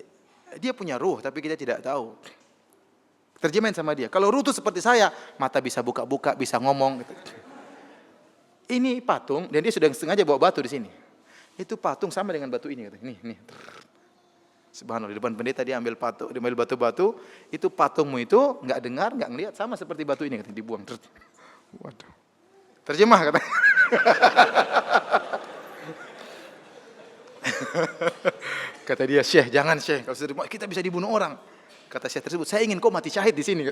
dia punya ruh tapi kita tidak tahu. Terjemahin sama dia. Kalau ruh itu seperti saya, mata bisa buka-buka, bisa ngomong. Gitu. Ini patung, dan dia sudah sengaja bawa batu di sini. Itu patung sama dengan batu ini. Kata. Nih. Subhanallah, di depan pendeta dia ambil batu-batu. Itu patungmu itu nggak dengar, nggak ngelihat, sama seperti batu ini. Kata. Dibuang. Waduh. Terjemah kata. Kata dia, "Syekh, jangan Syekh, kalau kita bisa dibunuh orang." Kata Syekh tersebut, "Saya ingin kau mati syahid di sini."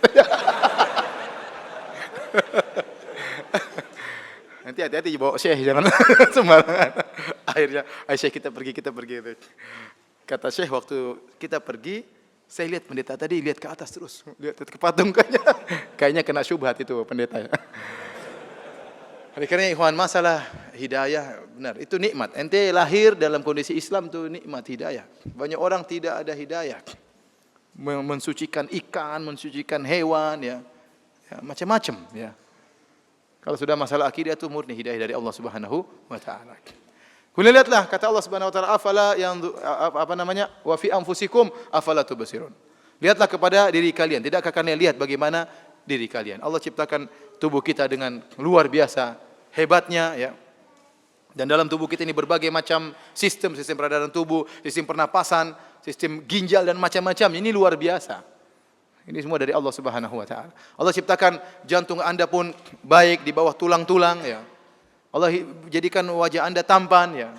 Nanti hati-hati bawa Syekh, jangan sembarangan. Akhirnya, "Ayo Syekh kita pergi." Kata Syekh, waktu kita pergi, saya lihat pendeta tadi lihat ke atas terus, lihat ke patung kayaknya kena syubhat itu pendeta ya. Oleh karena ikhwan, masalah hidayah benar, itu nikmat. Ente lahir dalam kondisi Islam itu nikmat hidayah. Banyak orang tidak ada hidayah. Mensucikan ikan, mensucikan hewan ya macam-macam ya. Kalau sudah masalah akidah itu murni hidayah dari Allah Subhanahu wa taala. Kemudian lihatlah kata Allah Subhanahu wa taala, "Afala yang wa fi anfusikum afala tubsirun." Lihatlah kepada diri kalian, tidakkah kalian lihat bagaimana diri kalian? Allah ciptakan tubuh kita dengan luar biasa hebatnya ya. Dan dalam tubuh kita ini berbagai macam sistem peredaran tubuh, sistem pernapasan, sistem ginjal dan macam-macam. Ini luar biasa. Ini semua dari Allah Subhanahu wa taala. Allah ciptakan jantung Anda pun baik di bawah tulang-tulang ya. Allah jadikan wajah Anda tampan ya.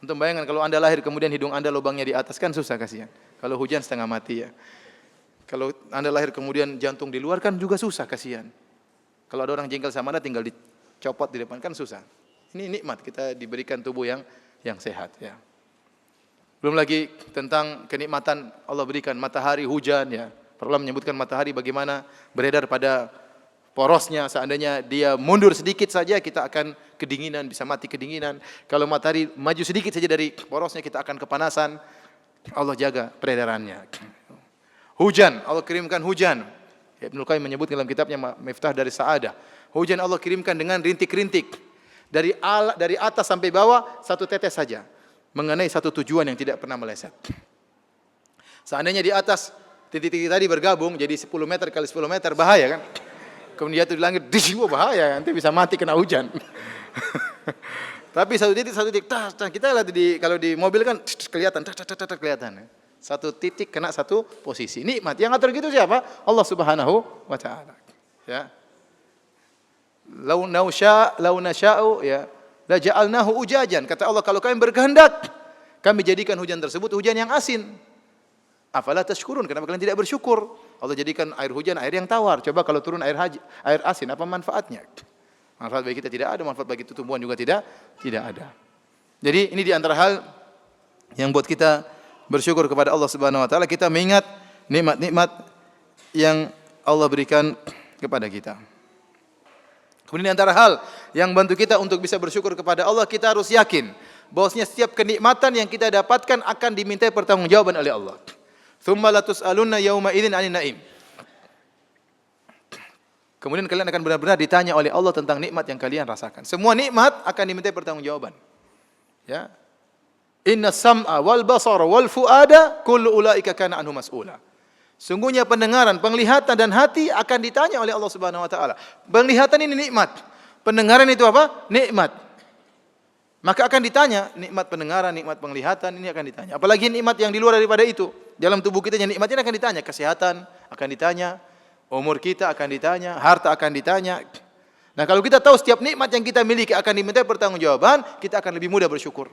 Untuk bayangkan kalau Anda lahir kemudian hidung Anda lubangnya di atas, kan susah kasihan. Kalau hujan setengah mati ya. Kalau Anda lahir kemudian jantung di luar kan juga susah, kasihan. Kalau ada orang jengkel sama Anda tinggal dicopot di depan kan susah. Ini nikmat kita diberikan tubuh yang sehat ya. Belum lagi tentang kenikmatan Allah berikan matahari, hujan ya. Allah menyebutkan matahari bagaimana beredar pada porosnya, seandainya dia mundur sedikit saja kita akan kedinginan, bisa mati kedinginan. Kalau matahari maju sedikit saja dari porosnya kita akan kepanasan. Allah jaga peredarannya. Hujan, Allah kirimkan hujan. Ibnu Qayyim menyebut dalam kitabnya Miftah dari Sa'adah. Hujan Allah kirimkan dengan rintik-rintik. Dari atas sampai bawah satu tetes saja. Mengenai satu tujuan yang tidak pernah meleset. Seandainya di atas titik-titik tadi bergabung jadi 10 meter kali 10 meter, bahaya kan? Kemudian jatuh di langit, bahaya, nanti bisa mati kena hujan. Tapi satu titik, kita lihat kalau di mobil kan kelihatan, kelihatan. Satu titik kena satu posisi. Nikmat. Yang ngatur gitu siapa? Allah Subhanahu wa taala. Ya. Lau nasya'u ya, La ja'alnahu ujajan. Kata Allah, kalau kalian berkehendak, kami jadikan hujan tersebut hujan yang asin. Afala tashkurun? Kenapa kalian tidak bersyukur? Allah jadikan air hujan air yang tawar. Coba kalau turun air asin, apa manfaatnya? Manfaat bagi kita tidak ada, manfaat bagi tumbuhan juga tidak ada. Jadi ini di antara hal yang buat kita bersyukur kepada Allah Subhanahu wa taala, kita mengingat nikmat-nikmat yang Allah berikan kepada kita. Kemudian di antara hal yang bantu kita untuk bisa bersyukur kepada Allah, kita harus yakin bahwasanya setiap kenikmatan yang kita dapatkan akan dimintai pertanggungjawaban oleh Allah. Tsumma latus'alunna yauma idzin 'anil na'im. Kemudian kalian akan benar-benar ditanya oleh Allah tentang nikmat yang kalian rasakan. Semua nikmat akan dimintai pertanggungjawaban. Ya. Inna sam'a wal basara wal fuada kullu ulaika kana anhu mas'ula. Sungguhnya pendengaran, penglihatan dan hati akan ditanya oleh Allah Subhanahu wa taala. Penglihatan ini nikmat. Pendengaran itu apa? Nikmat. Maka akan ditanya nikmat pendengaran, nikmat penglihatan ini akan ditanya. Apalagi nikmat yang di luar daripada itu. Dalam tubuh kita yang nikmat ini akan ditanya, kesehatan akan ditanya, umur kita akan ditanya, harta akan ditanya. Nah, kalau kita tahu setiap nikmat yang kita miliki akan dimintai pertanggungjawaban, kita akan lebih mudah bersyukur.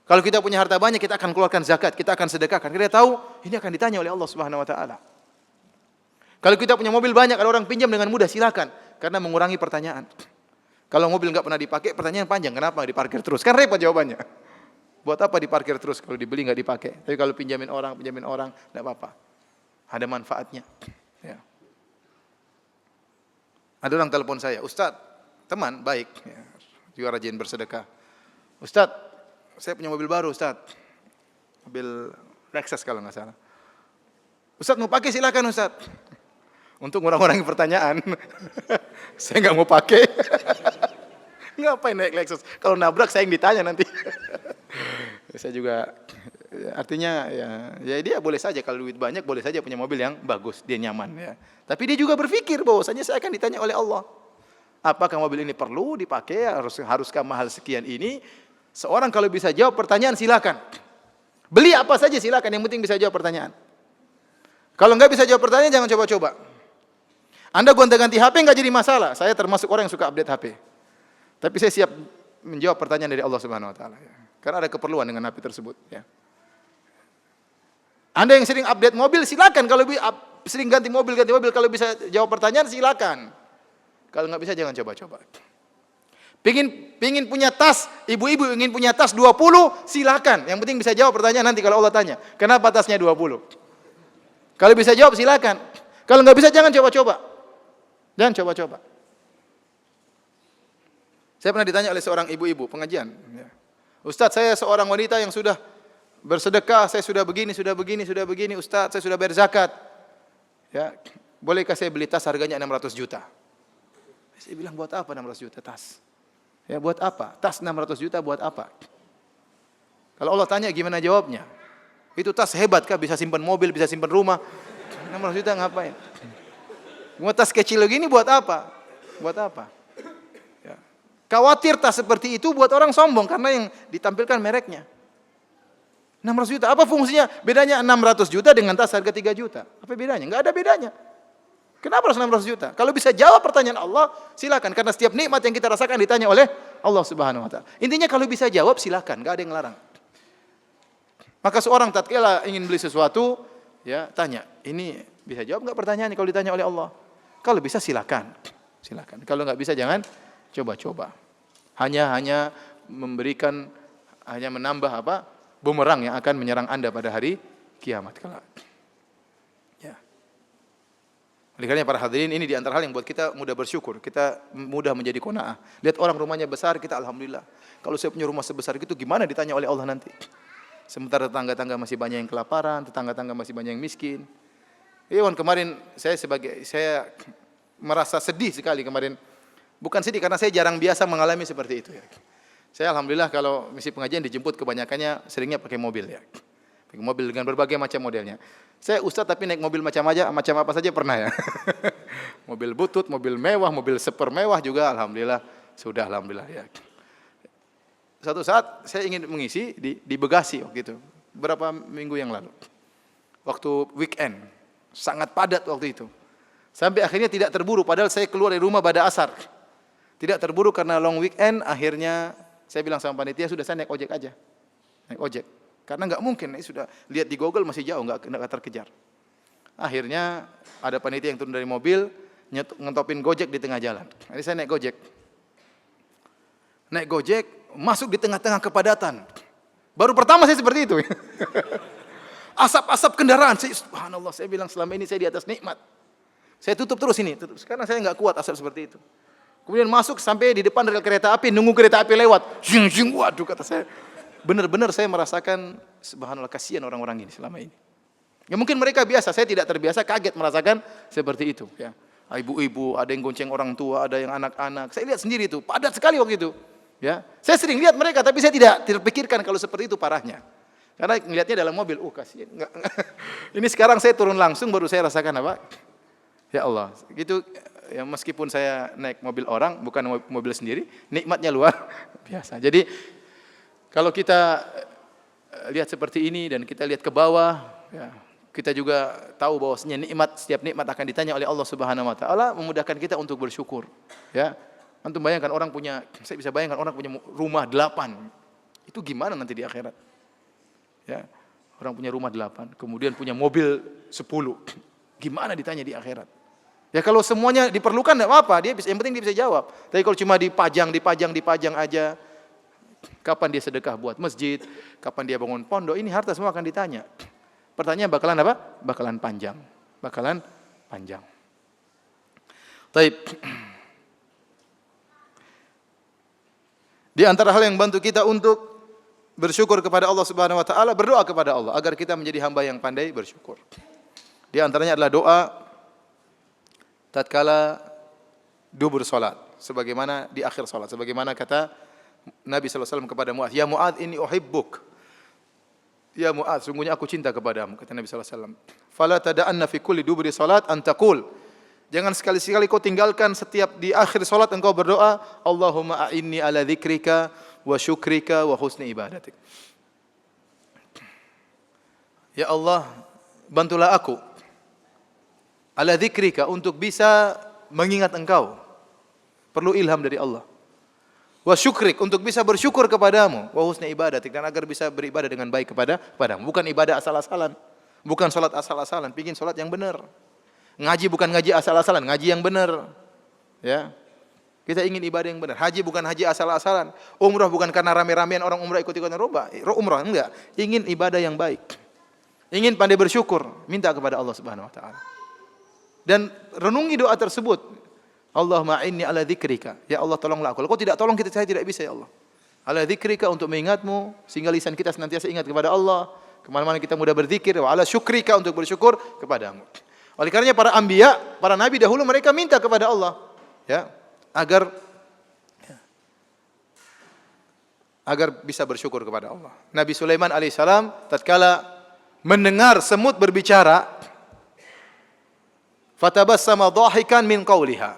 Kalau kita punya harta banyak, kita akan keluarkan zakat, kita akan sedekahkan. Kita tahu ini akan ditanya oleh Allah Subhanahu wa taala. Kalau kita punya mobil banyak, kalau orang pinjam dengan mudah silakan, karena mengurangi pertanyaan. Kalau mobil enggak pernah dipakai, pertanyaan panjang, kenapa diparkir terus? Kan repot jawabannya. Buat apa diparkir terus kalau dibeli enggak dipakai? Tapi kalau pinjamin orang enggak apa-apa. Ada manfaatnya. Ya. Ada orang telepon saya, Ustaz, teman baik, ya, juga rajin bersedekah. Ustaz, saya punya mobil baru, Ustaz. Mobil Lexus kalau enggak salah. Ustaz mau pakai silakan Ustaz. Untuk orang-orang yang pertanyaan, saya enggak mau pakai. Ngapain naik Lexus? Kalau nabrak saya yang ditanya nanti. Saya juga, artinya ya dia boleh saja kalau duit banyak, boleh saja punya mobil yang bagus, dia nyaman. Ya. Tapi dia juga berpikir bahwasanya saya akan ditanya oleh Allah. Apakah mobil ini perlu dipakai? Haruskah mahal sekian ini? Seorang kalau bisa jawab pertanyaan silakan. Beli apa saja silakan, yang penting bisa jawab pertanyaan. Kalau enggak bisa jawab pertanyaan jangan coba-coba. Anda gonta-ganti HP enggak jadi masalah. Saya termasuk orang yang suka update HP. Tapi saya siap menjawab pertanyaan dari Allah Subhanahu wa taala ya. Karena ada keperluan dengan HP tersebut ya. Anda yang sering update mobil silakan, kalau sering ganti mobil kalau bisa jawab pertanyaan silakan. Kalau enggak bisa jangan coba-coba. Pingin punya tas, ibu-ibu ingin punya tas 20, silakan. Yang penting bisa jawab pertanyaan nanti kalau Allah tanya. Kenapa tasnya 20? Kalau bisa jawab silakan. Kalau enggak bisa jangan coba-coba. Jangan coba-coba. Saya pernah ditanya oleh seorang ibu-ibu pengajian. Ustaz, saya seorang wanita yang sudah bersedekah, saya sudah begini, Ustaz, saya sudah bayar zakat. Ya, bolehkah saya beli tas harganya 600 juta? Saya bilang, buat apa 600 juta tas? Ya, buat apa? Tas 600 juta buat apa? Kalau Allah tanya gimana jawabnya? Itu tas hebat kah? Bisa simpan mobil, bisa simpan rumah. 600 juta ngapain? Cuma tas kecil begini buat apa? Buat apa? Ya. Khawatir tas seperti itu buat orang sombong karena yang ditampilkan mereknya. 600 juta, apa fungsinya? Bedanya 600 juta dengan tas harga 3 juta. Apa bedanya? Enggak ada bedanya. Kenapa harus 600 juta? Kalau bisa jawab pertanyaan Allah, silakan. Karena setiap nikmat yang kita rasakan ditanya oleh Allah Subhanahu wa taala. Intinya kalau bisa jawab silakan, enggak ada yang ngelarang. Maka seorang tatkala ingin beli sesuatu, ya tanya, ini bisa jawab enggak pertanyaannya kalau ditanya oleh Allah? Kalau bisa silakan. Silakan. Kalau enggak bisa jangan coba-coba. Hanya menambah apa? Bumerang yang akan menyerang Anda pada hari kiamat kelak. Ya. Oleh karena para hadirin, ini di antara hal yang buat kita mudah bersyukur, kita mudah menjadi qanaah. Lihat orang rumahnya besar, kita alhamdulillah. Kalau saya punya rumah sebesar itu gimana ditanya oleh Allah nanti? Sementara tetangga-tetangga masih banyak yang kelaparan, tetangga-tetangga masih banyak yang miskin. Iwan kemarin saya merasa sedih sekali kemarin. Bukan sedih karena saya jarang biasa mengalami seperti itu ya. Saya alhamdulillah kalau misi pengajian dijemput kebanyakannya seringnya pakai mobil ya. Pakai mobil dengan berbagai macam modelnya. Saya ustaz tapi naik mobil macam apa saja pernah ya. Mobil butut, mobil mewah, mobil super mewah juga alhamdulillah sudah alhamdulillah ya. Satu saat saya ingin mengisi di Bekasi waktu itu. Beberapa minggu yang lalu. Waktu weekend sangat padat waktu itu. Sampai akhirnya tidak terburu padahal saya keluar dari rumah pada asar. Tidak terburu karena long weekend, akhirnya saya bilang sama panitia, sudah saya naik ojek aja. Naik ojek. Karena nggak mungkin, ini sudah lihat di Google masih jauh, nggak terkejar. Akhirnya ada panitia yang turun dari mobil, ngentopin Gojek di tengah jalan. Jadi saya naik Gojek. Naik Gojek, masuk di tengah-tengah kepadatan. Baru pertama saya seperti itu. Asap-asap kendaraan. Subhanallah, saya bilang selama ini saya di atas nikmat. Saya tutup terus ini, tutup. Karena saya nggak kuat asap seperti itu. Kemudian masuk sampai di depan rel kereta api, nunggu kereta api lewat. Waduh, kata saya. Benar-benar saya merasakan, subhanallah, kasihan orang-orang ini selama ini. Ya mungkin mereka biasa, saya tidak terbiasa, kaget merasakan seperti itu. Ya. Ibu-ibu, ada yang gonceng orang tua, ada yang anak-anak. Saya lihat sendiri itu, padat sekali waktu itu. Ya. Saya sering lihat mereka, tapi saya tidak terpikirkan kalau seperti itu parahnya. Karena melihatnya dalam mobil, kasihan. Ini sekarang saya turun langsung, baru saya rasakan apa? Ya Allah, gitu. Ya, meskipun saya naik mobil orang, bukan mobil sendiri, nikmatnya luar biasa. Jadi kalau kita lihat seperti ini dan kita lihat ke bawah, ya, kita juga tahu bahwasanya setiap nikmat akan ditanya oleh Allah Subhanahu wa taala, memudahkan kita untuk bersyukur. Ya. Antum bayangkan saya bisa bayangkan orang punya rumah 8. Itu gimana nanti di akhirat? Ya. Orang punya rumah 8, kemudian punya mobil 10. Gimana ditanya di akhirat? Ya kalau semuanya diperlukan enggak apa-apa, yang penting dia bisa jawab. Tapi kalau cuma dipajang aja, kapan dia sedekah buat masjid, kapan dia bangun pondok, ini harta semua akan ditanya. Pertanyaan bakalan apa? Bakalan panjang. Taib. Di antara hal yang bantu kita untuk bersyukur kepada Allah Subhanahu wa taala, berdoa kepada Allah agar kita menjadi hamba yang pandai bersyukur. Di antaranya adalah doa tatkala dubur salat, sebagaimana di akhir salat, sebagaimana kata Nabi sallallahu alaihi wasallam kepada Muadz, "Ya Muadz, inni uhibbuk." Ya Muadz, sungguhnya aku cinta kepadamu, kata Nabi sallallahu alaihi wasallam. "Fala tada'anna fi kulli duburi salat an taqul." Jangan sekali-sekali kau tinggalkan setiap di akhir salat engkau berdoa, "Allahumma a'inni ala dzikrika wa syukrika wa husni ibadatik." Ya Allah, bantulah aku ala dzikrika, untuk bisa mengingat engkau. Perlu ilham dari Allah. Wa syukrik, untuk bisa bersyukur kepadamu. Wa husni ibadatik, dan agar bisa beribadah dengan baik kepadamu. Bukan ibadah asal-asalan. Bukan salat asal-asalan, pingin salat yang benar. Ngaji bukan ngaji asal-asalan, ngaji yang benar. Ya. Kita ingin ibadah yang benar. Haji bukan haji asal-asalan. Umrah bukan karena rame-ramean orang umrah ikut-ikutan umrah, enggak. Ingin ibadah yang baik. Ingin pandai bersyukur, minta kepada Allah Subhanahu wa taala. Dan renungi doa tersebut. Allahumma inni ala dzikrika. Ya Allah, tolonglah aku. Kalau kau tidak tolong saya tidak bisa, ya Allah. Ala dzikrika, untuk mengingatmu, sehingga lisan kita senantiasa ingat kepada Allah. Kemana-mana kita mudah berzikir. Wa ala syukrika, untuk bersyukur kepadamu. Oleh karenanya para anbiya, para nabi dahulu mereka minta kepada Allah, ya, agar bisa bersyukur kepada Allah. Nabi Sulaiman alaihissalam tatkala mendengar semut berbicara, fatabassama dhahikan min qawliha.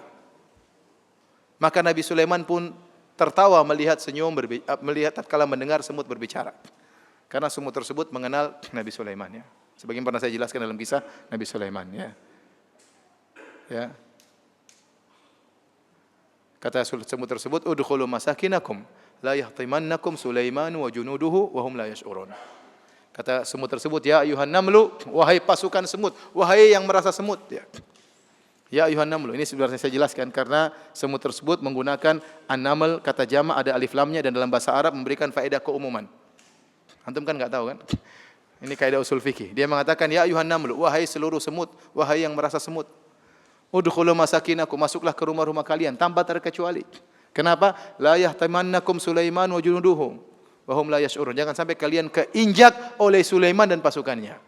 Maka Nabi Sulaiman pun tertawa melihat tatkala mendengar semut berbicara. Karena semut tersebut mengenal Nabi Sulaiman, ya. Sebagaimana pernah saya jelaskan dalam kisah Nabi Sulaiman, ya. Ya. Kata semut tersebut, udkhulu masakinakum la yahtimannakum Sulaiman wa junuduhu wa hum la yash'urun. Kata semut tersebut, ya ayuhan namlu, wahai pasukan semut, wahai yang merasa semut, ya. Ya ayuhan namlu, ini sebenarnya saya jelaskan karena semut tersebut menggunakan an-naml, kata jama' ada alif lamnya, dan dalam bahasa Arab memberikan faedah keumuman. Antum kan enggak tahu kan? Ini kaidah usul fikih. Dia mengatakan, ya ayuhan namlu, wahai seluruh semut, wahai yang merasa semut. Udkhulu masakinakum, masuklah ke rumah-rumah kalian tanpa terkecuali. Kenapa? La yahtamannakum Sulaiman wa junuduhu wa hum la yash'urun. Jangan sampai kalian keinjak oleh Sulaiman dan pasukannya.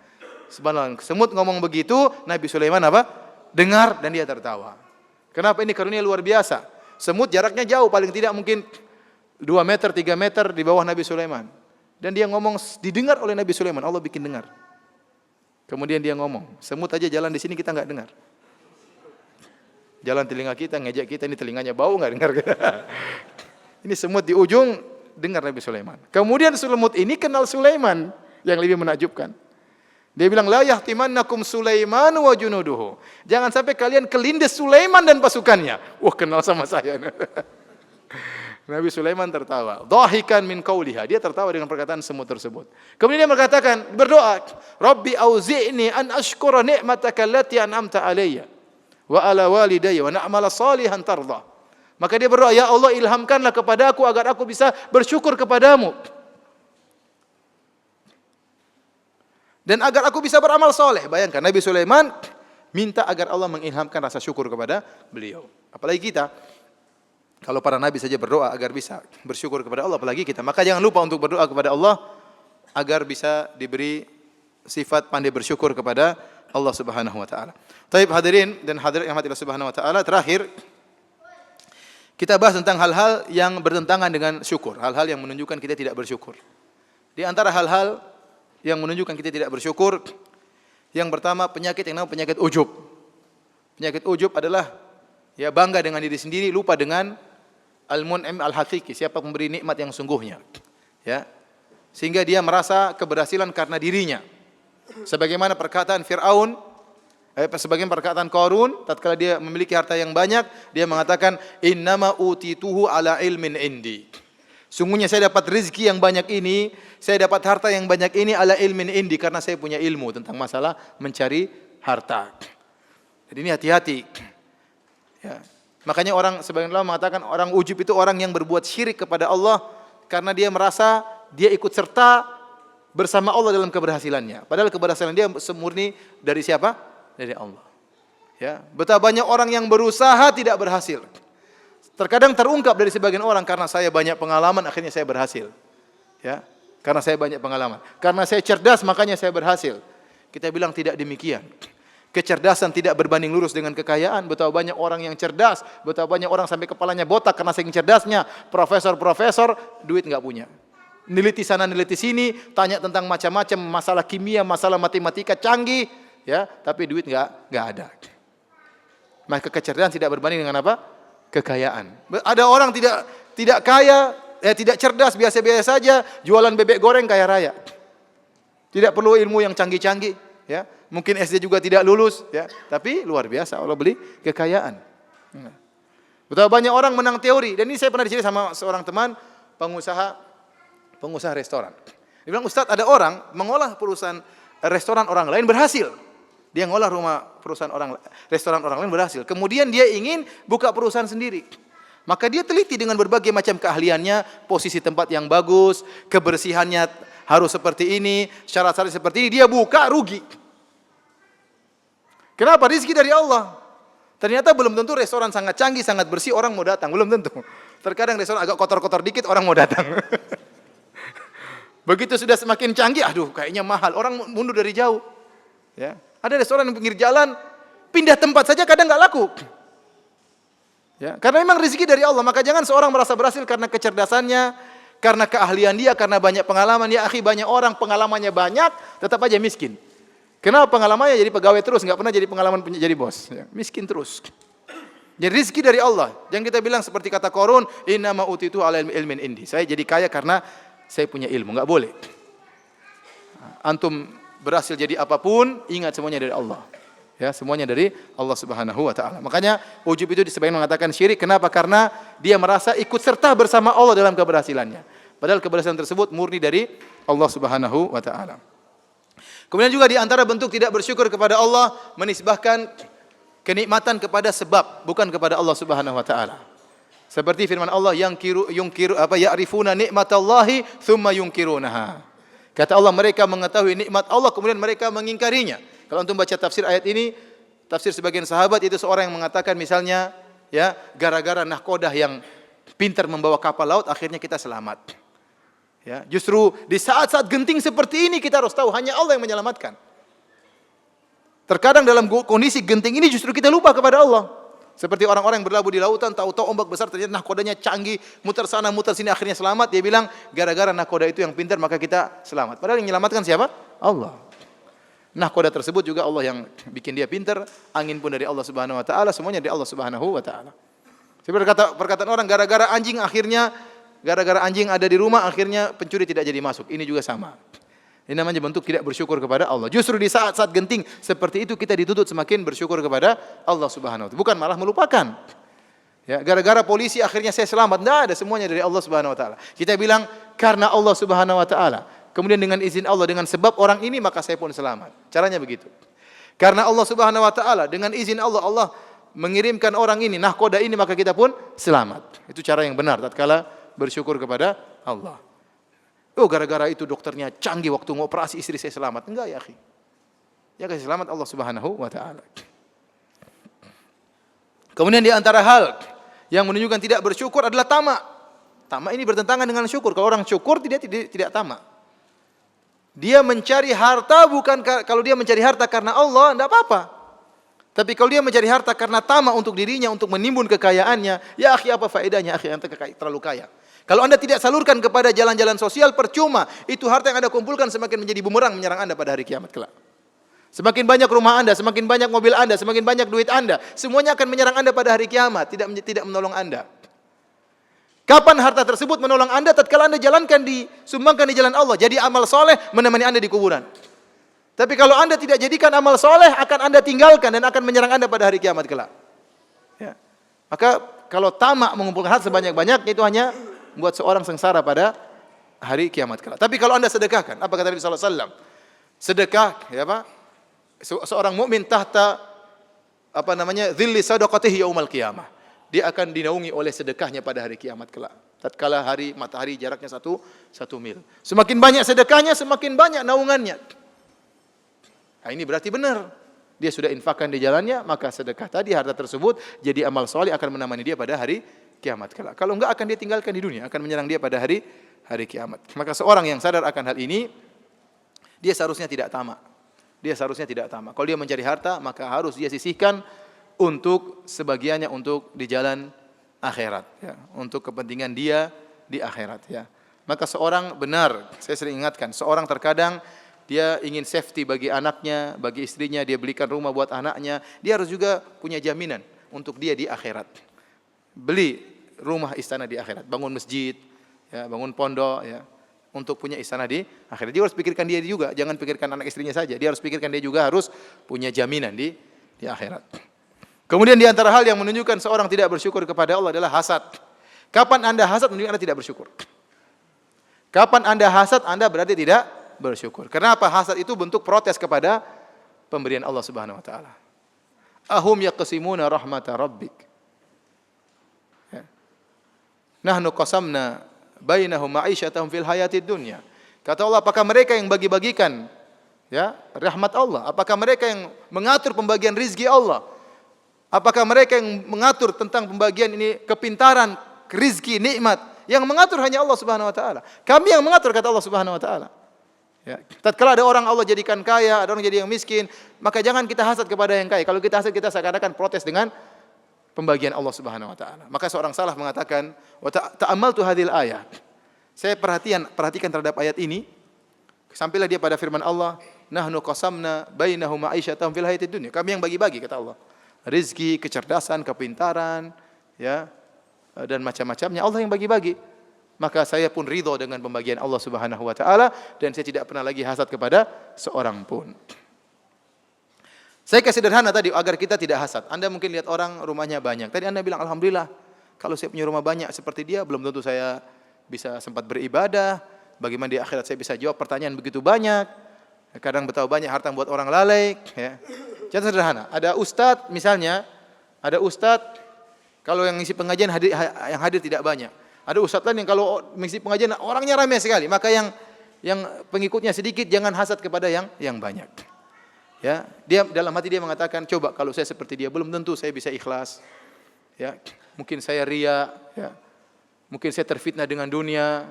Subhanallah, semut ngomong begitu, Nabi Sulaiman apa? Dengar dan dia tertawa. Kenapa? Ini karunia luar biasa. Semut jaraknya jauh, paling tidak mungkin 2 meter, 3 meter di bawah Nabi Sulaiman. Dan dia ngomong, didengar oleh Nabi Sulaiman, Allah bikin dengar. Kemudian dia ngomong, semut aja jalan di sini kita enggak dengar. Jalan telinga kita, ngejek kita, ini telinganya bau enggak dengar. Ini semut di ujung, dengar Nabi Sulaiman. Kemudian semut ini kenal Sulaiman, yang lebih menakjubkan. Dia bilang, la yahtimannakum Sulaiman wa junuduhu. Jangan sampai kalian kelindes Sulaiman dan pasukannya. Wah, kenal sama saya. Nabi Sulaiman tertawa. Dhahikan min qauliha. Dia tertawa dengan perkataan semut tersebut. Kemudian dia berdoa, Rabbi auzi'ni an ashkura ni'mataka allati an'amta alayya wa ala walidayya wa na'mala salihan tardah. Maka dia berdoa, ya Allah ilhamkanlah kepadaku agar aku bisa bersyukur kepadamu. Dan agar aku bisa beramal soleh. Bayangkan Nabi Sulaiman minta agar Allah mengilhamkan rasa syukur kepada beliau. Apalagi kita. Kalau para nabi saja berdoa agar bisa bersyukur kepada Allah, apalagi kita. Maka jangan lupa untuk berdoa kepada Allah agar bisa diberi sifat pandai bersyukur kepada Allah Subhanahu wa taala. Taib hadirin dan hadirat yang Allah Subhanahu wa taala, terakhir kita bahas tentang hal-hal yang bertentangan dengan syukur, hal-hal yang menunjukkan kita tidak bersyukur. Di antara hal-hal yang menunjukkan kita tidak bersyukur, yang pertama penyakit yang namanya penyakit ujub. Penyakit ujub adalah ya bangga dengan diri sendiri, lupa dengan al-mun'im al-haqiqi, siapa pemberi nikmat yang sungguhnya. Ya. Sehingga dia merasa keberhasilan karena dirinya. Sebagaimana perkataan Fir'aun, sebagaimana perkataan Qarun, tatkala dia memiliki harta yang banyak, dia mengatakan innama utituhu ala ilmin indi. Sungguhnya saya dapat rezeki yang banyak ini, saya dapat harta yang banyak ini ala ilmin indi, karena saya punya ilmu tentang masalah mencari harta. Jadi ini hati-hati. Ya. Makanya orang sebagian ulama mengatakan orang ujub itu orang yang berbuat syirik kepada Allah karena dia merasa dia ikut serta bersama Allah dalam keberhasilannya. Padahal keberhasilan dia semurni dari siapa? Dari Allah. Ya, betapa banyak orang yang berusaha tidak berhasil. Terkadang terungkap dari sebagian orang, karena saya banyak pengalaman akhirnya saya berhasil. Ya, karena saya banyak pengalaman. Karena saya cerdas makanya saya berhasil. Kita bilang tidak demikian. Kecerdasan tidak berbanding lurus dengan kekayaan. Betapa banyak orang yang cerdas, betapa banyak orang sampai kepalanya botak karena saking cerdasnya. Profesor-profesor duit enggak punya. Neliti sana neliti sini, tanya tentang macam-macam masalah kimia, masalah matematika canggih, ya, tapi duit enggak ada. Maka kecerdasan tidak berbanding dengan apa? Kekayaan. Ada orang tidak kaya, tidak cerdas, biasa-biasa saja, jualan bebek goreng kaya raya. Tidak perlu ilmu yang canggih-canggih, ya. Mungkin SD juga tidak lulus, ya, tapi luar biasa Allah beli kekayaan. Betapa banyak orang menang teori, dan ini saya pernah diceritakan sama seorang teman pengusaha restoran. Dia bilang, Ustaz, ada orang mengolah perusahaan restoran orang lain berhasil. Dia ngolah restoran orang lain berhasil. Kemudian dia ingin buka perusahaan sendiri. Maka dia teliti dengan berbagai macam keahliannya, posisi tempat yang bagus, kebersihannya harus seperti ini, syarat-syarat seperti ini, dia buka rugi. Kenapa? Rezeki dari Allah. Ternyata belum tentu restoran sangat canggih, sangat bersih orang mau datang, belum tentu. Terkadang restoran agak kotor-kotor dikit orang mau datang. Begitu sudah semakin canggih, aduh kayaknya mahal, orang mundur dari jauh. Ya. Ada restoran di pinggir jalan, pindah tempat saja kadang nggak laku. Ya, karena memang rezeki dari Allah, maka jangan seorang merasa berhasil karena kecerdasannya, karena keahlian dia, karena banyak pengalaman. Ya akhi, banyak orang pengalamannya banyak, tetap aja miskin. Kenapa pengalamannya jadi pegawai terus, nggak pernah jadi pengalaman jadi bos? Ya, miskin terus. Jadi rezeki dari Allah. Jangan kita bilang seperti kata Qarun, innama utitu ala ilmin indi. Saya jadi kaya karena saya punya ilmu, nggak boleh. Antum berhasil jadi apapun, ingat semuanya dari Allah. Ya, semuanya dari Allah Subhanahu wa taala. Makanya ujub itu sebagian mengatakan syirik. Kenapa? Karena dia merasa ikut serta bersama Allah dalam keberhasilannya. Padahal keberhasilan tersebut murni dari Allah Subhanahu wa taala. Kemudian juga di antara bentuk tidak bersyukur kepada Allah, menisbahkan kenikmatan kepada sebab, bukan kepada Allah Subhanahu wa taala. Seperti firman Allah, ya'rifuna nikmatallahi tsumma yunkirunaha. Kata Allah, mereka mengetahui nikmat Allah kemudian mereka mengingkarinya. Kalau antum baca tafsir ayat ini, tafsir sebagian sahabat, itu seorang yang mengatakan misalnya, ya, gara-gara nahkodah yang pintar membawa kapal laut akhirnya kita selamat. Ya, justru di saat-saat genting seperti ini kita harus tahu hanya Allah yang menyelamatkan. Terkadang dalam kondisi genting ini justru kita lupa kepada Allah. Seperti orang-orang yang berlabuh di lautan, tahu-tahu ombak besar, ternyata nahkodanya canggih, muter sana muter sini akhirnya selamat. Dia bilang gara-gara nahkoda itu yang pintar maka kita selamat. Padahal yang menyelamatkan siapa? Allah. Nahkoda tersebut juga Allah yang bikin dia pintar, angin pun dari Allah Subhanahu wa taala, semuanya dari Allah Subhanahu wa taala. Seperti perkataan orang gara-gara anjing ada di rumah akhirnya pencuri tidak jadi masuk. Ini juga sama. Ini namanya bentuk tidak bersyukur kepada Allah. Justru di saat-saat genting seperti itu kita dituntut semakin bersyukur kepada Allah Subhanahu wa taala, bukan malah melupakan. Ya, gara-gara polisi akhirnya saya selamat. Tidak ada, semuanya dari Allah Subhanahu wa taala. Kita bilang karena Allah Subhanahu wa taala. Kemudian dengan izin Allah, dengan sebab orang ini maka saya pun selamat. Caranya begitu. Karena Allah Subhanahu wa taala, dengan izin Allah, Allah mengirimkan orang ini, nahkoda ini, maka kita pun selamat. Itu cara yang benar tatkala bersyukur kepada Allah. Oh, gara-gara itu dokternya canggih waktu ngoperasi istri saya selamat. Enggak ya, akhi. Ya, kasih selamat Allah Subhanahu wa taala. Kemudian di antara hal yang menunjukkan tidak bersyukur adalah tamak. Tamak ini bertentangan dengan syukur. Kalau orang syukur tidak tamak. Dia mencari harta bukan kalau dia mencari harta karena Allah, tidak apa-apa. Tapi kalau dia mencari harta karena tamak untuk dirinya, untuk menimbun kekayaannya, ya akhi, apa faedahnya akhi anda terlalu kaya? Kalau anda tidak salurkan kepada jalan-jalan sosial, percuma. Itu harta yang anda kumpulkan semakin menjadi bumerang menyerang anda pada hari kiamat kelak. Semakin banyak rumah anda, semakin banyak mobil anda, semakin banyak duit anda, semuanya akan menyerang anda pada hari kiamat, tidak menolong anda. Kapan harta tersebut menolong anda? Tatkala anda jalankan disumbangkan di jalan Allah, jadi amal soleh menemani anda di kuburan. Tapi kalau anda tidak jadikan amal soleh, akan anda tinggalkan dan akan menyerang anda pada hari kiamat kelak. Ya. Maka kalau tamak mengumpulkan harta sebanyak-banyaknya, itu hanya membuat seorang sengsara pada hari kiamat kelak. Tapi kalau anda sedekahkan, apa kata Nabi sallallahu alaihi wasallam? Sedekah, ya Pak? Seorang mukmin tahta dhilli sadaqatihi yaumal qiyamah. Dia akan dinaungi oleh sedekahnya pada hari kiamat kelak. Tatkala matahari jaraknya satu mil. Semakin banyak sedekahnya, semakin banyak naungannya. Nah, ini berarti benar. Dia sudah infakkan di jalannya, maka sedekah tadi, harta tersebut jadi amal soleh akan menemani dia pada hari kiamat kelak. Kalau enggak, akan dia tinggalkan di dunia, akan menyerang dia pada hari kiamat. Maka seorang yang sadar akan hal ini, dia seharusnya tidak tamak. Kalau dia mencari harta, maka harus dia sisihkan untuk sebagiannya untuk di jalan akhirat, ya, untuk kepentingan dia di akhirat, ya. Maka seorang benar, saya sering ingatkan, seorang terkadang dia ingin safety bagi anaknya, bagi istrinya, dia belikan rumah buat anaknya, dia harus juga punya jaminan untuk dia di akhirat. Beli rumah istana di akhirat, bangun masjid, ya, bangun pondok, ya, untuk punya istana di akhirat. Dia harus pikirkan dia juga, jangan pikirkan anak istrinya saja. Dia harus pikirkan dia juga harus punya jaminan di akhirat. Kemudian di antara hal yang menunjukkan seorang tidak bersyukur kepada Allah adalah hasad. Kapan anda hasad menunjukkan anda tidak bersyukur. Kapan anda hasad, anda berarti tidak bersyukur. Kenapa? Hasad itu bentuk protes kepada pemberian Allah Subhanahu wa taala. Ahum yaqsimuna rahmata rabbik. Nahnu qasamna bainahum ma'isyatahum fil hayatid dunya. Kata Allah, apakah mereka yang bagi-bagikan, ya, rahmat Allah? Apakah mereka yang mengatur pembagian rizki Allah? Apakah mereka yang mengatur tentang pembagian ini kepintaran, rizki, nikmat? Yang mengatur hanya Allah Subhanahu wa taala. Kami yang mengatur, kata Allah Subhanahu wa taala. Ya, tatkala ada orang Allah jadikan kaya, ada orang jadi yang miskin, maka jangan kita hasad kepada yang kaya. Kalau kita hasad, kita seakan-akan protes dengan pembagian Allah Subhanahu wa taala. Maka seorang salaf mengatakan, wa ta'ammaltu hadhil ayat. Saya perhatikan terhadap ayat ini, sampailah dia pada firman Allah, nahnu qasamna bainahum ma'isyatahum fil hayatid dunya. Kami yang bagi-bagi, kata Allah. Rizki, kecerdasan, kepintaran, ya, dan macam-macamnya Allah yang bagi-bagi. Maka saya pun ridho dengan pembagian Allah Subhanahu wa taala dan saya tidak pernah lagi hasad kepada seorang pun. Saya kasih sederhana tadi agar kita tidak hasad. Anda mungkin lihat orang rumahnya banyak. Tadi Anda bilang alhamdulillah kalau saya punya rumah banyak seperti dia, belum tentu saya bisa sempat beribadah. Bagaimana di akhirat saya bisa jawab pertanyaan begitu banyak. Kadang betapa banyak harta buat orang lalai, ya. Contoh sederhana, ada ustadz misalnya, ada ustadz kalau yang ngisi pengajian yang hadir tidak banyak. Ada ustadz lain yang kalau mengisi pengajian orangnya ramai sekali, maka yang pengikutnya sedikit jangan hasad kepada yang banyak. Ya, dia dalam hati dia mengatakan, coba kalau saya seperti dia belum tentu saya bisa ikhlas. Ya, mungkin saya ria, ya. Mungkin saya terfitnah dengan dunia,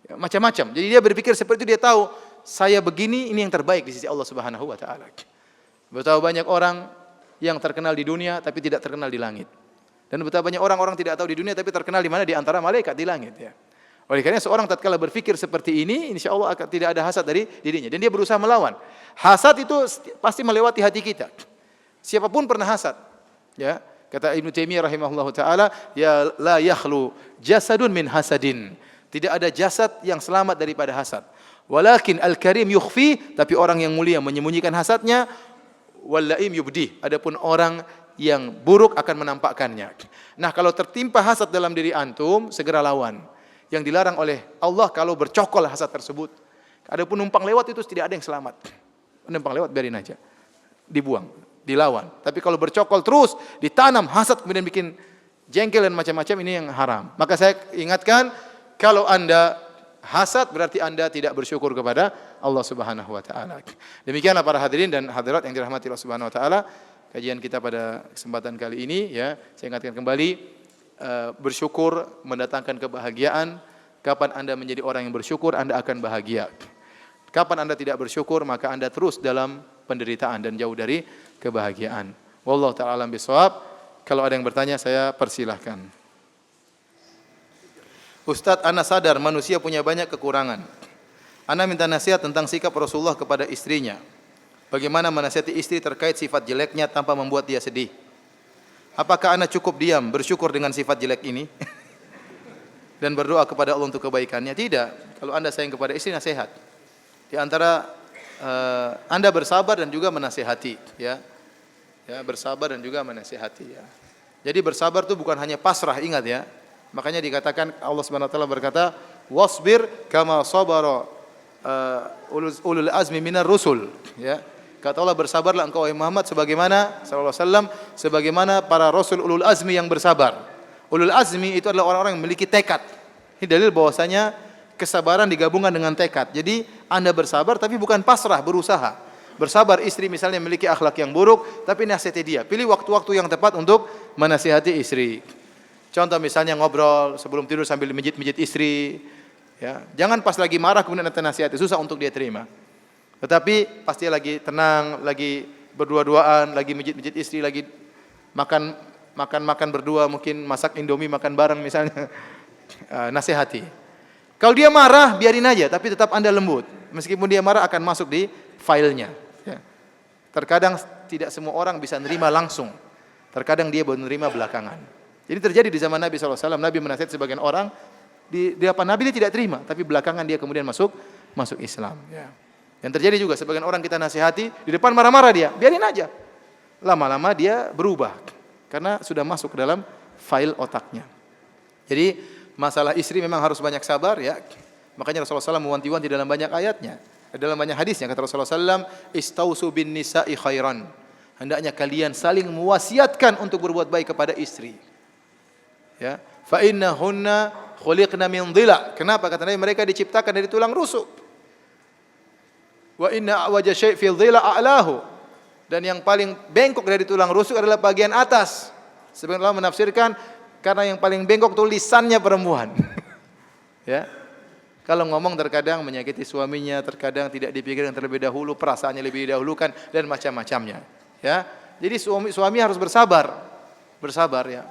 ya, macam-macam. Jadi dia berpikir seperti itu, dia tahu saya begini ini yang terbaik di sisi Allah Subhanahu wa taala. Betapa banyak orang yang terkenal di dunia tapi tidak terkenal di langit. Dan betapa banyak orang-orang tidak tahu di dunia tapi terkenal di mana? Di antara malaikat di langit, ya. Oleh karena seorang tatkala berpikir seperti ini, insyaallah akan tidak ada hasad dari dirinya dan dia berusaha melawan. Hasad itu pasti melewati hati kita. Siapapun pernah hasad. Ya, kata Ibnu Taimiyah rahimahullahu taala, ya la yakhlu jasadun min hasadin. Tidak ada jasad yang selamat daripada hasad. Walakin al-karim yukhfi, tapi orang yang mulia menyembunyikan hasadnya. Wal laim yubdi, adapun orang yang buruk akan menampakkannya. Nah, kalau tertimpa hasad dalam diri antum, segera lawan. Yang dilarang oleh Allah kalau bercokol hasad tersebut. Ada penumpang lewat itu tidak ada yang selamat. Penumpang lewat biarin aja. Dibuang, dilawan. Tapi kalau bercokol terus, ditanam hasad kemudian bikin jengkel dan macam-macam, ini yang haram. Maka saya ingatkan, kalau Anda hasad berarti Anda tidak bersyukur kepada Allah Subhanahu wa taala. Demikianlah para hadirin dan hadirat yang dirahmati Allah Subhanahu wa taala, kajian kita pada kesempatan kali ini ya. Saya ingatkan kembali, bersyukur mendatangkan kebahagiaan. Kapan Anda menjadi orang yang bersyukur, Anda akan bahagia. Kapan Anda tidak bersyukur, maka Anda terus dalam penderitaan dan jauh dari kebahagiaan. Wallahu ta'ala alam bisawab. Kalau ada yang bertanya, saya persilahkan. Ustadz, ana sadar manusia punya banyak kekurangan. Ana minta nasihat tentang sikap Rasulullah kepada istrinya. Bagaimana menasihati istri terkait sifat jeleknya tanpa membuat dia sedih? Apakah ana cukup diam, bersyukur dengan sifat jelek ini? Dan berdoa kepada Allah untuk kebaikannya? Tidak. Kalau Anda sayang kepada istri, nasihat. Di antara Anda bersabar dan juga menasihati, ya. Ya, bersabar dan juga menasihati, ya. Jadi bersabar itu bukan hanya pasrah, ingat ya. Makanya dikatakan Allah Subhanahu wa taala berkata, "Wasbir kama sabara ulul azmi minar rusul." Ya. Kata Allah, bersabarlah engkau wahai Muhammad sebagaimana sallallahu alaihi wasallam, sebagaimana para rasul ulul azmi yang bersabar. Ulul azmi itu adalah orang-orang yang memiliki tekad. Ini dalil bahwasanya kesabaran digabungkan dengan tekad. Jadi Anda bersabar tapi bukan pasrah, berusaha. Bersabar istri misalnya memiliki akhlak yang buruk, tapi nasihati dia. Pilih waktu-waktu yang tepat untuk menasihati istri. Contoh misalnya ngobrol sebelum tidur sambil mijit-mijit istri. Ya, jangan pas lagi marah kemudian Anda nasihati, susah untuk dia terima. Tetapi pasti lagi tenang, lagi berdua-duaan, lagi mijit-mijit istri, lagi makan berdua, mungkin masak Indomie makan bareng misalnya. Nasihati. Kalau dia marah, biarin aja, tapi tetap Anda lembut. Meskipun dia marah akan masuk di filenya. Ya. Terkadang tidak semua orang bisa nerima langsung. Terkadang dia baru nerima belakangan. Jadi terjadi di zaman Nabi SAW. Nabi menasihati sebagian orang, di hadapan Nabi dia tidak terima, tapi belakangan dia kemudian masuk Islam. Ya. Yang terjadi juga sebagian orang kita nasihati, di depan marah-marah dia, biarin aja. Lama-lama dia berubah, karena sudah masuk ke dalam file otaknya. Jadi masalah istri memang harus banyak sabar ya. Makanya Rasulullah SAW mewanti-wanti dalam banyak ayatnya, dalam banyak hadisnya. Kata Rasulullah SAW, "Istausu bin nisa'i khairan." Hendaknya kalian saling mewasiatkan untuk berbuat baik kepada istri. Ya, fa innahunna khuliqna min dhila. Kenapa? Kata Nabi, mereka diciptakan dari tulang rusuk. Wa inna a'waja syai' fi dhila a'lahu. Dan yang paling bengkok dari tulang rusuk adalah bagian atas. Sebagian ulama menafsirkan karena yang paling bengkok itu lisannya perempuan. Ya. Kalau ngomong terkadang menyakiti suaminya, terkadang tidak dipikirkan terlebih dahulu, perasaannya lebih didahulukan dan macam-macamnya. Ya. Jadi suami harus bersabar. Bersabar ya.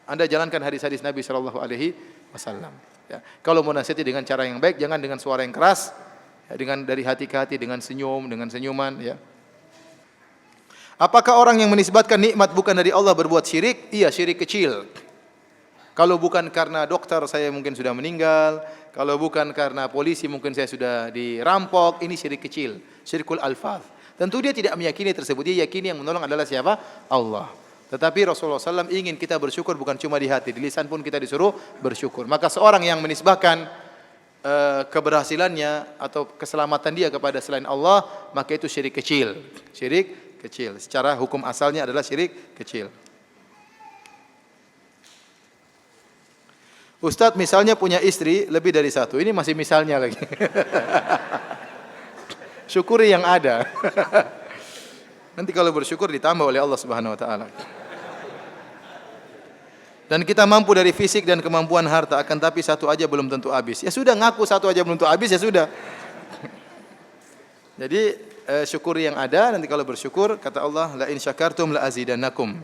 Anda jalankan hadis-hadis Nabi sallallahu alaihi wasallam. Ya. Kalau mau nasihati dengan cara yang baik, jangan dengan suara yang keras, ya, dengan dari hati ke hati, dengan senyum, dengan senyuman ya. Apakah orang yang menisbatkan nikmat bukan dari Allah berbuat syirik? Iya, syirik kecil. Kalau bukan karena dokter saya mungkin sudah meninggal, kalau bukan karena polisi mungkin saya sudah dirampok, ini syirik kecil, syirkul alfaz. Tentu dia tidak meyakini tersebut, dia yakini yang menolong adalah siapa? Allah. Tetapi Rasulullah SAW ingin kita bersyukur bukan cuma di hati, di lisan pun kita disuruh bersyukur. Maka seorang yang menisbahkan keberhasilannya atau keselamatan dia kepada selain Allah, maka itu syirik kecil. Syirik kecil. Secara hukum asalnya adalah syirik kecil. Ustadz misalnya punya istri lebih dari satu. Ini masih misalnya lagi. Syukuri yang ada. Nanti kalau bersyukur ditambah oleh Allah Subhanahu wa taala. Dan kita mampu dari fisik dan kemampuan harta, akan tapi satu aja belum tentu habis. Ya sudah, ngaku satu aja belum tentu habis, ya sudah. Jadi syukuri yang ada, nanti kalau bersyukur kata Allah, la in syakartum la azidannakum.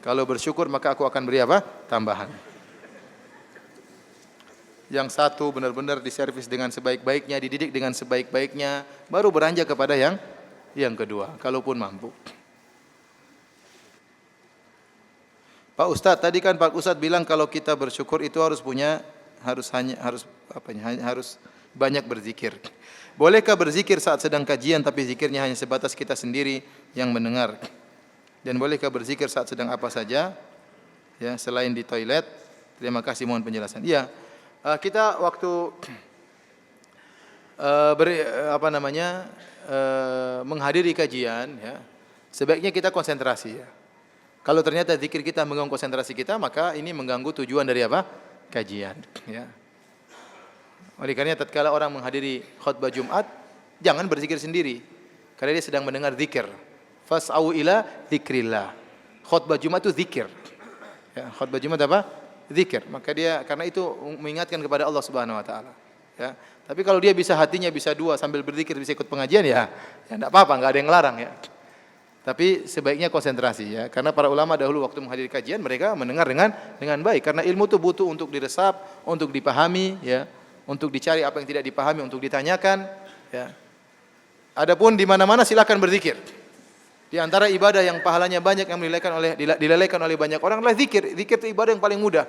Kalau bersyukur maka aku akan beri apa? Tambahan. Yang satu benar-benar diservis dengan sebaik-baiknya, dididik dengan sebaik-baiknya, baru beranjak kepada yang kedua, kalaupun mampu. Pak Ustadz, tadi kan Pak Ustadz bilang kalau kita bersyukur itu harus banyak berzikir. Bolehkah berzikir saat sedang kajian tapi zikirnya hanya sebatas kita sendiri yang mendengar? Dan bolehkah berzikir saat sedang apa saja? Ya, selain di toilet. Terima kasih, mohon penjelasan. Iya, kita waktu menghadiri kajian, ya, sebaiknya kita konsentrasi. Ya. Kalau ternyata zikir kita mengganggu konsentrasi kita, maka ini mengganggu tujuan dari apa? Kajian. Ya. Oleh karena tatkala orang menghadiri khutbah Jumat, jangan berzikir sendiri, karena dia sedang mendengar zikir. Fas'au ila dzikrillah. Khutbah Jumat itu zikir. Ya, khutbah Jumat apa? Zikir. Maka dia karena itu mengingatkan kepada Allah Subhanahu wa taala. Ya. Tapi kalau dia bisa hatinya bisa dua sambil berzikir bisa ikut pengajian ya enggak apa-apa, enggak ada yang larang ya. Tapi sebaiknya konsentrasi ya, karena para ulama dahulu waktu menghadiri kajian mereka mendengar dengan baik karena ilmu itu butuh untuk diresap, untuk dipahami ya, untuk dicari apa yang tidak dipahami, untuk ditanyakan ya. Adapun di mana-mana silakan berzikir. Di antara ibadah yang pahalanya banyak yang dilelehkan oleh banyak orang adalah zikir. Zikir itu ibadah yang paling mudah.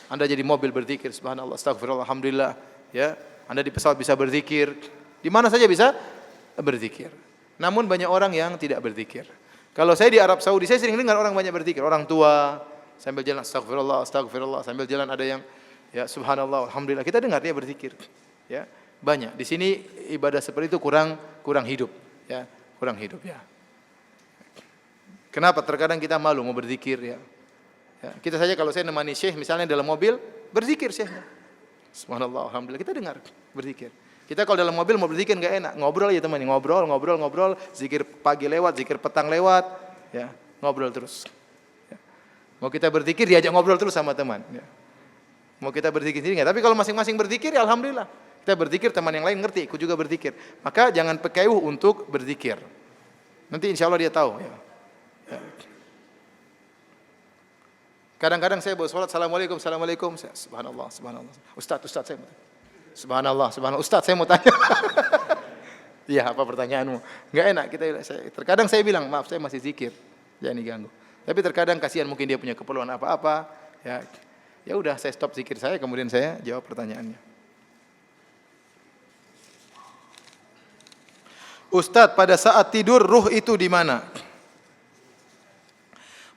Anda jadi mobil berzikir, subhanallah, astagfirullah, alhamdulillah ya. Anda di pesawat bisa berzikir, di mana saja bisa berzikir. Namun banyak orang yang tidak berzikir. Kalau saya di Arab Saudi, saya sering dengar orang banyak berzikir. Orang tua sambil jalan astagfirullah, astagfirullah, sambil jalan ada yang ya subhanallah, alhamdulillah. Kita dengar dia berzikir. Ya, banyak. Di sini ibadah seperti itu kurang hidup, ya, kurang hidup ya. Kenapa? Terkadang kita malu mau berzikir ya. Ya, kita saja kalau saya nemani syekh misalnya dalam mobil, berzikir syekhnya. Subhanallah, alhamdulillah, kita dengar berzikir. Kita kalau dalam mobil mau berzikir enggak enak, ngobrol aja teman, ngobrol, zikir pagi lewat, zikir petang lewat, ya, ngobrol terus. Ya. Mau kita berzikir diajak ngobrol terus sama teman, ya. Mau kita berzikir sendiri enggak, tapi kalau masing-masing berzikir ya alhamdulillah. Kita berzikir, teman yang lain ngerti, ikut juga berzikir. Maka jangan pekeuh untuk berzikir. Nanti insya Allah dia tahu, ya. Ya. Kadang-kadang saya bawa salat, assalamualaikum, subhanallah, Ustaz saya subhanallah, Ustaz saya mau tanya. Iya, apa pertanyaanmu? Enggak enak terkadang saya bilang, maaf saya masih zikir, jangan diganggu. Tapi terkadang kasihan mungkin dia punya keperluan apa-apa, ya. Ya udah saya stop zikir saya, kemudian saya jawab pertanyaannya. Ustaz, pada saat tidur ruh itu di mana?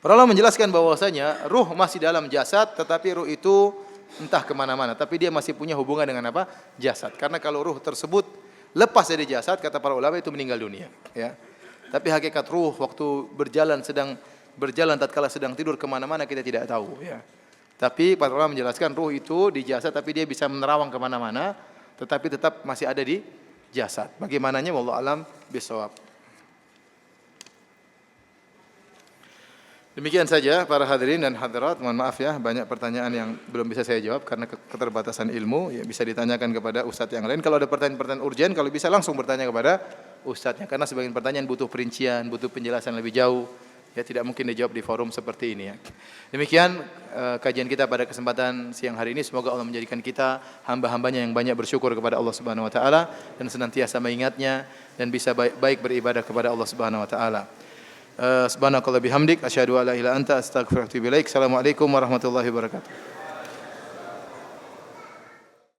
Para ulama menjelaskan bahwasanya ruh masih dalam jasad, tetapi ruh itu entah kemana-mana. Tapi dia masih punya hubungan dengan apa? Jasad. Karena kalau ruh tersebut lepas dari jasad, kata para ulama itu meninggal dunia. Ya. Tapi hakikat ruh waktu sedang berjalan tatkala sedang tidur kemana-mana kita tidak tahu. Ya. Tapi para ulama menjelaskan ruh itu di jasad, tapi dia bisa menerawang kemana-mana, tetapi tetap masih ada di jasad. Bagaimananya wallahu alam bisawab. Demikian saja para hadirin dan hadirat, mohon maaf ya banyak pertanyaan yang belum bisa saya jawab karena keterbatasan ilmu, ya bisa ditanyakan kepada ustadz yang lain. Kalau ada pertanyaan-pertanyaan urgen, kalau bisa langsung bertanya kepada ustadznya karena sebagian pertanyaan butuh perincian, butuh penjelasan lebih jauh, ya tidak mungkin dijawab di forum seperti ini ya. Demikian kajian kita pada kesempatan siang hari ini, semoga Allah menjadikan kita hamba-hambanya yang banyak bersyukur kepada Allah Subhanahu wa taala dan senantiasa mengingatnya dan bisa baik beribadah kepada Allah Subhanahu wa taala. Subhanakallah bihamdik asyhadu an la ilaha illa anta astaghfiruka wa atubu ilaik. Assalamualaikum warahmatullahi wabarakatuh.